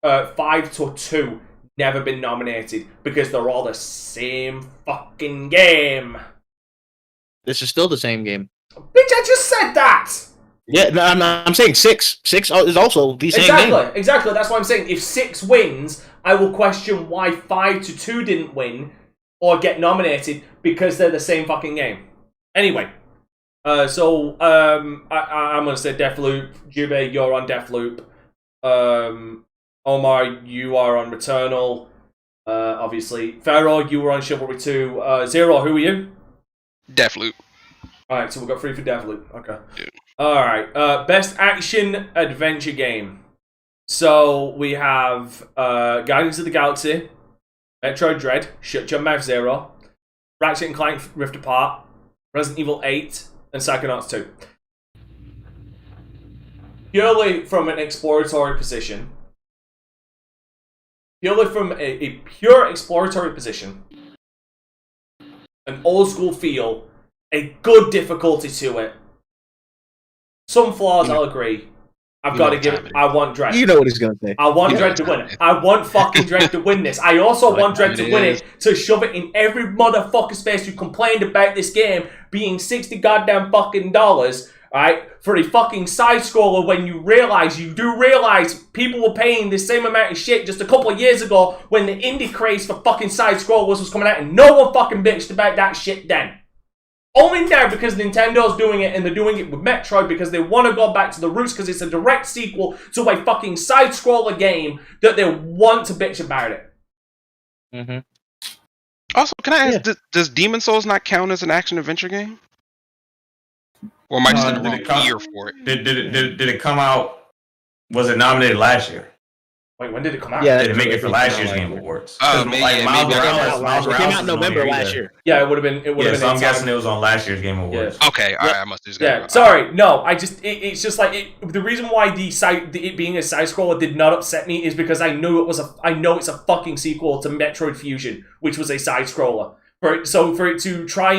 5 to 2 never been nominated? Because they're all the same fucking game. This is still the same game. Bitch, I just said that! Yeah, no, I'm saying 6. 6 is also the same game. Exactly. That's what I'm saying. If 6 wins, I will question why 5 to 2 didn't win or get nominated because they're the same fucking game. Anyway, I'm gonna say Deathloop. Jube, you're on Deathloop. Omar, you are on Returnal. Obviously, Pharaoh, you were on Chivalry 2. Zero, who are you? Deathloop. Alright, so we've got 3 for Deathloop. Okay. Yeah. Alright, best action adventure game. So we have Guardians of the Galaxy, Metroid Dread, Shut Your Mouth 0, Ratchet & Clank Rift Apart, Resident Evil 8, and Psychonauts 2. Purely from an exploratory position. Purely from a pure exploratory position. An old school feel. A good difficulty to it. Some flaws, I'll agree. I've got to give it. I want Dread. You know what he's gonna say. I want Dread to win it. I want fucking Dread to win this. I also want Dread to win it to shove it in every motherfucker's face who complained about this game being $60 goddamn fucking dollars, right, for a fucking side scroller when you do realize people were paying the same amount of shit just a couple of years ago when the indie craze for fucking side scrollers was coming out and no one fucking bitched about that shit then. Only now because Nintendo's doing it and they're doing it with Metroid because they want to go back to the roots because it's a direct sequel to a fucking side-scroller game that they want to bitch about it. Mm-hmm. Also, can I ask, does Demon Souls not count as an action-adventure game? Or am I just in the wrong year for it? Did it come out? Was it nominated last year? Wait, when did it come out? Yeah, Did it make it for last year's Game Awards? Miles Morales It came out in is November on last either. year. Yeah, it would have been. So I'm guessing it was on last year's Game Awards. Yeah. Okay, alright, I must have just got it. Sorry, no, it's just like the reason why it being a side scroller did not upset me is because I know it's a fucking sequel to Metroid Fusion, which was a side scroller. For it to try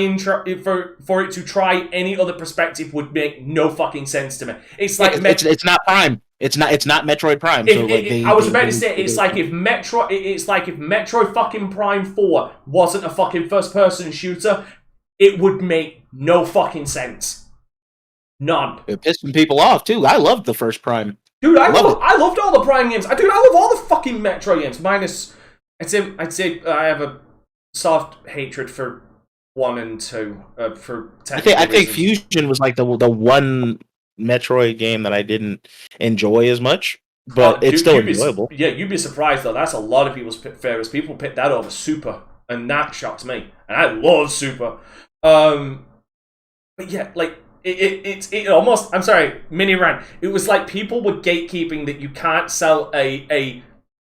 any other perspective would make no fucking sense to me. It's like it's not Prime. It's not Metroid Prime. I was about to say it's like if Metroid fucking Prime 4 wasn't a fucking first person shooter, it would make no fucking sense. None. It pissed some people off too. I loved the first Prime. Dude, I loved all the Prime games. I love all the fucking Metroid games. Minus, I'd say I have a soft hatred for 1 and 2 for I think Fusion was like the one Metroid game that I didn't enjoy as much, but it's still enjoyable. You'd be surprised though. That's a lot of people's favorites. People pick that over Super, and that shocks me. And I love Super. But yeah, like it almost. I'm sorry, mini rant. It was like people were gatekeeping that you can't sell a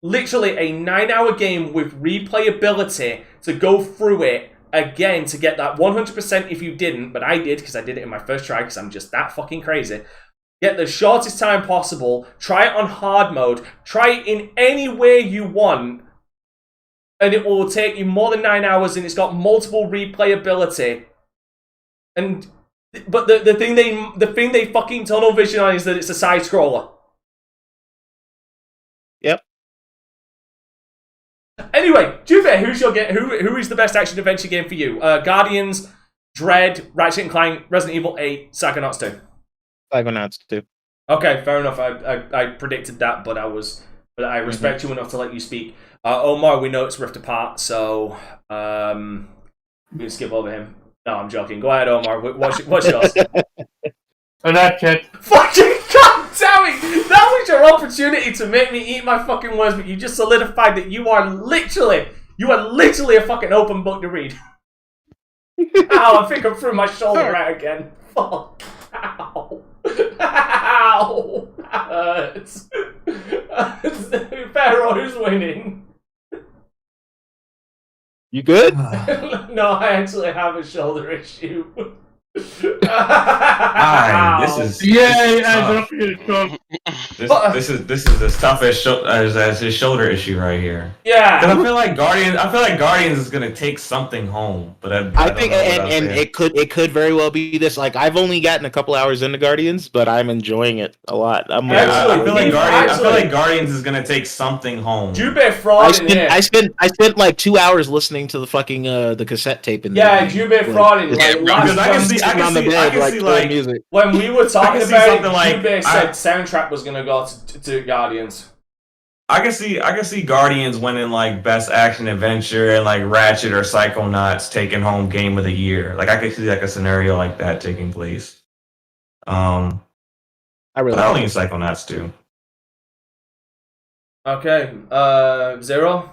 literally a 9-hour game with replayability to go through it again to get that 100% if you didn't, but I did because I did it in my first try because I'm just that fucking crazy. Get the shortest time possible, try it on hard mode, try it in any way you want, and it will take you more than 9 hours and it's got multiple replayability. But the thing they fucking tunnel vision on is that it's a side scroller. Yep. Anyway, Juve, who is the best action adventure game for you? Guardians, Dread, Ratchet & Clank, Resident Evil 8, Psychonauts 2. Psychonauts 2. Okay, fair enough. I predicted that, but I respect you enough to let you speak. Omar, we know it's Rift Apart, so we can skip over him. No, I'm joking. Go ahead, Omar. What's yours? Ratchet. Fucking god damn it! That was your opportunity to make me eat my fucking words, but you just solidified that you are literally a fucking open book to read. Ow, I think I threw my shoulder out again. Fuck. Ow. Ow. That hurts. Pharaoh, who's winning? You good? No, I actually have a shoulder issue. This is this is as tough as his shoulder issue right here. Yeah, because I feel like Guardians is gonna take something home, but I think it could very well be this. Like I've only gotten a couple hours into Guardians, but I'm enjoying it a lot. I feel like Guardians is gonna take something home. Jube fraud. I spent like 2 hours listening to the fucking the cassette tape. Jube fraud. I can see music. When we were talking about it, like, Jube said soundtrack was gonna go to Guardians. I can see Guardians winning like best action adventure and like Ratchet or Psychonauts taking home game of the year. Like I could see like a scenario like that taking place. I don't think Psychonauts too. Okay, Zero.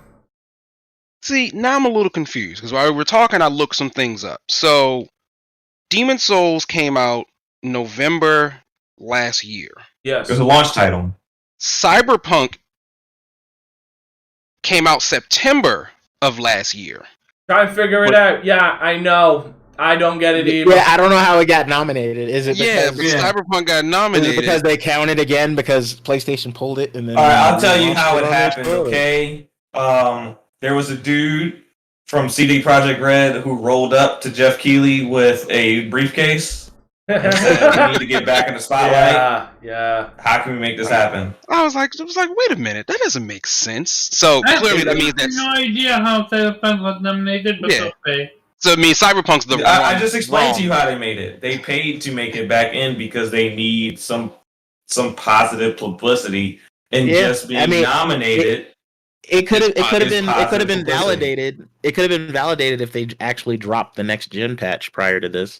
See, now I'm a little confused because while we were talking, I looked some things up. So, Demon Souls came out November last year. Yes. It was a launch title. Cyberpunk came out September of last year. Try and figure it out. Yeah, I know. I don't get it either. Yeah, I don't know how it got nominated. Is it because, Cyberpunk got is nominated. it because they counted again because PlayStation pulled it? And then All right, I'll tell you how it launched happened. on Okay, there was a dude from CD Projekt Red who rolled up to Jeff Keighley with a briefcase and said, "We need to get back in the spotlight. Yeah. How can we make this happen?" I was like, wait a minute, that doesn't make sense. So clearly that means I have no idea how Cyberpunk was nominated, but okay. So I mean, Cyberpunk's the I just explained to you how they made it. They paid to make it back in because they need some positive publicity, and just being nominated. It could have been publicity. validated. It could have been validated if they actually dropped the next gen patch prior to this.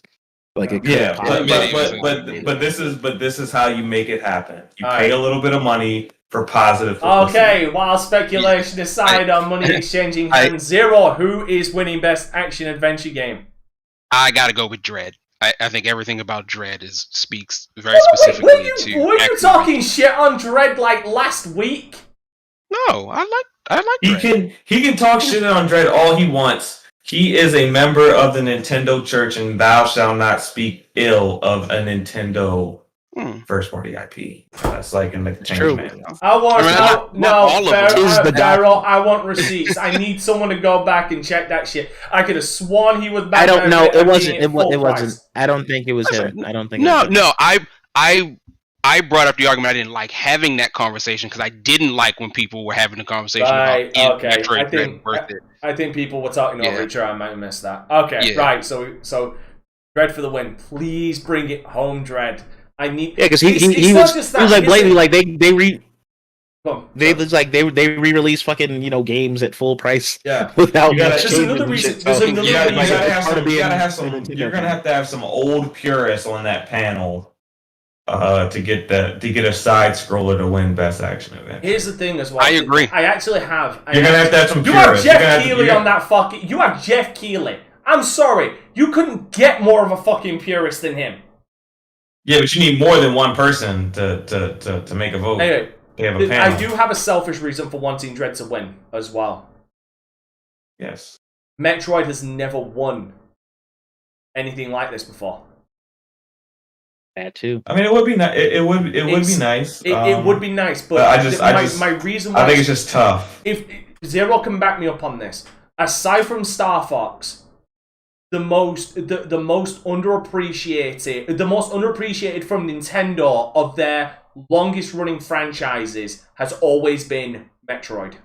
Like it could have but this is how you make it happen. You pay a little bit of money for positive publicity. Okay, while speculation aside on money exchanging hands, Zero, who is winning best action adventure game? I gotta go with Dread. I think everything about Dread speaks very specifically to. Were you talking shit on Dread like last week? No, I like Dread. He can talk shit on Dread all he wants. He is a member of the Nintendo Church, and thou shalt not speak ill of a Nintendo first party IP. That's like in the true. manual. I want receipts. I need someone to go back and check that shit. I could have sworn he was back. I don't know. It wasn't. It wasn't. I don't think it was him. I don't think. No. I brought up the argument. I didn't like having that conversation because I didn't like when people were having a conversation about Metroid Dread worth it. I think people were talking over each other. I might have missed that. Okay, right. So Dread for the win. Please bring it home, Dread. I need. Yeah, because he was like blatantly like they re-release fucking games at full price. Yeah, without you're gonna have to have some old purists on that panel. To get a side scroller to win best action event. Here's the thing as well. I agree. I actually have. You're gonna have to have some You purists. have Jeff Keighley on that fucking. You have Jeff Keighley. I'm sorry, you couldn't get more of a fucking purist than him. Yeah, but you need more than one person to make a vote. Anyway, they have a panel. I do have a selfish reason for wanting Dread to win as well. Yes. Metroid has never won anything like this before. That too. I mean, it would be nice. It would be nice. It would be nice, but my reason why I think it's just tough. If Zero can back me up on this, aside from Star Fox, the most underappreciated from Nintendo of their longest running franchises has always been Metroid.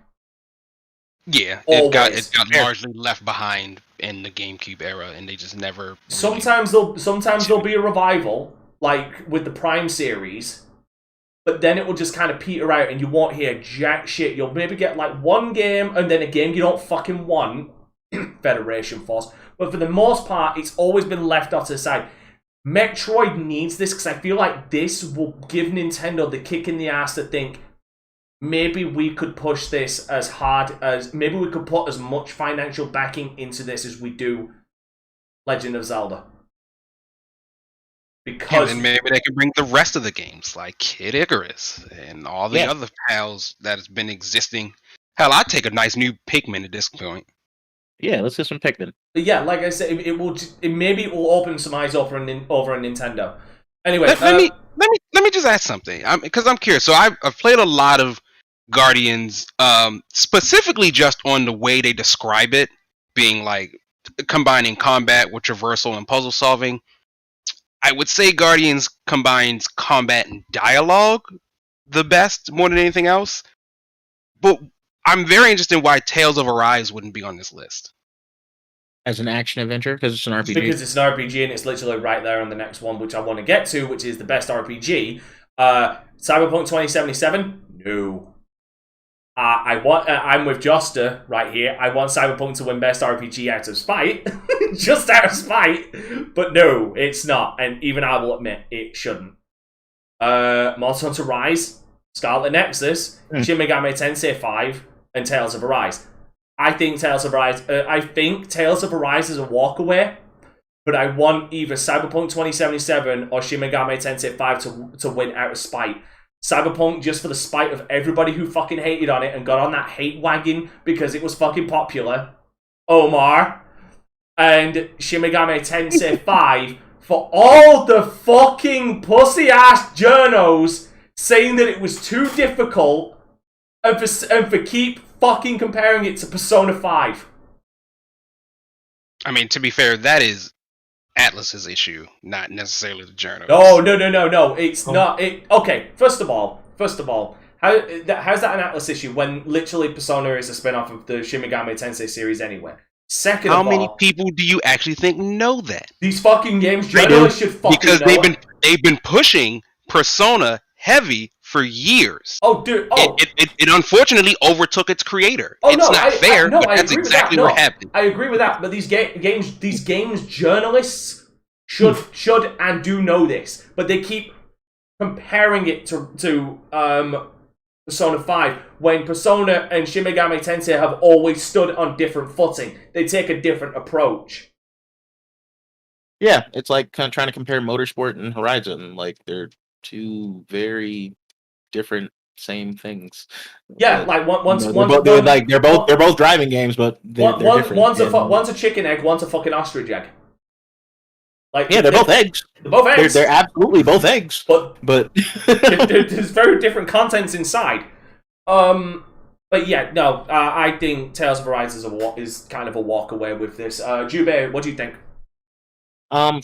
Yeah, it got largely left behind in the GameCube era, and they just never. Sometimes there'll be a revival, like with the Prime series, but then it will just kind of peter out, and you won't hear jack shit. You'll maybe get like one game, and then a game you don't fucking want, Federation Force. But for the most part, it's always been left off to the side. Metroid needs this because I feel like this will give Nintendo the kick in the ass to think maybe we could push this as hard as... Maybe we could put as much financial backing into this as we do Legend of Zelda. Because... And maybe they can bring the rest of the games, like Kid Icarus and all the other pals that has been existing. Hell, I'd take a nice new Pikmin at this point. Yeah, let's get some Pikmin. But yeah, like I said, it will open some eyes over a Nintendo. Anyway, let me just ask something, because I'm curious. So I've played a lot of Guardians, specifically just on the way they describe it, being like combining combat with traversal and puzzle solving. I would say Guardians combines combat and dialogue the best, more than anything else. But I'm very interested in why Tales of Arise wouldn't be on this list. As an action adventure, because it's an RPG. Because it's an RPG and it's literally right there on the next one, which I want to get to, which is the best RPG. Cyberpunk 2077? No. I'm with Joster right here. I want Cyberpunk to win best RPG out of spite. Just out of spite. But no, it's not. And even I will admit, it shouldn't. Monster Hunter Rise, Scarlet Nexus, Shin Megami Tensei 5, and Tales of Arise. I think Tales of Arise is a walkaway. but I want either Cyberpunk 2077 or Shin Megami Tensei 5 to win out of spite. Cyberpunk just for the spite of everybody who fucking hated on it and got on that hate wagon because it was fucking popular. Omar. And Shin Megami Tensei 5 for all the fucking pussy-ass journos saying that it was too difficult and for keep fucking comparing it to Persona 5. I mean, to be fair, that is Atlas's issue, not necessarily the journalist. No. It's not. Okay, first of all, how's that an Atlas issue when literally Persona is a spin-off of the Shin Megami Tensei series anyway? Second How of all, many people do you actually think know that? these fucking games journalists should fucking Because know they've been pushing Persona heavy for years. Oh, dude. Oh, it unfortunately overtook its creator. Oh, it's no, not fair, but I that's agree with exactly that. what happened. I agree with that, but these games journalists should and do know this, but they keep comparing it to Persona 5 when Persona and Shin Megami Tensei have always stood on different footing. They take a different approach. Yeah, it's like kind of trying to compare Motorsport and Horizon. Like they're two very different same things. Yeah, But, like they're both driving games, but they're different. One's a chicken egg, one's a fucking ostrich egg. Like Yeah, they're both eggs. They're both eggs. They're absolutely both eggs. But there's very different contents inside. But yeah, no, I think Tales of Arise is kind of a walk away with this. Jubei, what do you think?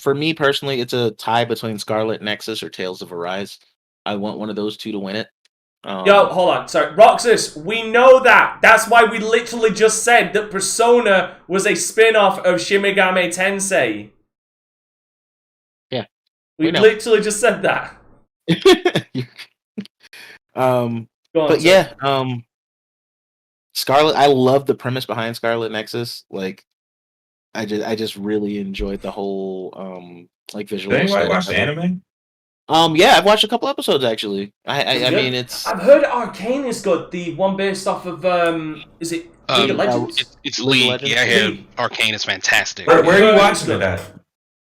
For me personally, it's a tie between Scarlet Nexus or Tales of Arise. I want one of those two to win it. Yo, hold on. Sorry. Roxas, we know that. That's why we literally just said that Persona was a spin-off of Shin Megami Tensei. Yeah. We literally just said that. Go on, But yeah, Scarlet, I love the premise behind Scarlet Nexus. Like, I just really enjoyed the whole like visual. Did anybody watch the anime? Yeah, I've watched a couple episodes actually. I mean, it's. I've heard Arcane is good. The one based off of is it League of Legends? It's League of League. Legends? Yeah, Arcane is fantastic. Where are you watching it at?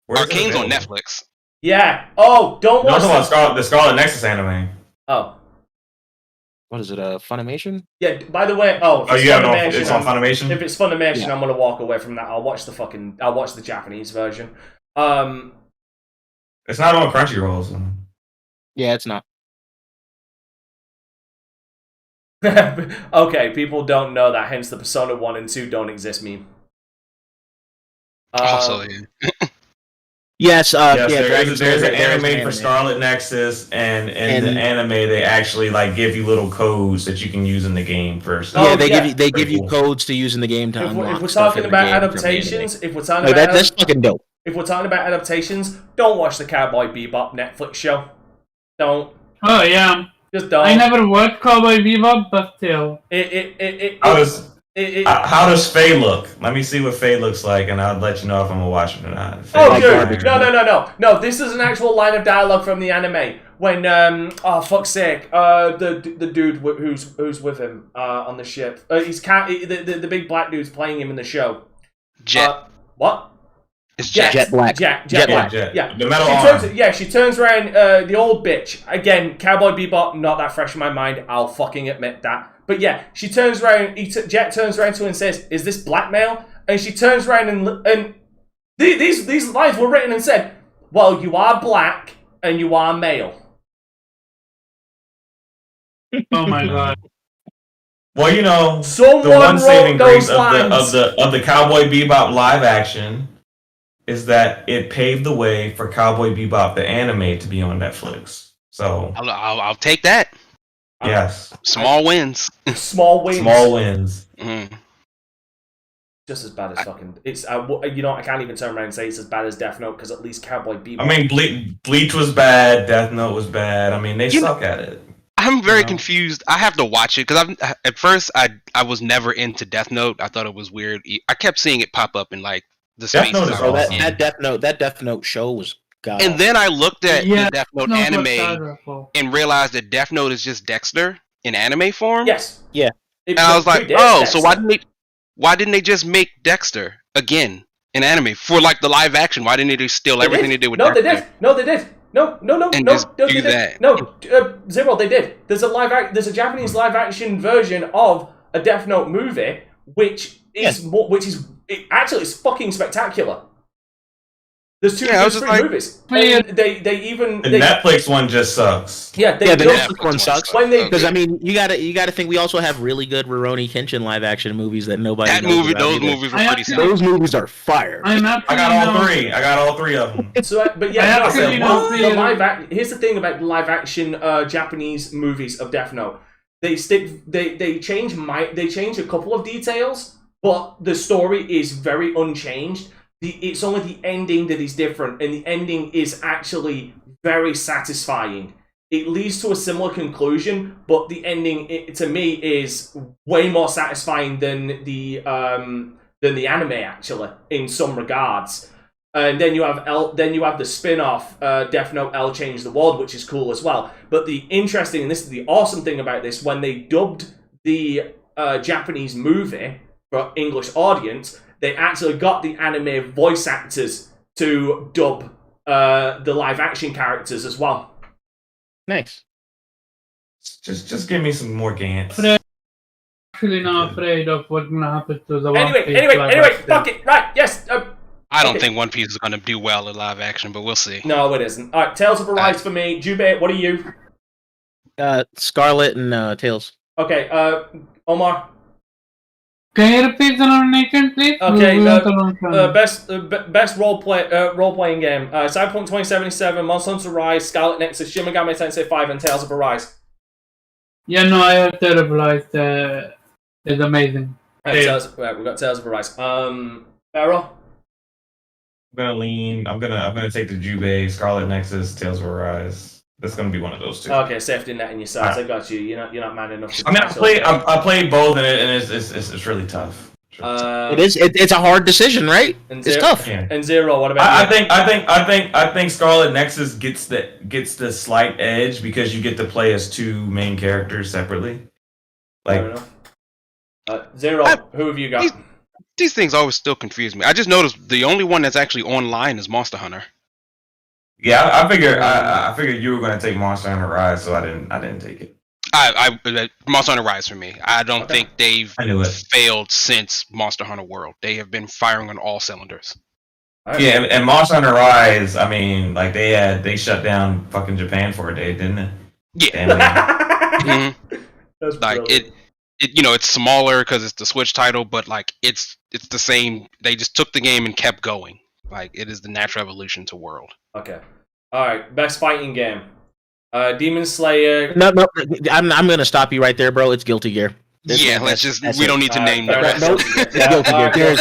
Arcane's on Netflix. Yeah. Oh, don't watch the Scarlet Nexus anime. Oh. What is it? Funimation? Yeah. By the way, it's on Funimation. If it's Funimation, I'm gonna walk away from that. I'll watch the Japanese version. It's not on Crunchyroll. So. Yeah, it's not. Okay, people don't know that. Hence, the Persona 1 and 2 don't exist meme. Also, yeah. Yes, there's an anime for Scarlet Nexus, and in the anime they actually like give you little codes that you can use in the game first. Yeah, they give you codes to use in the game to unlock. If we're talking about adaptations, that's fucking dope. If we're talking about adaptations, don't watch the Cowboy Bebop Netflix show. Don't. Oh yeah. Just don't. I never watched Cowboy Bebop, but still. How does Faye look? Let me see what Faye looks like, and I'll let you know if I'm gonna watch it or not. Dude, no. This is an actual line of dialogue from the anime. When oh fuck's sake, the dude who's with him on the ship, the big black dude's playing him in the show. Jet. What? It's Jet. Jet Black. Jet Black. Yeah. The metal arm. She turns around. The old bitch again. Cowboy Bebop, not that fresh in my mind. I'll fucking admit that. But yeah, she turns around. Jet turns around to her and says, "Is this blackmail?" And she turns around and these lines were written and said, "Well, you are black and you are male." Oh my god. Well, you know, someone the one saving grace lines. of the Cowboy Bebop live action is that it paved the way for Cowboy Bebop the anime to be on Netflix. So I'll take that. Yes. Small wins. Small wins. Small wins. Mm-hmm. Just as bad as fucking. It's I can't even turn around and say it's as bad as Death Note because at least Cowboy Bebop. I mean, Bleach was bad. Death Note was bad. I mean, they suck at it. I'm very confused. I have to watch it because at first I was never into Death Note. I thought it was weird. I kept seeing it pop up in like the spaces. That Death Note show was god. And then I looked at the Death Note anime wonderful. and realized that Death Note is just Dexter in anime form. Yes. Yeah. And I was like, oh, so why didn't they just make Dexter again in anime for like the live action. Why didn't they just steal everything they did with No, they Death did. No, they did. No, And no, just no, do they did. that. No, Zero, they did. There's a Japanese live action version of a Death Note movie, which is actually it's fucking spectacular. There's three movies. And they The Netflix one just sucks. Yeah, the Netflix one sucks. Because I mean, you gotta think we also have really good Rurouni Kenshin live action movies that nobody. Those movies were pretty. Those movies are fire. I got all three of them. So, but yeah, here's the thing about live action Japanese movies of Death Note. They change a couple of details, but the story is very unchanged. It's only the ending that is different, and the ending is actually very satisfying. It leads to a similar conclusion, but the ending, to me, is way more satisfying than the anime, actually, in some regards. And then you have the spin-off, Death Note L Change the World, which is cool as well. But the interesting, and this is the awesome thing about this, when they dubbed the Japanese movie for English audience, they actually got the anime voice actors to dub the live action characters as well. Nice. Just give me some more Gantz. Actually not afraid of what's gonna happen to the Anyway, fuck it. Right, yes. I don't think One Piece is going to do well in live action, but we'll see. No, it isn't. All right, Tales of Arise for me. Jubei, what are you? Scarlet and Tails. Okay, Omar. Can you repeat the nomination, please? Okay, best role playing game. Cyberpunk 2077, Monster Hunter Rise, Scarlet Nexus, Shin Megami Tensei 5, and Tales of Arise. Yeah, no, I have Tales of Arise. It's amazing. Right, we've got Tales of Arise. Barrow? I'm gonna take the Jubei, Scarlet Nexus, Tales of Arise. That's gonna be one of those two. Okay, safety net in your sides. I got you. You're not man enough to. I mean, I played both, and it's really tough. It is. It's a hard decision, right? It's tough. Yeah. And Zero, what about you? I think Scarlet Nexus gets the slight edge because you get to play as two main characters separately. Like, Zero, who have you got? These things always still confuse me. I just noticed the only one that's actually online is Monster Hunter. Yeah, I figured you were going to take Monster Hunter Rise, so I didn't take it. Monster Hunter Rise for me. I don't think they've failed since Monster Hunter World. They have been firing on all cylinders. Right. Yeah, and Monster Hunter Rise, I mean, like they shut down fucking Japan for a day, didn't it? Yeah. That's like it. It's smaller because it's the Switch title, but like it's the same. They just took the game and kept going. Like it is the natural evolution to World. Okay. All right. Best fighting game. Demon Slayer. No. I'm gonna stop you right there, bro. It's Guilty Gear. We don't need to name that. Guilty Gear.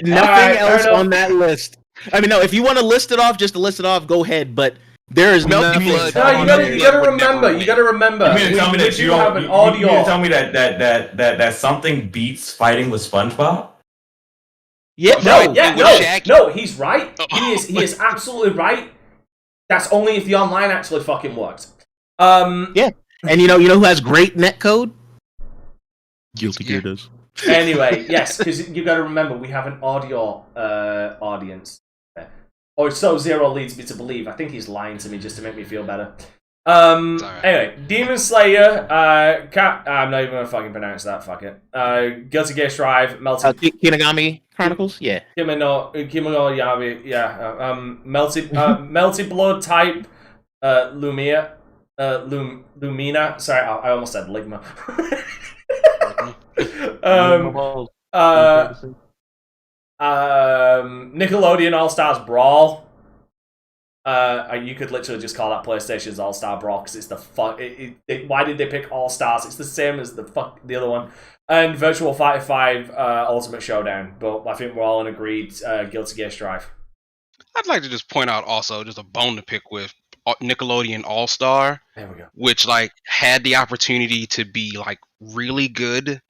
Nothing else on that list. I mean, no. If you want to list it off, just to list it off, go ahead. But there is nothing. You gotta remember. You mean to tell me that you don't have an audio? You mean to tell me that something beats fighting with SpongeBob? Yeah, no, he's right. He is absolutely right. That's only if the online actually fucking works. Yeah, and you know who has great netcode? Guilty Gear does. Anyway, yes, because you got to remember we have an audio audience, or so Zero leads me to believe. I think he's lying to me just to make me feel better. Anyway, Demon Slayer, I'm not even gonna fucking pronounce that, fuck it. Guilty Gear Strive, Melted Kinagami Chronicles, yeah. Kimono Yabi, yeah. Melted Blood type, Lumina, sorry, I almost said Ligma. Nickelodeon All-Stars Brawl. You could literally just call that PlayStation's All-Star Brawl because it's the fuck. Why did they pick All-Stars? It's the same as the other one. And Virtual Fighter 5 Ultimate Showdown. But I think we're all in agreed. Guilty Gear Strive. I'd like to just point out also just a bone to pick with Nickelodeon All-Star. There we go. Which had the opportunity to be really good,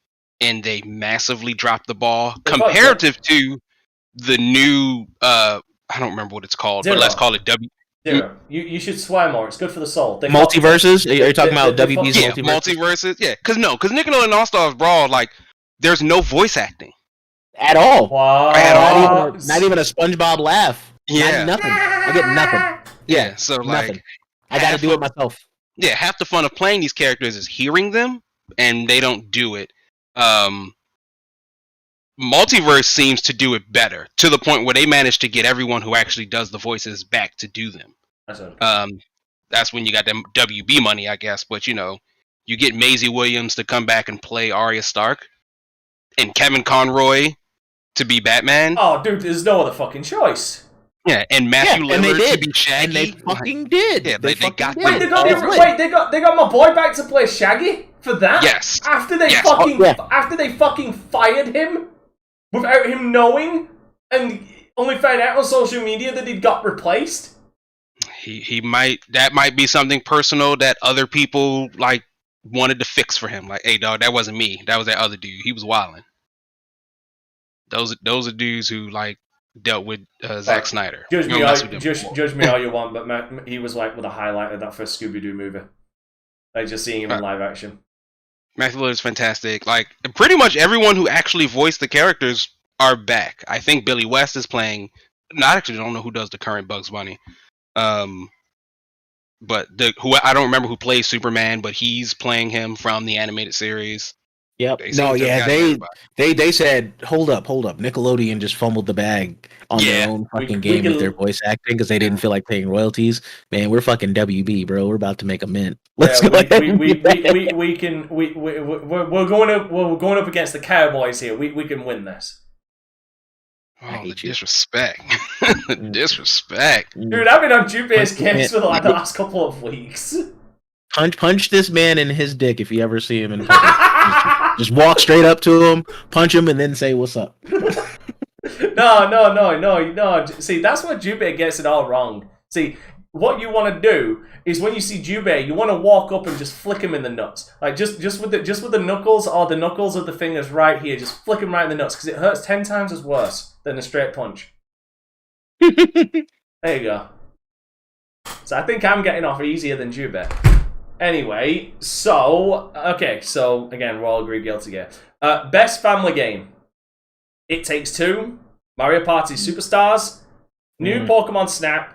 and they massively dropped the ball comparative to the new. I don't remember what it's called, but let's call it W. Zero. You should swear more. It's good for the soul. Multiverses? Are you talking about WB's Multiverses? Multiverses. Yeah, because Nickelodeon All Stars Brawl, there's no voice acting. At all. What? Not even a SpongeBob laugh. Yeah. Nothing. I get nothing. Yeah, so Nothing. like I got to do it myself. Yeah, half the fun of playing these characters is hearing them, and they don't do it. Multiverse seems to do it better, to the point where they manage to get everyone who actually does the voices back to do them. That's when you got them WB money, I guess. But you know, you get Maisie Williams to come back and play Arya Stark, and Kevin Conroy to be Batman. Oh, dude, there's no other fucking choice. Yeah, and Matthew Lillard to be Shaggy. And they fucking did. Yeah, they got Wait, they got my boy back to play Shaggy for that? Yes. After they fucking fired him without him knowing, and only found out on social media that he'd got replaced. That might be something personal that other people like wanted to fix for him. Like, hey dog, that wasn't me. That was that other dude. He was wilding. Those are dudes who like dealt with Zack Snyder. Judge me all you want, but he was like with a highlight of that first Scooby-Doo movie. Like just seeing him in live action. Matthew Lillard's fantastic. Like pretty much everyone who actually voiced the characters are back. I think Billy West is playing. I actually don't know who does the current Bugs Bunny. But I don't remember who plays Superman, but he's playing him from the animated series. Yep. They said, hold up. Nickelodeon just fumbled the bag on their own fucking game with their voice acting because they didn't feel like paying royalties. Man, we're fucking WB, bro. We're about to make a mint. Let's go ahead. We're going up against the Cowboys here. We can win this. Oh, the disrespect. The disrespect. Dude, I've been on Jupe's games for like the last couple of weeks. Punch this man in his dick if you ever see him in public. Just walk straight up to him, punch him, and then say, what's up? No. See, that's what Jupe gets it all wrong. See, what you want to do is when you see Jupe, you want to walk up and just flick him in the nuts. Like, just with the knuckles or the knuckles of the fingers right here, just flick him right in the nuts, because it hurts 10 times as worse than a straight punch. There you go. So I think I'm getting off easier than Jupe. Anyway, so again, we're all agreed guilty here. Best family game. It Takes Two, Mario Party Superstars, New Pokemon Snap,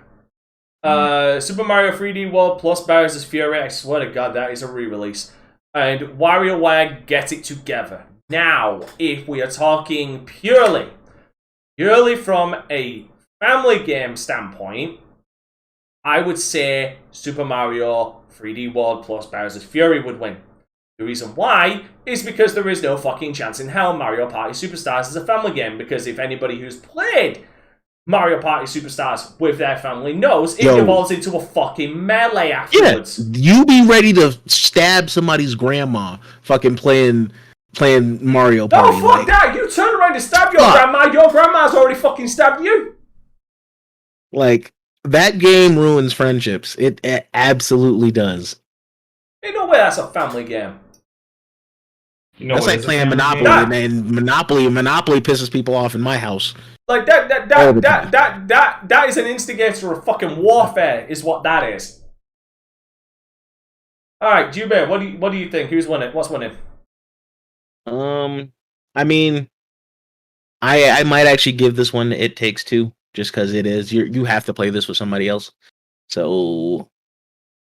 Super Mario 3D World plus Bowser's Fury. I swear to God, that is a re-release. And WarioWare Get It Together. Now, if we are talking purely from a family game standpoint, I would say Super Mario 3D World plus Bowser's Fury would win. The reason why is because there is no fucking chance in hell Mario Party Superstars is a family game, because if anybody who's played Mario Party Superstars with their family knows it evolves into a fucking melee afterwards. Yeah, you be ready to stab somebody's grandma fucking playing Mario Party. No, fuck that! You turn around to stab your grandma, your grandma's already fucking stabbed you! Like, that game ruins friendships. It absolutely does. Ain't no way that's a family game. You know, that's like playing Monopoly, and Monopoly pisses people off in my house. Like that is an instigator of fucking warfare, is what that is. All right, Jube, what do you think? Who's winning? What's winning? I mean, I might actually give this one It Takes Two, just because it is. You have to play this with somebody else. So,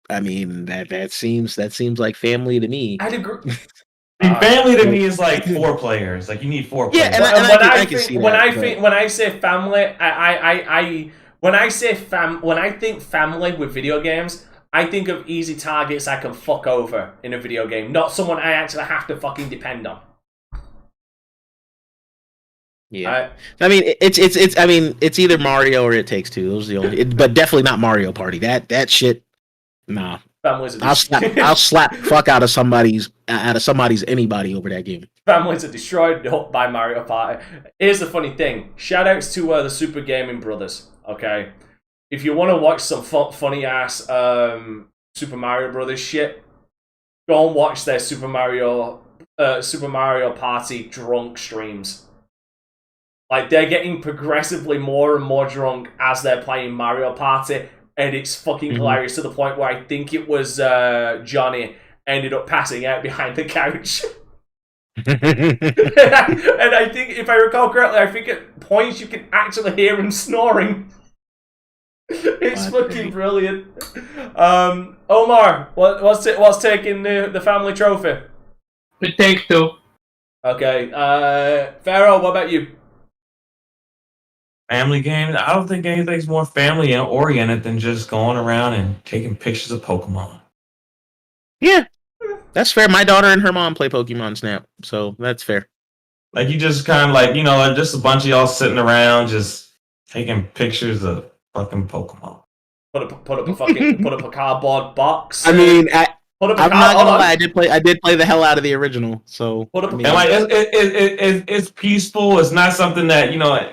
I mean, that seems like family to me. I'd agree. Family to me is like 4 players. Like, you need 4 players. Yeah, and I can see that. When I say family, when I think family with video games, I think of easy targets I can fuck over in a video game, not someone I actually have to fucking depend on. Yeah, I mean, it's either Mario or It Takes Two. Those are the only, but definitely not Mario Party. That shit, nah. I'll slap the fuck out of somebody's anybody over that game. Families are destroyed by Mario Party. Here's the funny thing. Shoutouts to the Super Gaming Brothers. Okay, if you want to watch some funny ass Super Mario Brothers shit, go and watch their Super Mario Party drunk streams. Like, they're getting progressively more and more drunk as they're playing Mario Party, and it's fucking hilarious, to the point where I think it was Johnny ended up passing out behind the couch. And I think, if I recall correctly, I think at points you can actually hear him snoring. It's fucking brilliant. Omar, what's taking the family trophy? It takes two. Okay, Pharaoh, what about you? Family games. I don't think anything's more family oriented than just going around and taking pictures of Pokemon. Yeah, that's fair. My daughter and her mom play Pokemon Snap, so that's fair. Like you just kind of like, just a bunch of y'all sitting around just taking pictures of fucking Pokemon. Put up a cardboard box. I mean, I'm not gonna lie. I did play the hell out of the original. So And like it's peaceful. It's not something that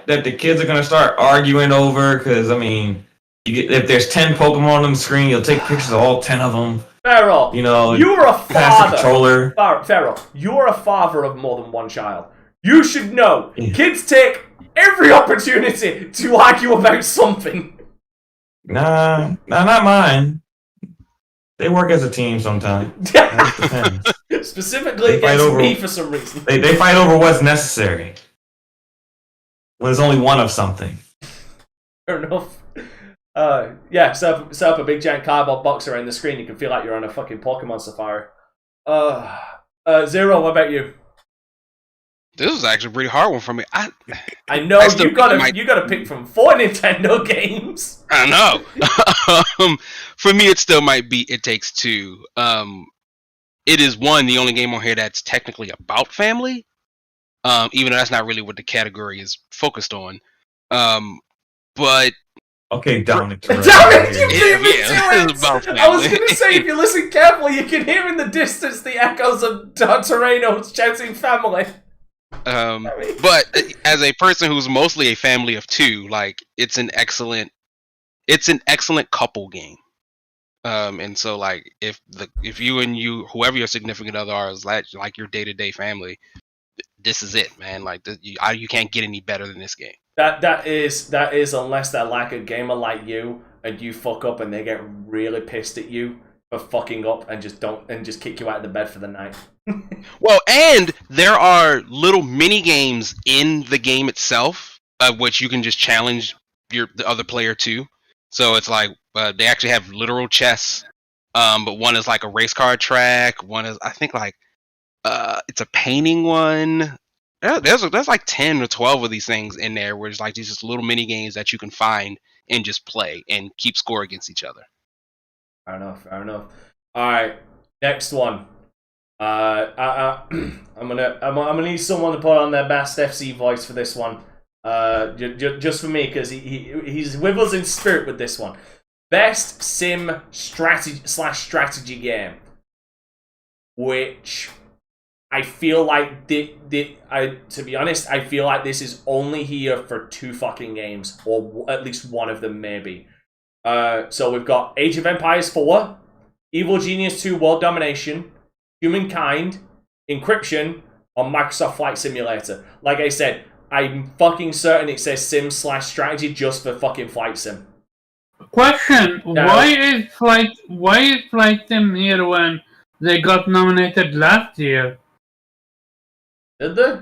that the kids are gonna start arguing over. Because I mean, if there's 10 Pokemon on the screen, you'll take pictures of all 10 of them. Pharaoh, you're a father. Controller. Pharaoh, you're a father of more than one child. You should know. Kids take every opportunity to argue about something. Nah, not mine. They work as a team sometimes. That depends. Specifically against me for some reason. They fight over what's necessary. When there's only one of something. Fair enough. Set up a big giant cardboard box around the screen. You can feel like you're on a fucking Pokemon safari. Zero, what about you? This is actually a pretty hard one for me. I know you gotta pick from 4 Nintendo games. I know. For me, it still might be It Takes Two. It is the only game on here that's technically about family. Even though that's not really what the category is focused on. But okay, Dominic. Dominic, you beat me to it. I was gonna say, if you listen carefully, you can hear in the distance the echoes of Terreno shouting family. But as a person who's mostly a family of two, like it's an excellent couple game. And so like if you and whoever your significant other are is like your day-to-day family, this is it, man. Like you can't get any better than this game. That is unless they're like a gamer like you and you fuck up and they get really pissed at you for fucking up and just kick you out of the bed for the night. Well, and there are little mini games in the game itself, which you can just challenge the other player to. So it's like they actually have literal chess, but one is like a race car track. One is, I think, like it's a painting one. There's like 10 or 12 of these things in there, where it's like these just little mini games that you can find and just play and keep score against each other. Fair enough. All right, next one. I'm gonna need someone to put on their best FC voice for this one. Just for me, because he's with us in spirit with this one. Best sim strategy game, which I feel like to be honest, I feel like this is only here for 2 fucking games, or at least one of them maybe. So we've got Age of Empires 4, Evil Genius 2 World Domination, Humankind, Encryption, or Microsoft Flight Simulator. Like I said, I'm fucking certain it says sim/strategy just for fucking Flight Sim. Question: Why is Flight Sim here when they got nominated last year? Did they?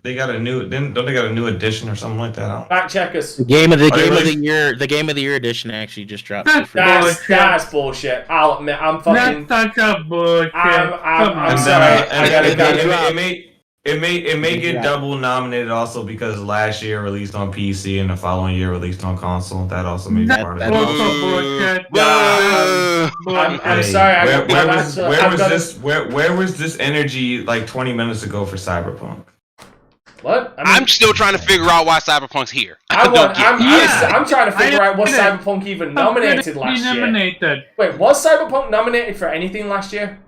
They got a new. Don't they got a new edition or something like that? Fact checkers. The game of the year edition actually just dropped. That's bullshit. I'll admit, I'm fucking. That's such a bullshit. I'm sorry. It may get double nominated also because last year released on PC and the following year released on console. That also may be part of it. I'm sorry. Where was this energy like 20 minutes ago for Cyberpunk? What? I'm still trying to figure out why Cyberpunk's here. I'm trying to figure out was Cyberpunk even nominated last year. Wait, was Cyberpunk nominated for anything last year?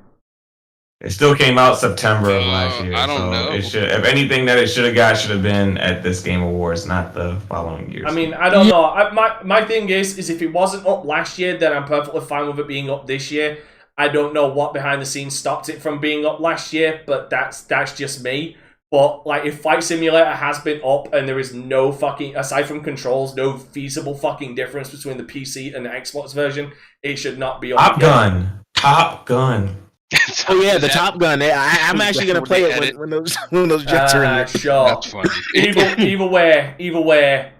It still came out September of last year. I don't know. It should, if anything that it should have got, should have been at this Game Awards, not the following years. I mean, I don't know. My thing is if it wasn't up last year, then I'm perfectly fine with it being up this year. I don't know what behind the scenes stopped it from being up last year, but that's just me. But like, if Flight Simulator has been up and there is no fucking, aside from controls, no feasible fucking difference between the PC and the Xbox version, it should not be up. Top Gun. Oh yeah, the Top Gun. I'm actually gonna play it when those jets are in there. Sure. That's funny. Either way.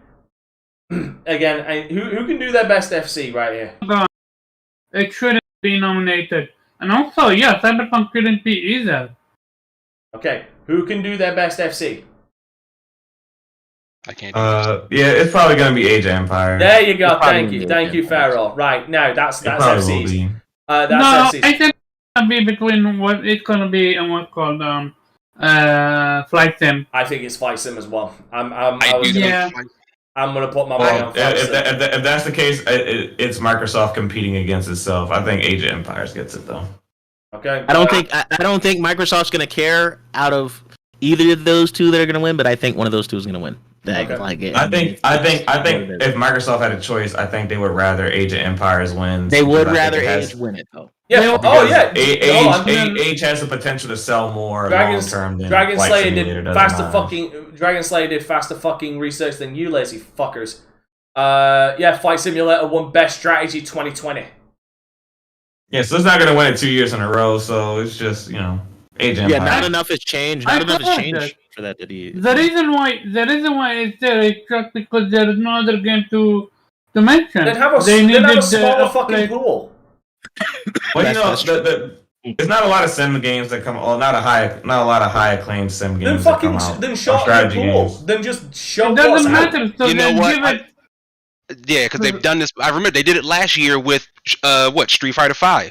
Again, who can do their best FC right here? It shouldn't be nominated. And also, yeah, Cyberpunk shouldn't be either. Okay, who can do their best FC? I can't. Do yeah, it's probably gonna be Age of Empires. There you go. It's probably Thank you, gonna be Pharaoh. Right now, that's It probably will FC's. be. That's No, FC's. I think it's gonna be between what it's gonna be and what's called Flight Sim. I think it's Flight Sim as well. I'm gonna put my money Well, on Flight Sim. if that's the case, it's Microsoft competing against itself. I think Age of Empires gets it though. Okay. I don't think Microsoft's gonna care out of either of those two that are gonna win, but I think one of those two is gonna win. Okay. I think if Microsoft had a choice, I think they would rather Age of Empires win. They would because I think rather it has- Age win it though. Yeah. because Yeah. Age has the potential to sell more long Dragon term than Slayer Flight Simulator did does faster mine. Dragon Slayer did faster fucking research than you lazy fuckers. Yeah, Flight Simulator won Best Strategy 2020. Yeah, so it's not gonna win it 2 years in a row. So it's just Age of Yeah, Empires. not enough has changed. I Not enough has thought changed that- for that to be. The reason why it's there is just because there is no other game to mention. Then have a smaller fucking pool. Well, That's there's not a lot of sim games that come. Well, not a lot of high acclaimed sim games Then that come fucking out. then or shorten strategy the pool. games. Then just show It what's doesn't out. matter. So You know then what? give it. Yeah, because they've done this. I remember they did it last year with Street Fighter V.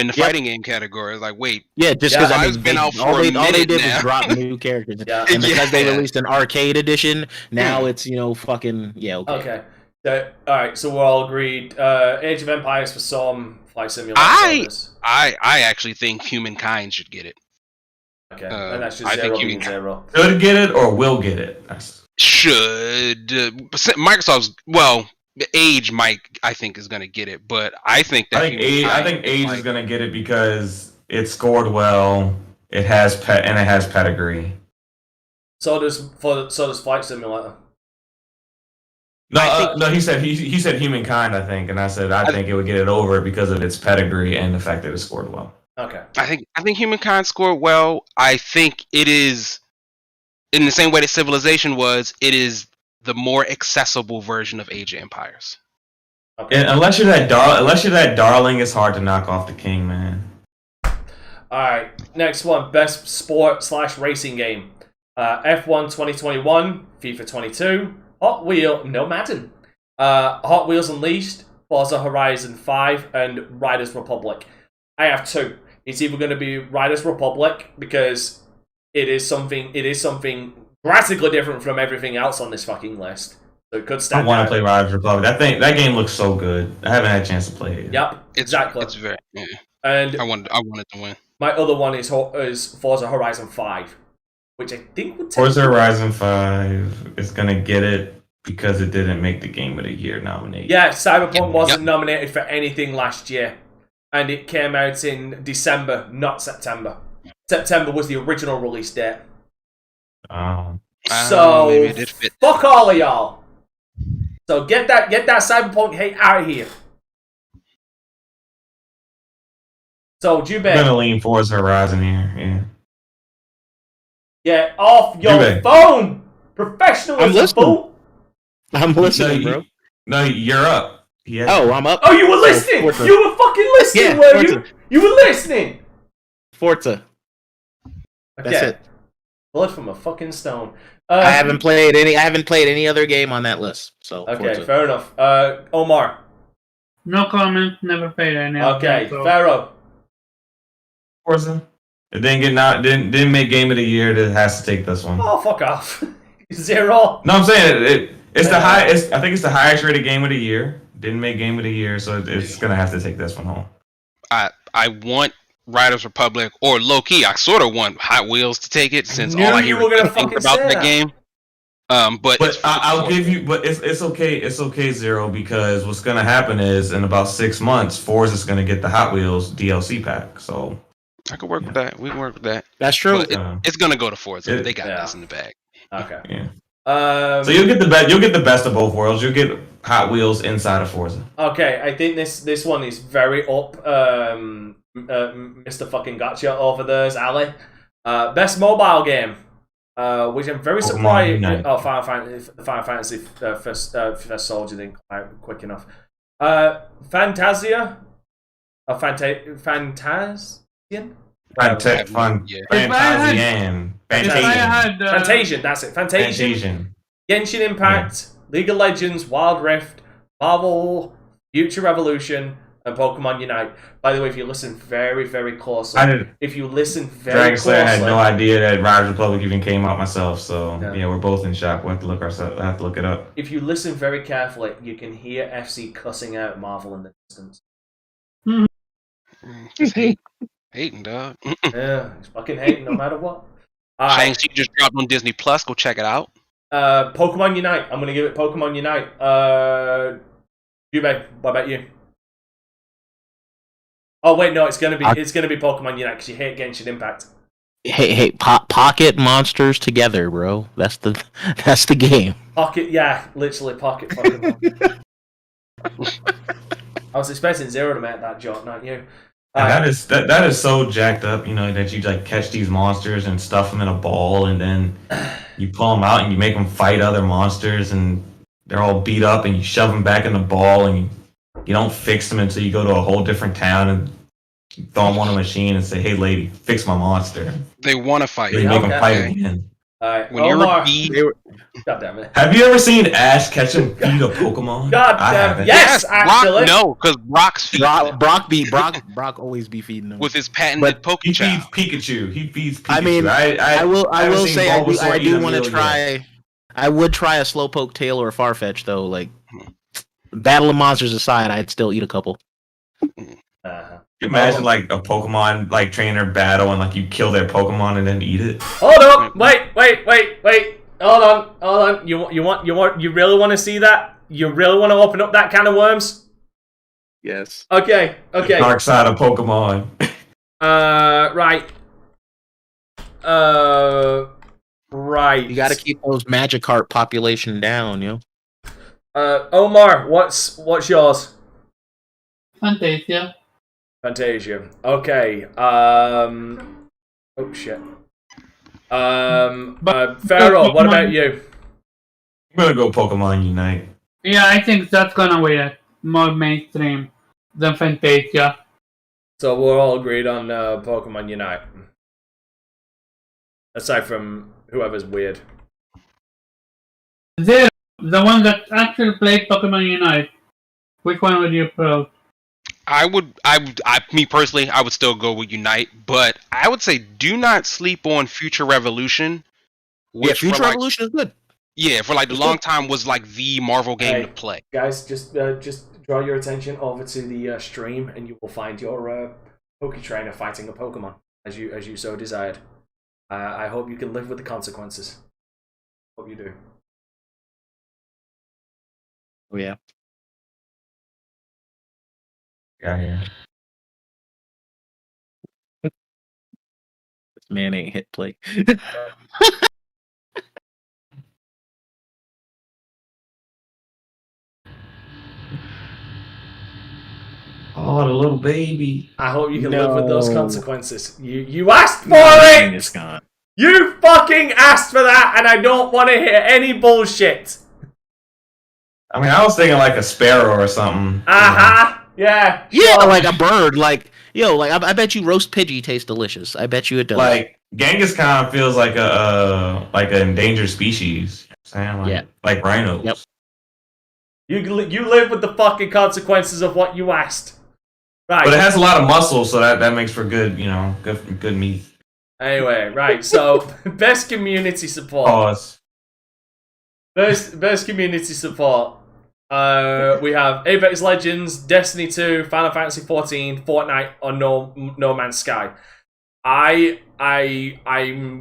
In the fighting game category, like wait, Yeah, just Yeah, because I've been out for all a they minute did now. was drop new characters, Yeah. and because they Yeah. released an arcade edition, now it's fucking okay. Okay. So, alright, so we're all agreed. Age of Empires for some, Flight Simulator for others. I actually think Humankind should get it. Okay, and that's just I think 0 being Humankind 0. Could get it or will get it. Should Microsoft's Age I think is gonna get it, but I think that I think Age is gonna get it because it scored well. It has pedigree. So does Flight Simulator. No, he said Humankind. I think, and I said I think it would get it over because of its pedigree and the fact that it scored well. Okay. I think Humankind scored well. I think it is in the same way that Civilization was. It is the more accessible version of Age of Empires. Okay. And unless you're that darling, it's hard to knock off the king, man. Alright, next one. Best sport/racing game. F1 2021, FIFA 22, Hot Wheel, no Madden. Hot Wheels Unleashed, Forza Horizon 5, and Riders Republic. I have two. It's either going to be Riders Republic because it is something drastically different from everything else on this fucking list. So it could stand I want out. to play Riders Republic. That game looks so good. I haven't had a chance to play it. Yep, exactly. It's very. Yeah. And I wanted to win. my other one is Forza Horizon 5, which I think would take... Forza Horizon 5 is gonna get it because it didn't make the Game of the Year nomination. Yeah, Cyberpunk wasn't nominated for anything last year. And it came out in December, not September. September was the original release date. So, maybe it did fit. fuck all of y'all. So get that Cyberpunk hate out of here. So, I'm Jube, gonna lean Forza Horizon here. Yeah. get off your Jube. phone! Professionalism, I'm listening. fool! I'm listening, bro. No, you're up. Yeah. Oh, I'm up. Oh, you were listening! Forza. You were fucking listening, Yeah, were Forza. you? You were listening! Forza. That's Okay. it. Blood from a fucking stone. I haven't played any other game on that list. So Okay, Forza. fair enough. Omar. No comment. Never played any. of Okay, them, so- Pharaoh. Forza. It didn't make Game of the Year. That has to take this one. Oh, fuck off. 0. No, I'm saying it's the highest. I think it's the highest rated Game of the Year. Didn't make Game of the Year, so it's gonna have to take this one home. I want Riders Republic, or low key, I sort of want Hot Wheels to take it since Knew all I you hear were gonna is think fucking about say that that. game. But I'll give you. But it's okay. It's okay, Zero, because what's gonna happen is in about 6 months, Forza's gonna get the Hot Wheels DLC pack. So I could work with that. We can work with that. That's true. But it's gonna go to Forza. They got Yeah. this in the bag. Okay. yeah. So you'll get the best. You'll get the best of both worlds. You'll get Hot Wheels inside of Forza. Okay, I think this one is very up Mr. Fucking Gotcha over there's Ali. Best mobile game, which I'm very surprised. Unite. Oh, Final Fantasy First Soldier didn't come out quick enough. Fantasia, Fantasian. Fantasian, that's it. Fantasian. Genshin Impact, League of Legends, Wild Rift, Marvel, Future Revolution, and Pokemon Unite. By the way, if you listen very, very closely, Dragon Slayer, I had no idea that Rise Republic even came out myself. So yeah, we're both in shock. We'll have to look ourselves. I have to look it up. If you listen very carefully, you can hear FC cussing out Marvel in the distance. Just hating, dog. Yeah, he's fucking hating no matter what. Shang-Chi just dropped on Disney Plus. Go check it out. Pokemon Unite. I'm gonna give it Pokemon Unite. Jubei, what about you? Oh wait, no, it's gonna be Pokemon Unite because you hate Genshin Impact. Hey, pocket monsters together, bro. That's the game. Pocket, yeah, literally pocket Pokemon. I was expecting Zero to make that joke, not you. That is so jacked up, that you like catch these monsters and stuff them in a ball, and then you pull them out and you make them fight other monsters, and they're all beat up, and you shove them back in the ball, and you don't fix them until you go to a whole different town and throw them on a machine and say, "Hey, lady, fix my monster." They want to fight. They make them fight again. When you're a bee, God damn it. Have you ever seen Ash catch and feed a Pokemon? God damn it. Yes, actually. Because Brock's Brock always be feeding them with his patented Pokechow. He feeds Pikachu. He feeds Pikachu. I mean, I will say I do want to try. Yet. I would try a Slowpoke Tail or a Farfetch though. Like Battle of Monsters aside, I'd still eat a couple. Imagine like a Pokemon like trainer battle and like you kill their Pokemon and then eat it. Hold up! Wait! Hold on! You really want to see that? You really want to open up that can of worms? Yes. Okay. The dark side of Pokemon. Right. Right. You got to keep those Magikarp population down, Omar, what's yours? Fantasia. Okay. Oh shit. Pharaoh, what about you? I'm gonna go Pokemon Unite. Yeah, I think that's gonna be more mainstream than Fantasia. So we're all agreed on Pokemon Unite. Aside from whoever's weird. Zero, the one that actually played Pokemon Unite. Which one would you approach? Me personally, I would still go with Unite, but I would say do not sleep on Future Revolution. Which Future Revolution is good. Yeah, for like the long time was like the Marvel game to play. Guys, just draw your attention over to the stream, and you will find your Poke Trainer fighting a Pokemon as you so desired. I hope you can live with the consequences. Hope you do. Oh yeah. Yeah. This man ain't hit play. Oh, the little baby. I hope you can live with those consequences. You asked for it! It's gone. You fucking asked for that, and I don't want to hear any bullshit. I mean, I was thinking like a sparrow or something. Yeah. Yeah, like a bird. Like, I bet you roast Pidgey tastes delicious. I bet you it does. Like, Genghis Khan feels like an endangered species. Like rhinos. Yep. You live with the fucking consequences of what you asked. Right. But it has a lot of muscle, so that makes for good good meat. Anyway, right. So, best community support. Pause. Best community support. We have Apex Legends, Destiny 2, Final Fantasy 14, Fortnite, or No Man's Sky. I'm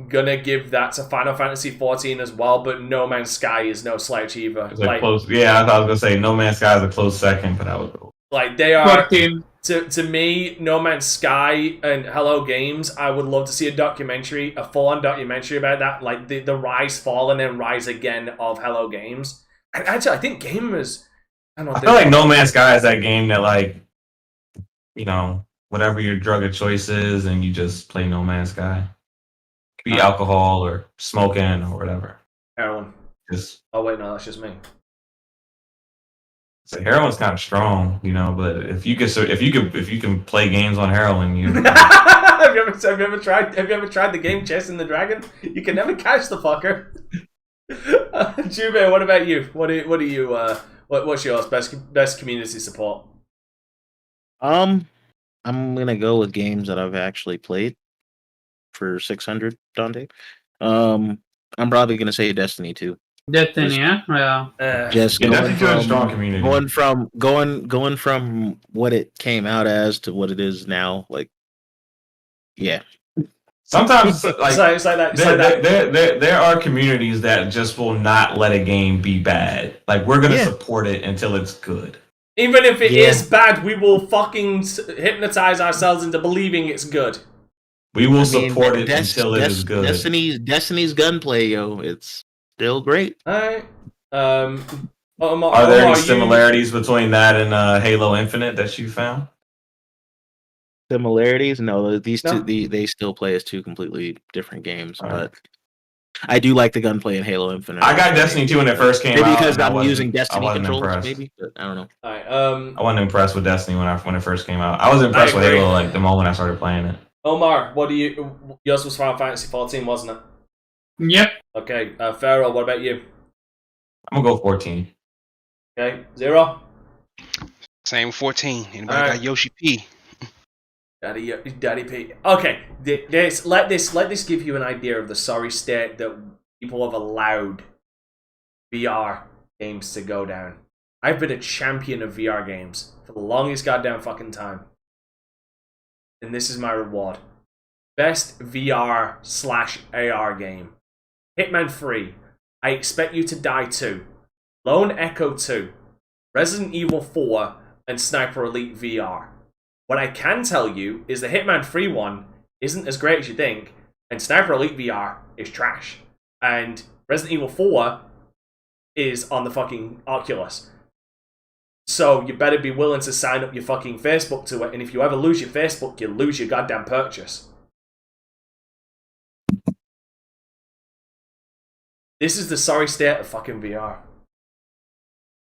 gonna give that to Final Fantasy 14 as well, but No Man's Sky is no slouch either. Close. Yeah, I thought I was gonna say No Man's Sky is a close second, but I would go. Like they are 14. To me, No Man's Sky and Hello Games. I would love to see a full-on documentary about that, like the rise, fall, and then rise again of Hello Games. And actually, I think gamers. I feel like No Man's Sky is that game that whatever your drug of choice is, and you just play No Man's Sky. Could be alcohol or smoking or whatever. Heroin. Just Oh wait, no, that's just me. so heroin's kind of strong, you know. But if you can play games on heroin, you. have you ever tried the game Chasing the Dragon? You can never catch the fucker. Jube, what about you? What's yours? Best community support? I'm gonna go with games that I've actually played for 600, Dante. I'm probably gonna say Destiny 2. Destiny, yeah. Just Yeah, going Destiny's a strong from community. going from what it came out as to what it is now. Like, yeah. Sometimes like It's like that. there are communities that just will not let a game be bad. Like we're gonna support it until it's good. Even if it is bad, we will fucking hypnotize ourselves into believing it's good. We will support it until it is good. Destiny's gunplay, yo, it's still great. Alright. Are there any similarities between that and Halo Infinite that you found? Similarities? No, these two they still play as two completely different games. But I do like the gunplay in Halo Infinite. I got Destiny 2 when it first came out. Maybe because I'm using Destiny controls, impressed. maybe, but I don't know. Alright, I wasn't impressed with Destiny when it first came out. I was impressed with Halo like the moment I started playing it. Omar, yours was Final Fantasy 14, wasn't it? Yep. Okay, Pharaoh, what about you? I'm gonna go 14. Okay, Zero? Same 14. Anybody got Yoshi P? Daddy P. Okay, let this give you an idea of the sorry state that people have allowed VR games to go down. I've been a champion of VR games for the longest goddamn fucking time. And this is my reward. Best VR/AR game. Hitman 3. I Expect You to Die 2. Lone Echo 2. Resident Evil 4. And Sniper Elite VR. What I can tell you is the Hitman 3 one isn't as great as you think, and Sniper Elite VR is trash. And Resident Evil 4 is on the fucking Oculus. So you better be willing to sign up your fucking Facebook to it, and if you ever lose your Facebook, you lose your goddamn purchase. This is the sorry state of fucking VR.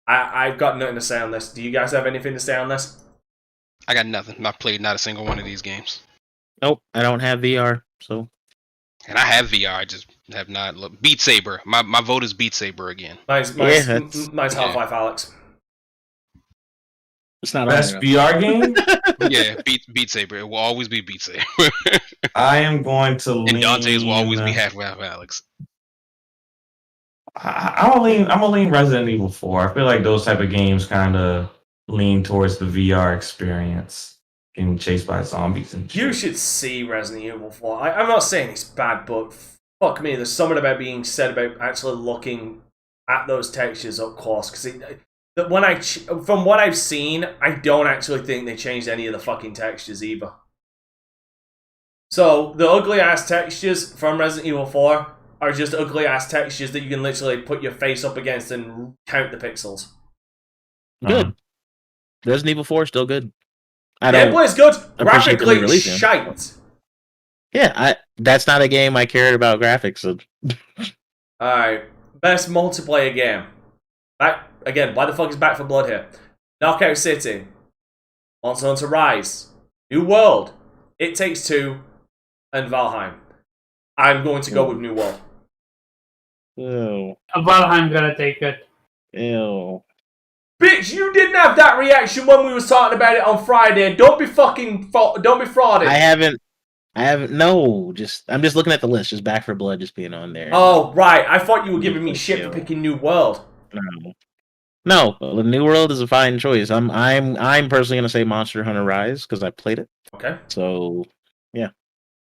I've got nothing to say on this. Do you guys have anything to say on this? I got nothing. I've played not a single one of these games. Nope, I don't have VR, so. And I have VR, I just have not looked. Beat Saber. My vote is Beat Saber again. Mine's Half-Life Alyx. It's not best VR game. Yeah, Beat Saber. It will always be Beat Saber. I am going to lean. And Dante's will always be Half-Life Alyx. I'm gonna lean Resident Evil 4. I feel like those type of games kind of lean towards the VR experience, getting chased by zombies and shit. You should see Resident Evil 4. I'm not saying it's bad, but fuck me, there's something about being said about actually looking at those textures up close. Because from what I've seen, I don't actually think they changed any of the fucking textures either. So the ugly ass textures from Resident Evil 4 are just ugly ass textures that you can literally put your face up against and count the pixels. Good. Resident Evil 4 is still good. Gameplay's good. Graphically shite. Yeah, that's not a game I cared about graphics. So. Alright. Best multiplayer game. Again, why the fuck is Back for Blood here? Knockout City. Monster Hunter Rise. New World. It Takes Two. And Valheim. I'm going to go with New World. Ew. Valheim gotta take it. Ew. Bitch, you didn't have that reaction when we was talking about it on Friday. Don't be frauded. I haven't. No, I'm just looking at the list. Just Back for Blood, just being on there. Oh right, I thought you were giving me shit for picking New World. No, the New World is a fine choice. I'm personally gonna say Monster Hunter Rise because I played it. Okay. So, yeah.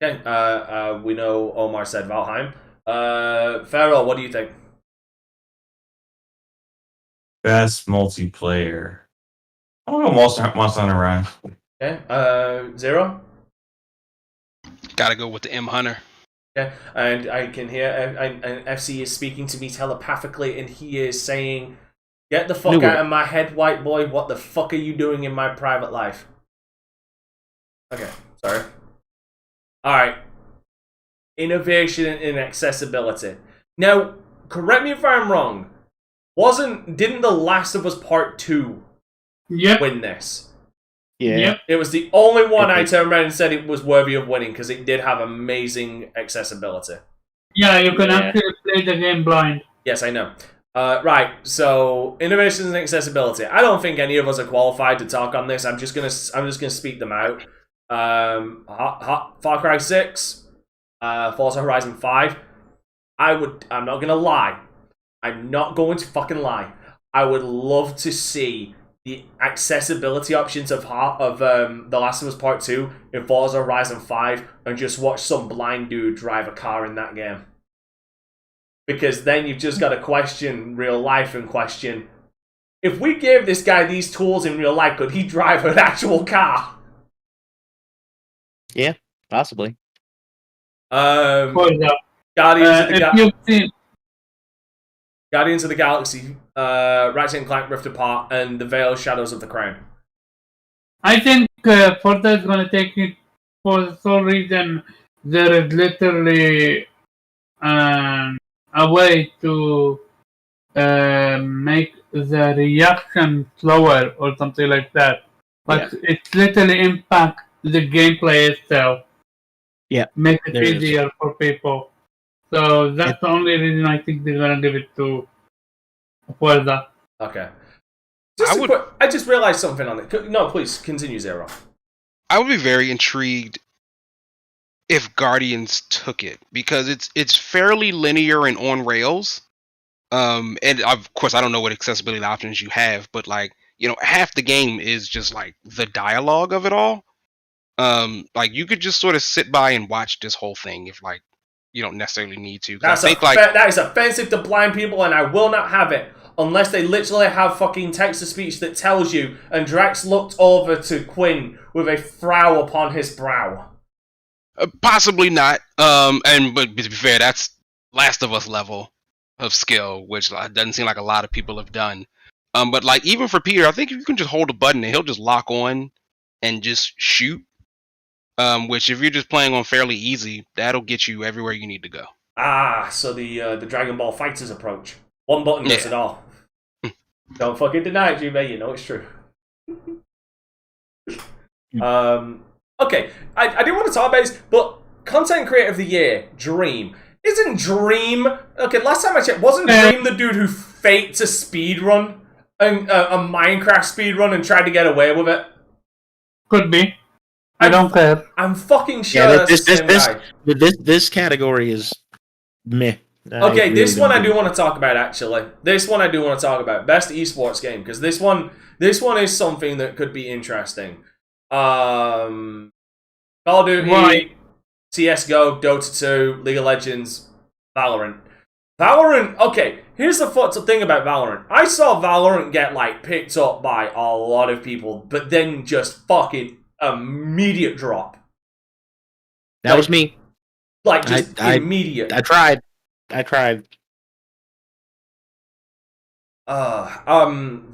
Okay. We know Omar said Valheim. Farrell, what do you think? Best multiplayer. I'm gonna go Monster Hunter Rise. Okay. Zero. Gotta go with the M Hunter. Okay. And I can hear and FC is speaking to me telepathically, and he is saying, "Get the fuck out of my head, white boy. What the fuck are you doing in my private life?" Okay, sorry. Alright. Innovation and accessibility. Now, correct me if I'm wrong. Didn't The Last of Us Part 2 win this? Yeah. Yep. It was the only one I turned around and said it was worthy of winning because it did have amazing accessibility. Yeah, you can actually play the game blind. Yes, I know. Right, so innovations and accessibility. I don't think any of us are qualified to talk on this. I'm just gonna speak them out. Far Cry 6, Forza Horizon 5. I'm not gonna lie. I'm not going to fucking lie. I would love to see the accessibility options of The Last of Us Part 2 in Forza Horizon 5 and just watch some blind dude drive a car in that game. Because then you've just got to question real life and question, if we gave this guy these tools in real life, could he drive an actual car? Yeah, possibly. Forza. Guardians of the Galaxy, Ratchet and Clank Rift Apart, and The Veil Shadows of the Crown. I think Forza is going to take it for some reason. There is literally a way to make the reaction slower or something like that. But it literally impacts the gameplay itself. Yeah. Make it easier for people. So that's the only reason I think they're going to give it to Forza. Okay. I just realized something on it. No, please, continue, Zero. I would be very intrigued if Guardians took it, because it's fairly linear and on rails. And of course I don't know what accessibility options you have, but like, you know, half the game is just like the dialogue of it all. Like you could just sort of sit by and watch this whole thing if like you don't necessarily need to. That is offensive to blind people, and I will not have it unless they literally have fucking text to speech that tells you. And Drax looked over to Quinn with a frown upon his brow. Possibly not. But to be fair, that's Last of Us level of skill, which doesn't seem like a lot of people have done. But like even for Peter, I think if you can just hold a button and he'll just lock on and just shoot. Which if you're just playing on fairly easy, that'll get you everywhere you need to go. So the Dragon Ball Fighters approach. One button does it all. Don't fucking deny it, Juve. You know it's true. Okay, I didn't want to talk about this, but Content Creator of the Year, Dream. Isn't Dream... Okay, last time I checked, wasn't Dream the dude who faked a speedrun? A Minecraft speedrun and tried to get away with it? Could be. I don't care. I'm fucking sure that's the same guy. This category is meh. Okay, this one I do want to talk about, actually. This one I do want to talk about. Best esports game, because this one is something that could be interesting. Call of Duty, CSGO, Dota 2, League of Legends, Valorant. Okay, here's the fucked up thing about Valorant. I saw Valorant get, like, picked up by a lot of people, but then just fucking immediate drop. That was me. Like, just immediate. I tried.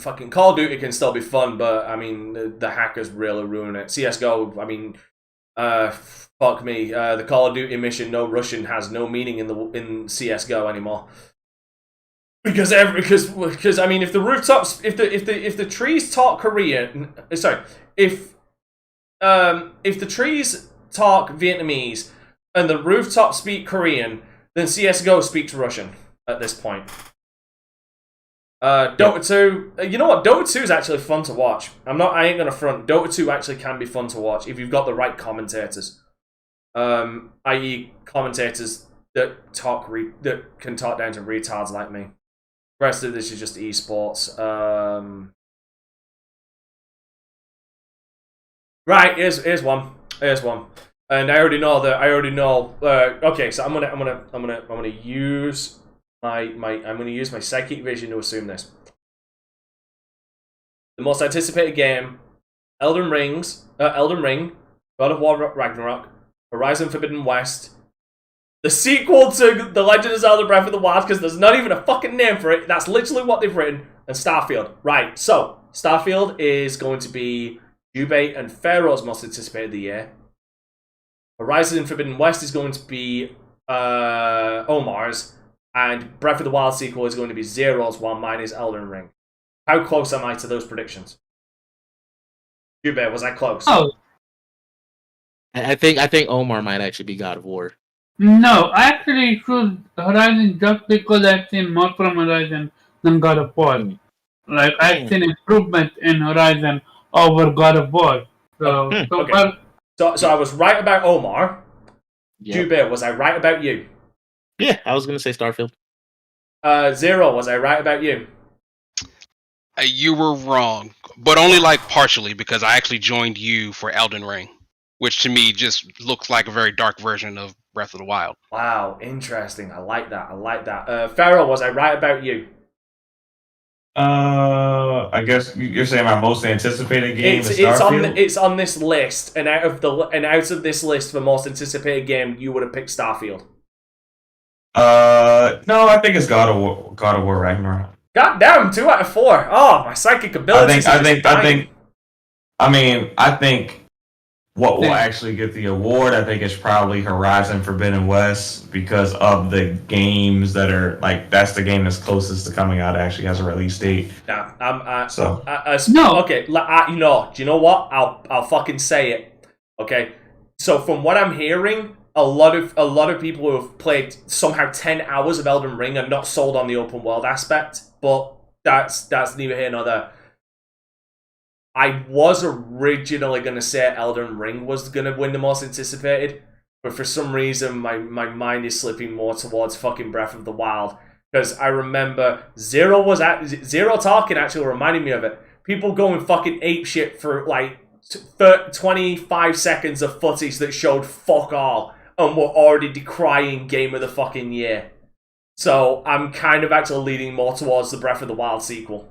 Fucking Call of Duty can still be fun, but I mean the hackers really ruin it. CS:GO, I mean, fuck me. The Call of Duty mission, no Russian, has no meaning in CS:GO anymore. Because I mean, if the rooftops, if the trees talk Korean, if the trees talk Vietnamese and the rooftops speak Korean, then CS:GO speaks Russian at this point. Dota 2, you know what? Dota 2 is actually fun to watch. I ain't gonna front. Dota 2 actually can be fun to watch if you've got the right commentators. I.e. commentators that can talk down to retards like me. The rest of this is just esports. Right, here's one. And I already know. Okay, so I'm gonna use my psychic vision to assume this. The most anticipated game: Elden Ring, God of War Ragnarok, Horizon Forbidden West, the sequel to The Legend of Zelda Breath of the Wild, because there's not even a fucking name for it. That's literally what they've written. And Starfield. Right, so Starfield is going to be Jubei and Pharaoh's most anticipated of the year. Horizon Forbidden West is going to be Omar's, and Breath of the Wild sequel is going to be Zero's, while mine is Elden Ring. How close am I to those predictions? Jubei, was I close? Oh, I think Omar might actually be God of War. no, I actually choose Horizon just because I've seen more from Horizon than God of War. Like, I've seen improvement in Horizon over God of War. So, okay. far, So I was right about Omar. Yep. Jubei, was I right about you? Yeah, I was gonna say Starfield. Zero, was I right about you? You were wrong, but only like partially, because I actually joined you for Elden Ring, which to me just looks like a very dark version of Breath of the Wild. Wow, interesting. I like that. Pharaoh, was I right about you? I guess you're saying my most anticipated game is Starfield? It's on this list, and out of this list for most anticipated game, you would have picked Starfield. No, I think it's God of War Ragnarok. God damn, 2 out of 4. Oh, my psychic abilities. I think what will actually get the award, I think, is probably Horizon Forbidden West, because of the games that are like, that's the game that's closest to coming out, actually has a release date. Yeah, No. Okay, do you know what? I'll fucking say it. Okay, so from what I'm hearing, a lot of people who have played somehow 10 hours of Elden Ring are not sold on the open world aspect, but that's neither here nor there. I was originally going to say Elden Ring was going to win the most anticipated, but for some reason my mind is slipping more towards fucking Breath of the Wild, because I remember Zero talking actually reminded me of it. People going fucking apeshit for like 25 seconds of footage that showed fuck all, and were already decrying Game of the fucking Year. So I'm kind of actually leaning more towards the Breath of the Wild sequel.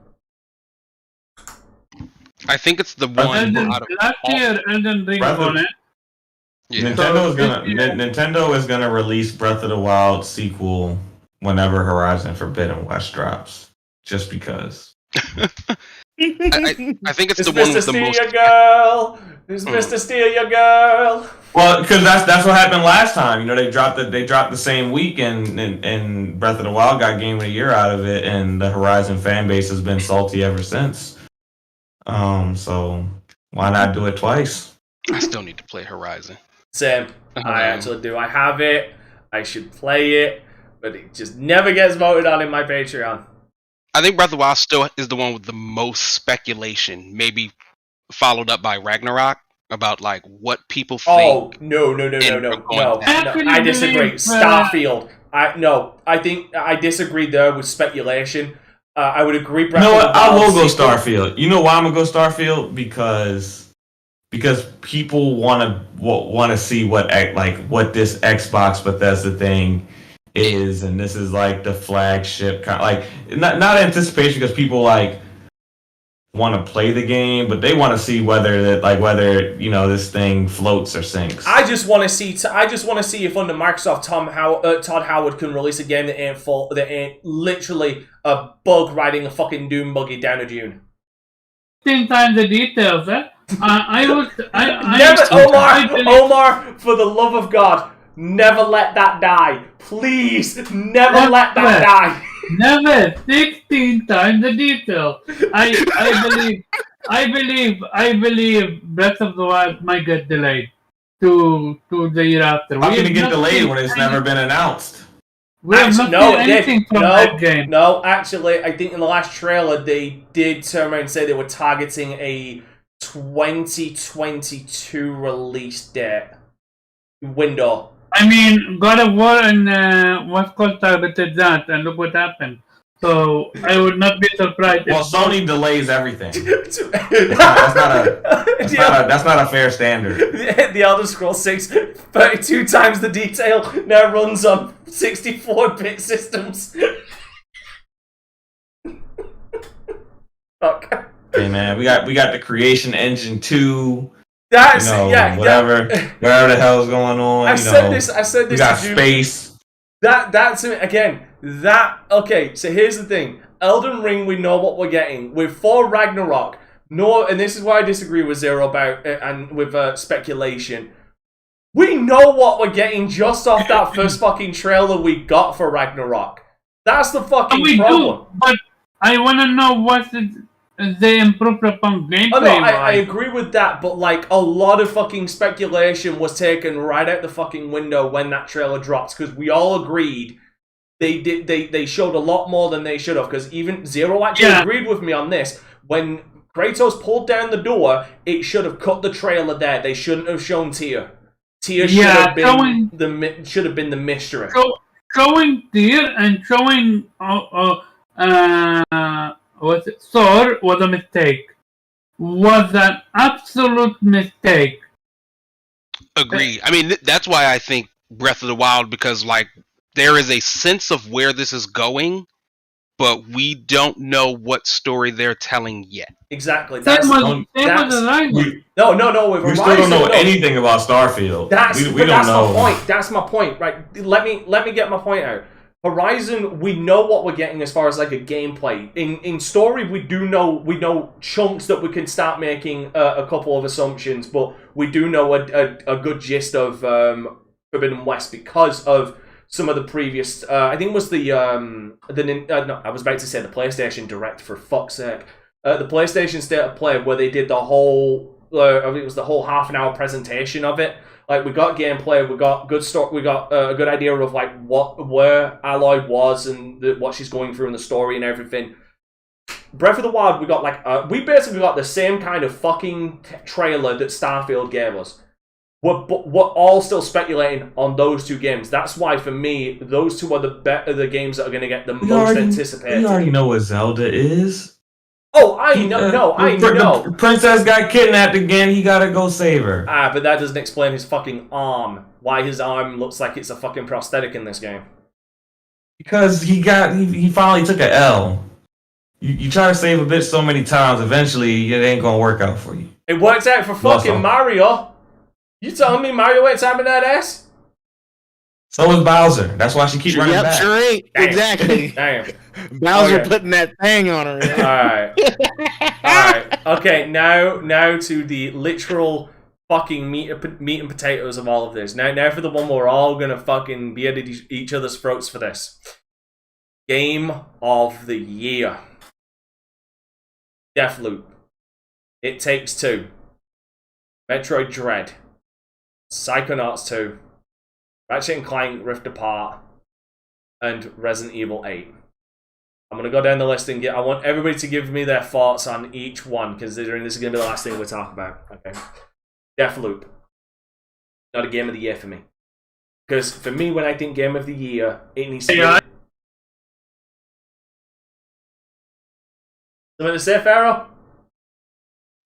I think it's the one out of last year, Elden Ring won it. Yeah. Nintendo is gonna release Breath of the Wild sequel whenever Horizon Forbidden West drops, just because. I think it's the Mr. one with the Steal most. Your Girl. It's Mr. Steal Your Girl. Well, because that's what happened last time. You know, they dropped the same week, and Breath of the Wild got Game of the Year out of it, and the Horizon fan base has been salty ever since. So why not do it twice? I still need to play Horizon. Same. I actually do. I have it. I should play it, but it just never gets voted on in my Patreon. I think Breath of the Wild still is the one with the most speculation, maybe followed up by Ragnarok, about like what people think. Oh, no. I disagree. Starfield. I think I disagree there with speculation. I would agree. You know what? I will go Starfield. You know why I'm gonna go Starfield? Because people want to see what this Xbox Bethesda thing is, and this is like the flagship kind of, like, not anticipation, because people like want to play the game, but they want to see whether this thing floats or sinks. I just want to see if under Microsoft Todd Howard can release a game that ain't literally a bug riding a fucking Doom buggy down a dune. 10 times the details, eh? Omar, for the love of God, never let that die. Please, never let that die. Never. 16 times the detail. I believe Breath of the Wild might get delayed to the year after. How can it get delayed when it's never been announced? We have not seen anything from that game. No, actually, I think in the last trailer they did turn around and say they were targeting a 2022 release date window. I mean, God of War and what's called targeted that, and look what happened. So I would not be surprised. Well, Sony delays everything. That's not a fair standard. The Elder Scrolls 6, 32 times the detail, now runs on 64-bit systems. Fuck. Hey man, we got the Creation Engine 2. That's whatever the hell's going on. I said this. We got space. That's again. Okay. So here's the thing. Elden Ring, we know what we're getting. With for Ragnarok, No, and this is why I disagree with Zero about and with speculation. We know what we're getting just off that first fucking trailer we got for Ragnarok. That's the fucking problem. But I want to know what they improved upon gameplay. Oh, no, I agree with that, but like a lot of fucking speculation was taken right out the fucking window when that trailer dropped, because we all agreed they showed a lot more than they should have, because even Zero actually agreed with me on this. When Kratos pulled down the door, it should have cut the trailer there. They shouldn't have shown Tyr. Tyr should have been the mystery. Showing Tyr and showing Thor was a mistake. Was an absolute mistake. Agree. I mean, that's why I think Breath of the Wild, because like there is a sense of where this is going, but we don't know what story they're telling yet. Exactly. No. With Horizon, we still don't know anything about Starfield. We don't know. My point. That's my point, right? Let me get my point out. Horizon, we know what we're getting as far as like a gameplay. In story, we know chunks that we can start making a couple of assumptions, but we do know a good gist of Forbidden West because of some of the previous. I think it was I was about to say the PlayStation Direct, for fuck's sake. The PlayStation State of Play, where they did the whole. I think it was the whole half-an-hour presentation of it. Like, we got gameplay, we got good story, we got a good idea of like where Aloy was and what she's going through in the story and everything. Breath of the Wild, we basically got the same kind of fucking trailer that Starfield gave us. We're all still speculating on those two games. That's why, for me, those two are the games that are going to get the most anticipated. You already know what Zelda is. Oh, I know. The princess got kidnapped again. He gotta go save her. But that doesn't explain his fucking arm. Why his arm looks like it's a fucking prosthetic in this game. Because he finally took an L. You try to save a bitch so many times, eventually it ain't gonna work out for you. It works out for fucking Mario. You telling me Mario ain't tapping that ass? So is Bowser. That's why she keeps running back. Sure ain't. Damn. Exactly. Damn. Bowser putting that thing on her. Alright. Okay, now to the literal fucking meat and potatoes of all of this. Now for the one we're all gonna fucking be at each other's throats for this. Game of the Year. Deathloop. It Takes Two. Metroid Dread. Psychonauts 2. Ratchet & Clank Rift Apart, and Resident Evil 8. I'm going to go down the list and I want everybody to give me their thoughts on each one, considering this is going to be the last thing we talk about. Okay. Deathloop. Not a Game of the Year for me. Because for me, when I think Game of the Year, it needs to be... Something to say, Pharaoh?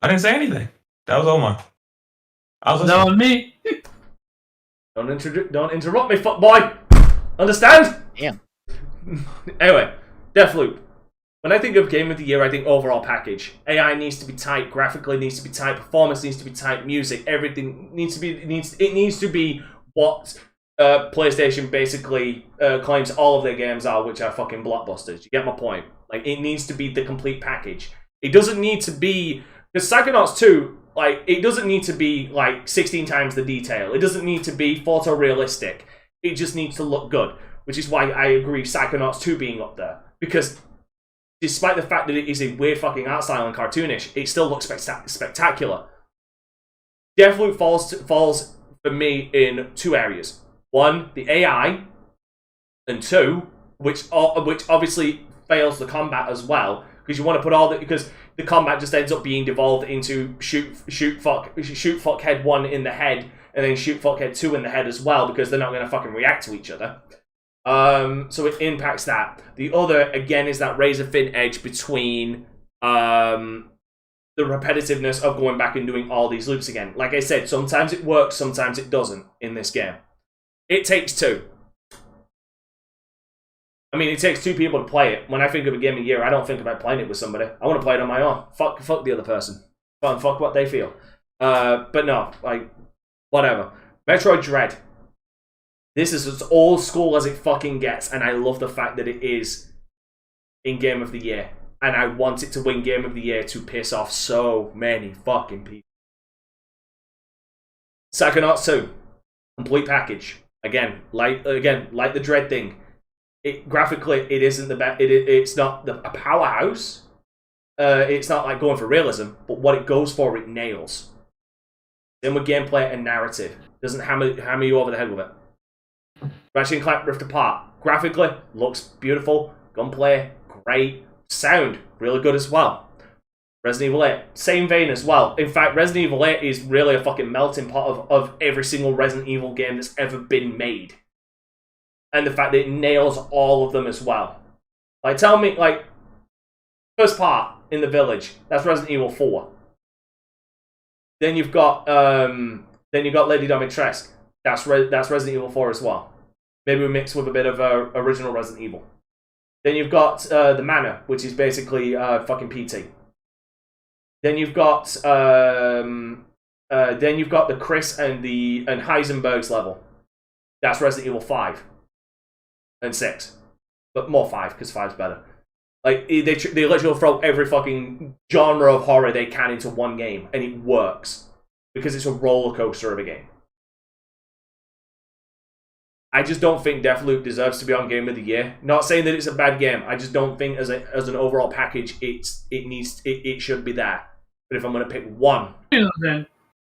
I didn't say anything. That was Omar. I was listening. That was me. Don't interrupt me, fuckboy. Understand? Yeah. Anyway, Deathloop. When I think of Game of the Year, I think overall package. AI needs to be tight, graphically needs to be tight, performance needs to be tight, music, everything needs to be. It needs to be what PlayStation basically claims all of their games are, which are fucking blockbusters. You get my point? Like, it needs to be the complete package. It doesn't need to be, because Psychonauts 2. Like, it doesn't need to be, like, 16 times the detail. It doesn't need to be photorealistic. It just needs to look good. Which is why I agree Psychonauts 2 being up there. Because despite the fact that it is a weird fucking art style and cartoonish, it still looks spectacular. Deathloop falls for me in two areas. One, the AI. And two, which obviously fails the combat as well. Because you want to put all the... Because the combat just ends up being devolved into shoot fuck head 1 in the head, and then shoot fuck head 2 in the head as well, because they're not going to fucking react to each other. So it impacts that. The other, again, is that razor thin edge between the repetitiveness of going back and doing all these loops again. Like I said, sometimes it works, sometimes it doesn't in this game. It Takes Two. I mean, it takes two people to play it. When I think of a Game of the Year, I don't think about playing it with somebody. I want to play it on my own. Fuck the other person. Fuck what they feel. But no, like, whatever. Metroid Dread. This is as old school as it fucking gets, and I love the fact that it is in Game of the Year. and I want it to win Game of the Year to piss off so many fucking people. Psychonauts 2, complete package. Again, like the Dread thing. Graphically, it isn't the best. It's not a powerhouse. It's not like going for realism, but what it goes for, it nails. Then with gameplay and narrative, doesn't hammer you over the head with it. Ratchet & Clank Rift Apart, graphically looks beautiful. Gunplay, great. Sound, really good as well. Resident Evil 8, same vein as well. In fact, Resident Evil 8 is really a fucking melting pot of every single Resident Evil game that's ever been made. And the fact that it nails all of them as well. Like, tell me, like, first part in the village, that's Resident Evil 4. Then you've got Lady Dimitrescu. That's Resident Evil 4 as well. Maybe we mix with a bit of original Resident Evil. Then you've got the Manor, which is basically fucking PT. Then you've got the Chris and Heisenberg's level. That's Resident Evil 5 and 6, but more 5 because 5's better. Like they literally throw every fucking genre of horror they can into one game, and it works because it's a roller coaster of a game. I just don't think Deathloop deserves to be on Game of the Year. Not saying that it's a bad game. I just don't think as an overall package it should be there. But if I'm gonna pick one, I'm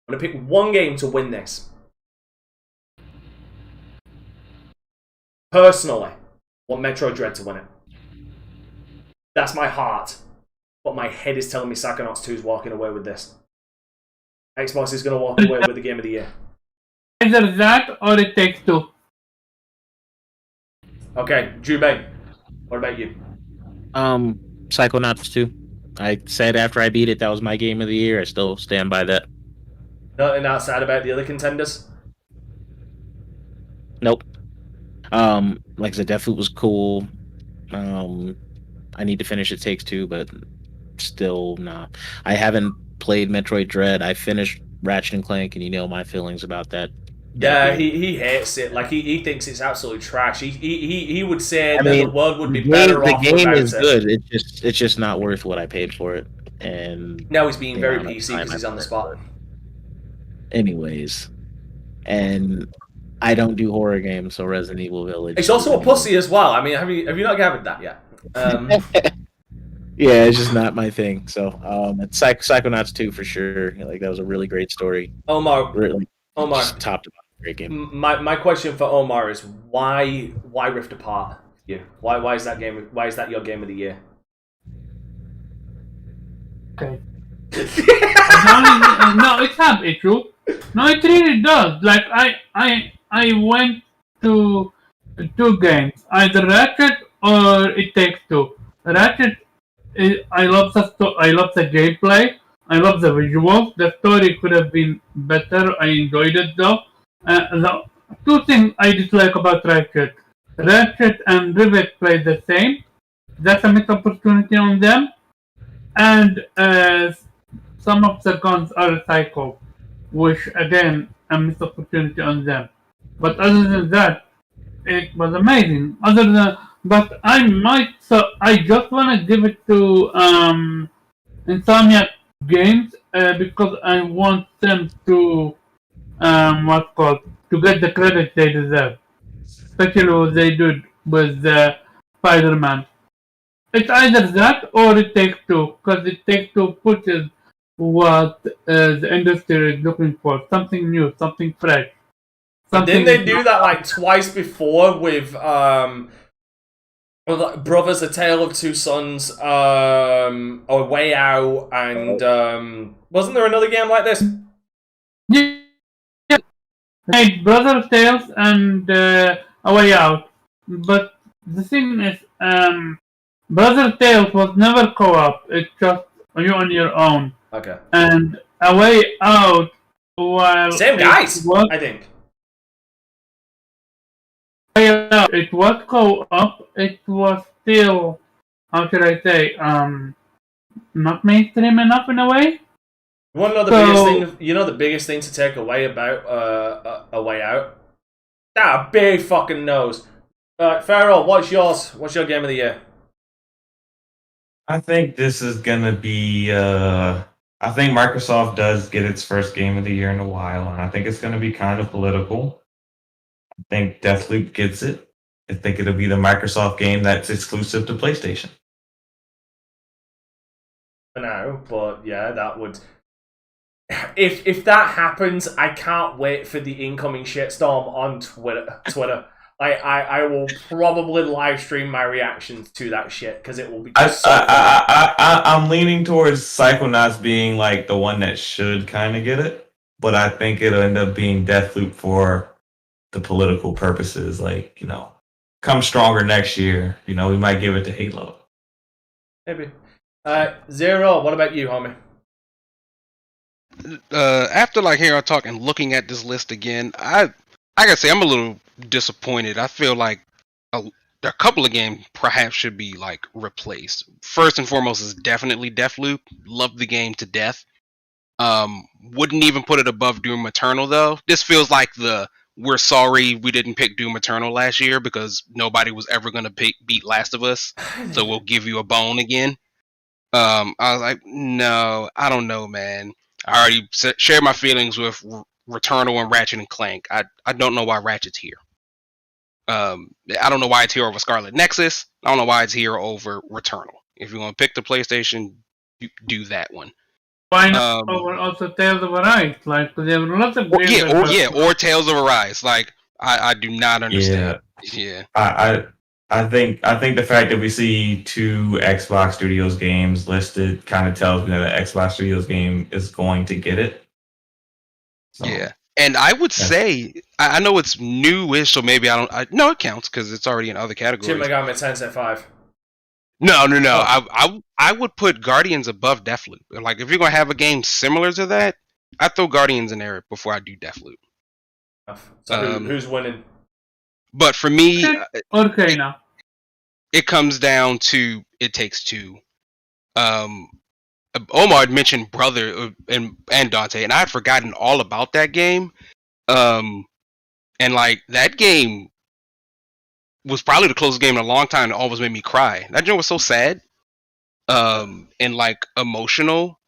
gonna pick one game to win this. Personally, I want Metroid Dread to win it. That's my heart. But my head is telling me Psychonauts 2 is walking away with this. Xbox is going to walk away with the Game of the Year. Either that or It Takes Two. Okay, Drew Bain, what about you? Psychonauts 2. I said after I beat it, that was my Game of the Year. I still stand by that. Nothing outside about the other contenders? Nope. Like I said, Deathloop was cool. I need to finish It Takes Two, but still, nah. I haven't played Metroid Dread. I finished Ratchet and Clank, and you know my feelings about that. Yeah, he hates it. Like he thinks it's absolutely trash. He would say that the world would be better off. The game is good. It's just not worth what I paid for it. And now he's being very PC because he's on the spot. Anyways, and I don't do horror games, so Resident Evil Village. It's also a pussy as well. I mean, have you not gathered that yet? Yeah, it's just not my thing. So, it's Psychonauts 2 for sure. Like that was a really great story. Omar, top to bottom, great game. My question for Omar is why Rift Apart? For you? Why is that game? Why is that your Game of the Year? Okay. No, it's not true. No, it really does. Like I went to 2 games, either Ratchet or It Takes Two. Ratchet, I love the gameplay. I love the visuals. The story could have been better. I enjoyed it though. The 2 things I dislike about Ratchet and Rivet play the same. That's a missed opportunity on them. And some of the guns are psycho, which again a missed opportunity on them. But other than that, it was amazing. But I just want to give it to Insomniac Games because I want them to to get the credit they deserve, especially what they did with Spider-Man. It's either that or It Takes Two, because It Takes Two pushes what the industry is looking for, something new, something fresh. Didn't they do that like twice before with Brothers: A Tale of Two Sons, A Way Out, and wasn't there another game like this? Yeah, hey, Brothers Tales and A Way Out. But the thing is, Brothers Tales was never co-op. It's just you on your own. Okay. And A Way Out, while same guys, I think. It was co-op. It was still, how should I say, not mainstream enough in a way. You want to know the biggest thing? You know the biggest thing to take away about A Way Out? That big fucking nose. Farrell, what's yours? What's your Game of the Year? I think this is gonna be. I think Microsoft does get its first game of the year in a while, and I think it's gonna be kind of political. I think Deathloop gets it. I think it'll be the Microsoft game that's exclusive to PlayStation. For now, but yeah, that would. If that happens, I can't wait for the incoming shitstorm on Twitter. I will probably live stream my reactions to that shit because it will be just so funny. I'm leaning towards Psychonauts being like the one that should kind of get it, but I think it'll end up being Deathloop for the political purposes. Like, come stronger next year. We might give it to Halo. Maybe. Zero, what about you, homie? After hearing our talk and looking at this list again, I gotta say I'm a little disappointed. I feel like a couple of games perhaps should be replaced. First and foremost is definitely Deathloop. Love the game to death. Wouldn't even put it above Doom Eternal though. This feels like we're sorry we didn't pick Doom Eternal last year because nobody was ever gonna beat Last of Us, so we'll give you a bone again. I was like, no, I don't know, man. I already shared my feelings with Returnal and Ratchet and Clank. I don't know why Ratchet's here. I don't know why it's here over Scarlet Nexus. I don't know why it's here over Returnal. If you want to pick the PlayStation, do that one. Why not over also Tales of Arise? There were lots of or Tales of Arise. I do not understand. Yeah. I think the fact that we see 2 Xbox Studios games listed kind of tells me that an Xbox Studios game is going to get it. So, yeah, and I would say I know it's newish, so maybe no, it counts because it's already in other categories. Shin Megami Tensei 5. No. Oh. I would put Guardians above Deathloop. If you're gonna have a game similar to that, I throw Guardians in there before I do Deathloop. So who's winning? But for me, okay, now it comes down to It Takes Two. Omar had mentioned Brother and Dante, and I had forgotten all about that game. And that game was probably the closest game in a long time that always made me cry. That game was so sad, and emotional.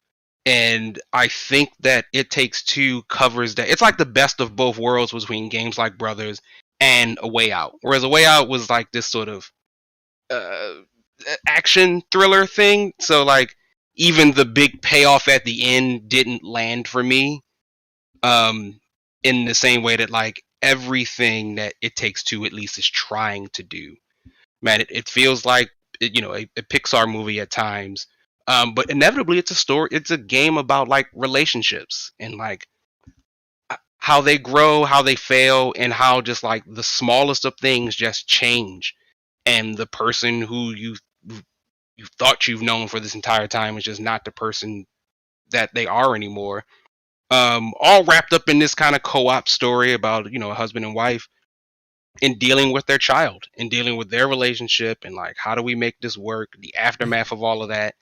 And I think that It Takes Two covers that. It's like the best of both worlds between games like Brothers and A Way Out. Whereas A Way Out was this sort of action thriller thing. So even the big payoff at the end didn't land for me. In the same way that everything that It Takes Two at least is trying to do. Man, it feels like a Pixar movie at times. But inevitably it's a story. It's a game about relationships and how they grow, how they fail, and how just the smallest of things just change. And the person who you thought you've known for this entire time is just not the person that they are anymore. All wrapped up in this kind of co-op story about a husband and wife and dealing with their child and dealing with their relationship and how do we make this work, the aftermath of all of that.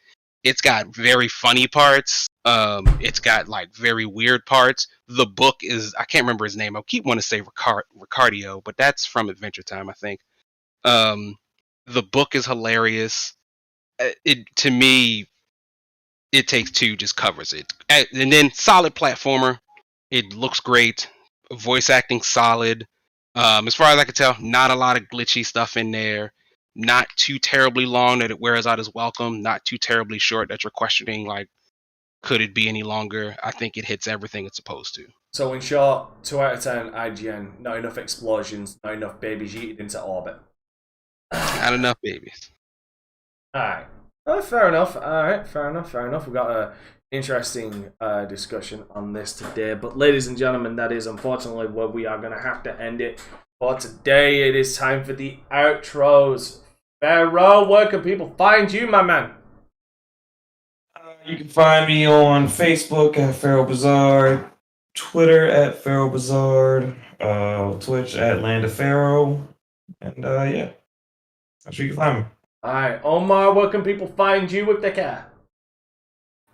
It's got very funny parts. It's got very weird parts. The book is, I can't remember his name. I keep wanting to say Ricardio, but that's from Adventure Time, I think. The book is hilarious. To me, It Takes Two just covers it. And then solid platformer. It looks great. Voice acting solid. As far as I can tell, not a lot of glitchy stuff in there. Not too terribly long that it wears out as welcome. Not too terribly short that you're questioning could it be any longer? I think it hits everything it's supposed to. So in short, 2 out of 10 IGN. Not enough explosions. Not enough babies yeeted into orbit. Not enough babies. Alright. Fair enough. Alright, fair enough. We've got an interesting discussion on this today. But ladies and gentlemen, that is unfortunately where we are going to have to end it. For today, it is time for the outros. Pharaoh, where can people find you, my man? You can find me on Facebook at Pharaoh Bizarre, Twitter at Pharaoh Bizarre, Twitch at Land of Pharaoh, and yeah, that's where you can find me. Alright, Omar, where can people find you with the cat?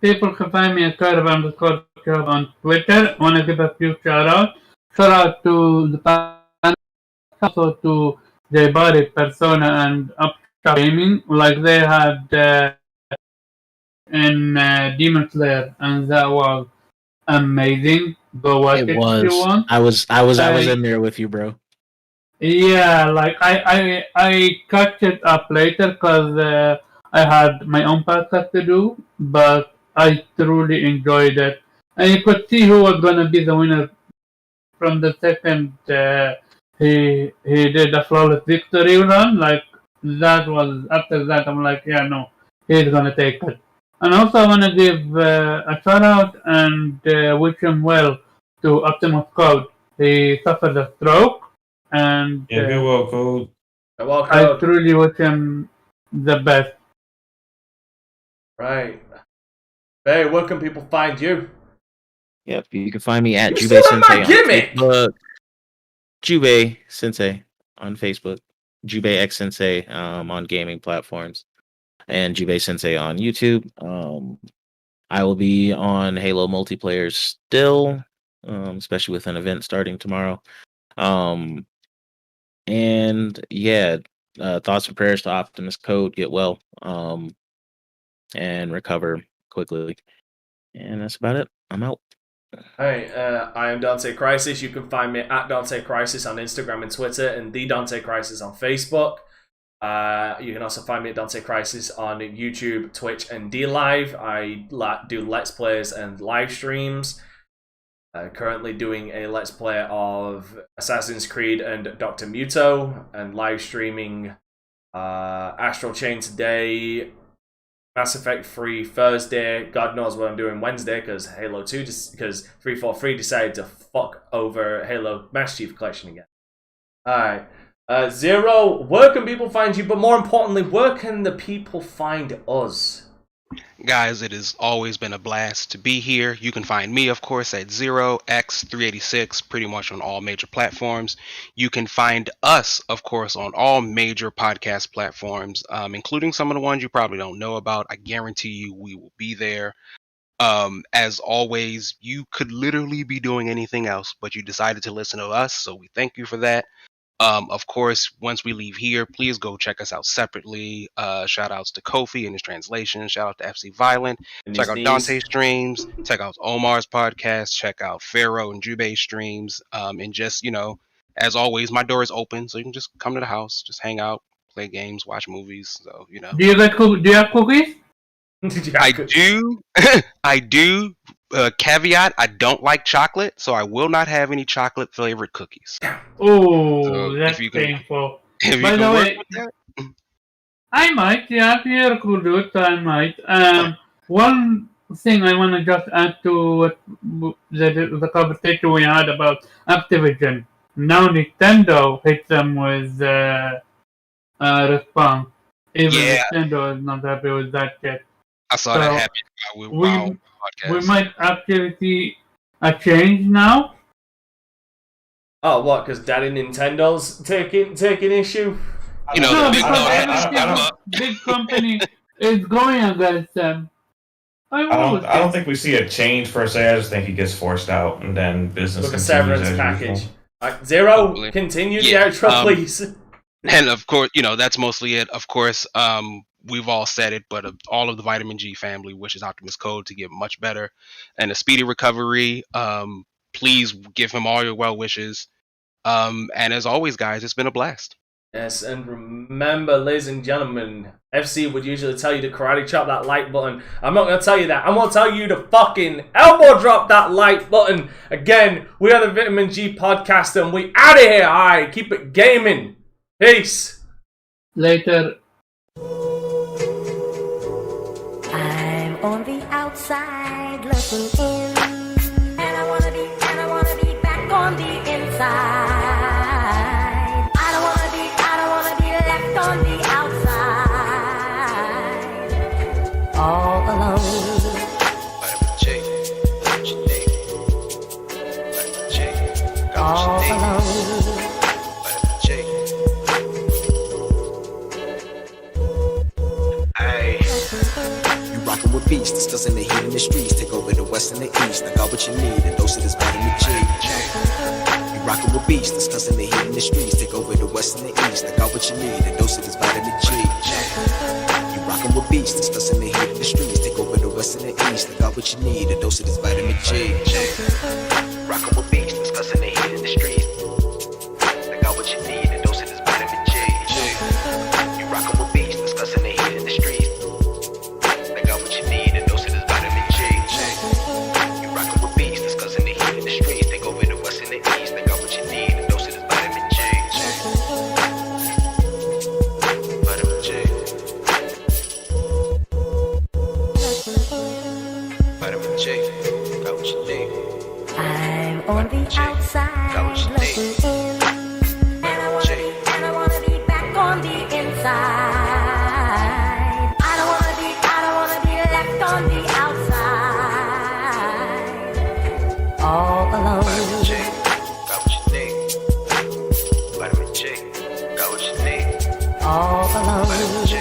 People can find me at Curve_Curve on Twitter. I want to give a few shout-outs. Shout-out to the panel, also to J Body, Persona, and Upshot Gaming. They had in Demon Slayer, and that was amazing. Go watch it It if you was. want. I was in there with you, bro. Yeah, like I catch it up later because I had my own podcast to do, but I truly enjoyed it, and you could see who was gonna be the winner from the second. He did a flawless victory run. Like that was after that. I'm like, yeah, no, he's gonna take it. And also, I want to give a shout out and wish him well to Optimus Code. He suffered a stroke, and Yeah, good well, Code. Well, I Code. truly wish him the best. Right. Hey, where can people find you? Yep, you can find me at You Jubei still have my Sensei on gimmick! Facebook. Jubei Sensei on Facebook. Jubei X Sensei on gaming platforms. And Jubei Sensei on YouTube. I will be on Halo multiplayer still, especially with an event starting tomorrow. And yeah, thoughts and prayers to Optimus Code. Get well, and recover quickly. And that's about it. I'm out. Hey, I am Dante Crisis. You can find me at Dante Crisis on Instagram and Twitter, and the Dante Crisis on Facebook. You can also find me at Dante Crisis on YouTube, Twitch, and DLive. I do Let's Plays and live streams. Currently doing a Let's Play of Assassin's Creed and Dr. Muto, and live streaming Astral Chain today, Mass Effect 3 Thursday, God knows what I'm doing Wednesday, because Halo 2, because 343 decided to fuck over Halo Master Chief Collection again. Alright. Zero, where can people find you? But more importantly, where can the people find us? Guys, it has always been a blast to be here. You can find me, of course, at 0x386, pretty much on all major platforms. You can find us, of course, on all major podcast platforms, including some of the ones you probably don't know about. I guarantee you we will be there. As always, you could literally be doing anything else, but you decided to listen to us, so we thank you for that. Of course, once we leave here, please go check us out separately. Shout outs to Kofi and his translation. Shout out to FC Violent. Check out Dante's streams. Check out Omar's podcast. Check out Pharaoh and Jubei's streams. And just, as always, my door is open, so you can just come to the house, just hang out, play games, watch movies. So, Do you have cookies? I do. I do. Caveat, I don't like chocolate, so I will not have any chocolate flavored cookies. Oh, So that's if you can- painful. If By you the can work way, with that. I might, yeah, if you're cool to it, I might. One thing I want to just add to what the conversation we had about Activision. Now Nintendo hits them with response. Even Yeah. Nintendo is not happy with that yet. I saw So, that happen with WoW podcast. We might actually see a change now. Oh, what? Because Daddy Nintendo's taking issue? You know, No, the big because dog had to every step single up. big company is going against them. I don't think we see a change per se. I just think he gets forced out, and then business With a continues severance as package. usual. Zero, Probably. continue Yeah, the outro, please. And of course, that's mostly it. Of course, we've all said it, but all of the Vitamin G family wishes Optimus Code to get much better and a speedy recovery. Please give him all your well wishes. And as always, guys, it's been a blast. Yes, and remember, ladies and gentlemen, FC would usually tell you to karate chop that like button. I'm not going to tell you that. I'm going to tell you to fucking elbow drop that like button. Again, we are the Vitamin G podcast, and we out of here. All right, keep it gaming. Peace. Later. I'm on the outside looking in, and I wanna be back on the inside. I don't wanna be left on the outside, all alone. Vitamin J, what you need? Vitamin J, got All what you need. alone. Vitamin J. Ayy. You rockin' with beasts, discussing the heat in the streets. Take over the west and the east. I got what you need, a dose of this vitamin J. You rockin' with beasts, discussing the heat in the streets. Take over the west and the east. I got what you need, a dose of this vitamin J. You rockin' with beasts, discussing the heat in the streets. Take over the east. I got what you need, a dose of this vitamin G. Rockin' with beats, discussing the heat in the street. I got what you need, a dose of this vitamin G. You rockin' with beats, discussing the heat in the street. I got what you need, a dose of this vitamin G. You rockin' with beats, discussing the heat in the streets. Take over the west and the east. I got what you need, a dose of this vitamin G. Vitamin G. Vitamin G. Got what you need. I'm on the outside looking in, and I wanna be back on the inside. I don't wanna be left on the outside, all alone. Vitamin G. Got what you need. Vitamin G. Got what you need. All alone. Vitamin G.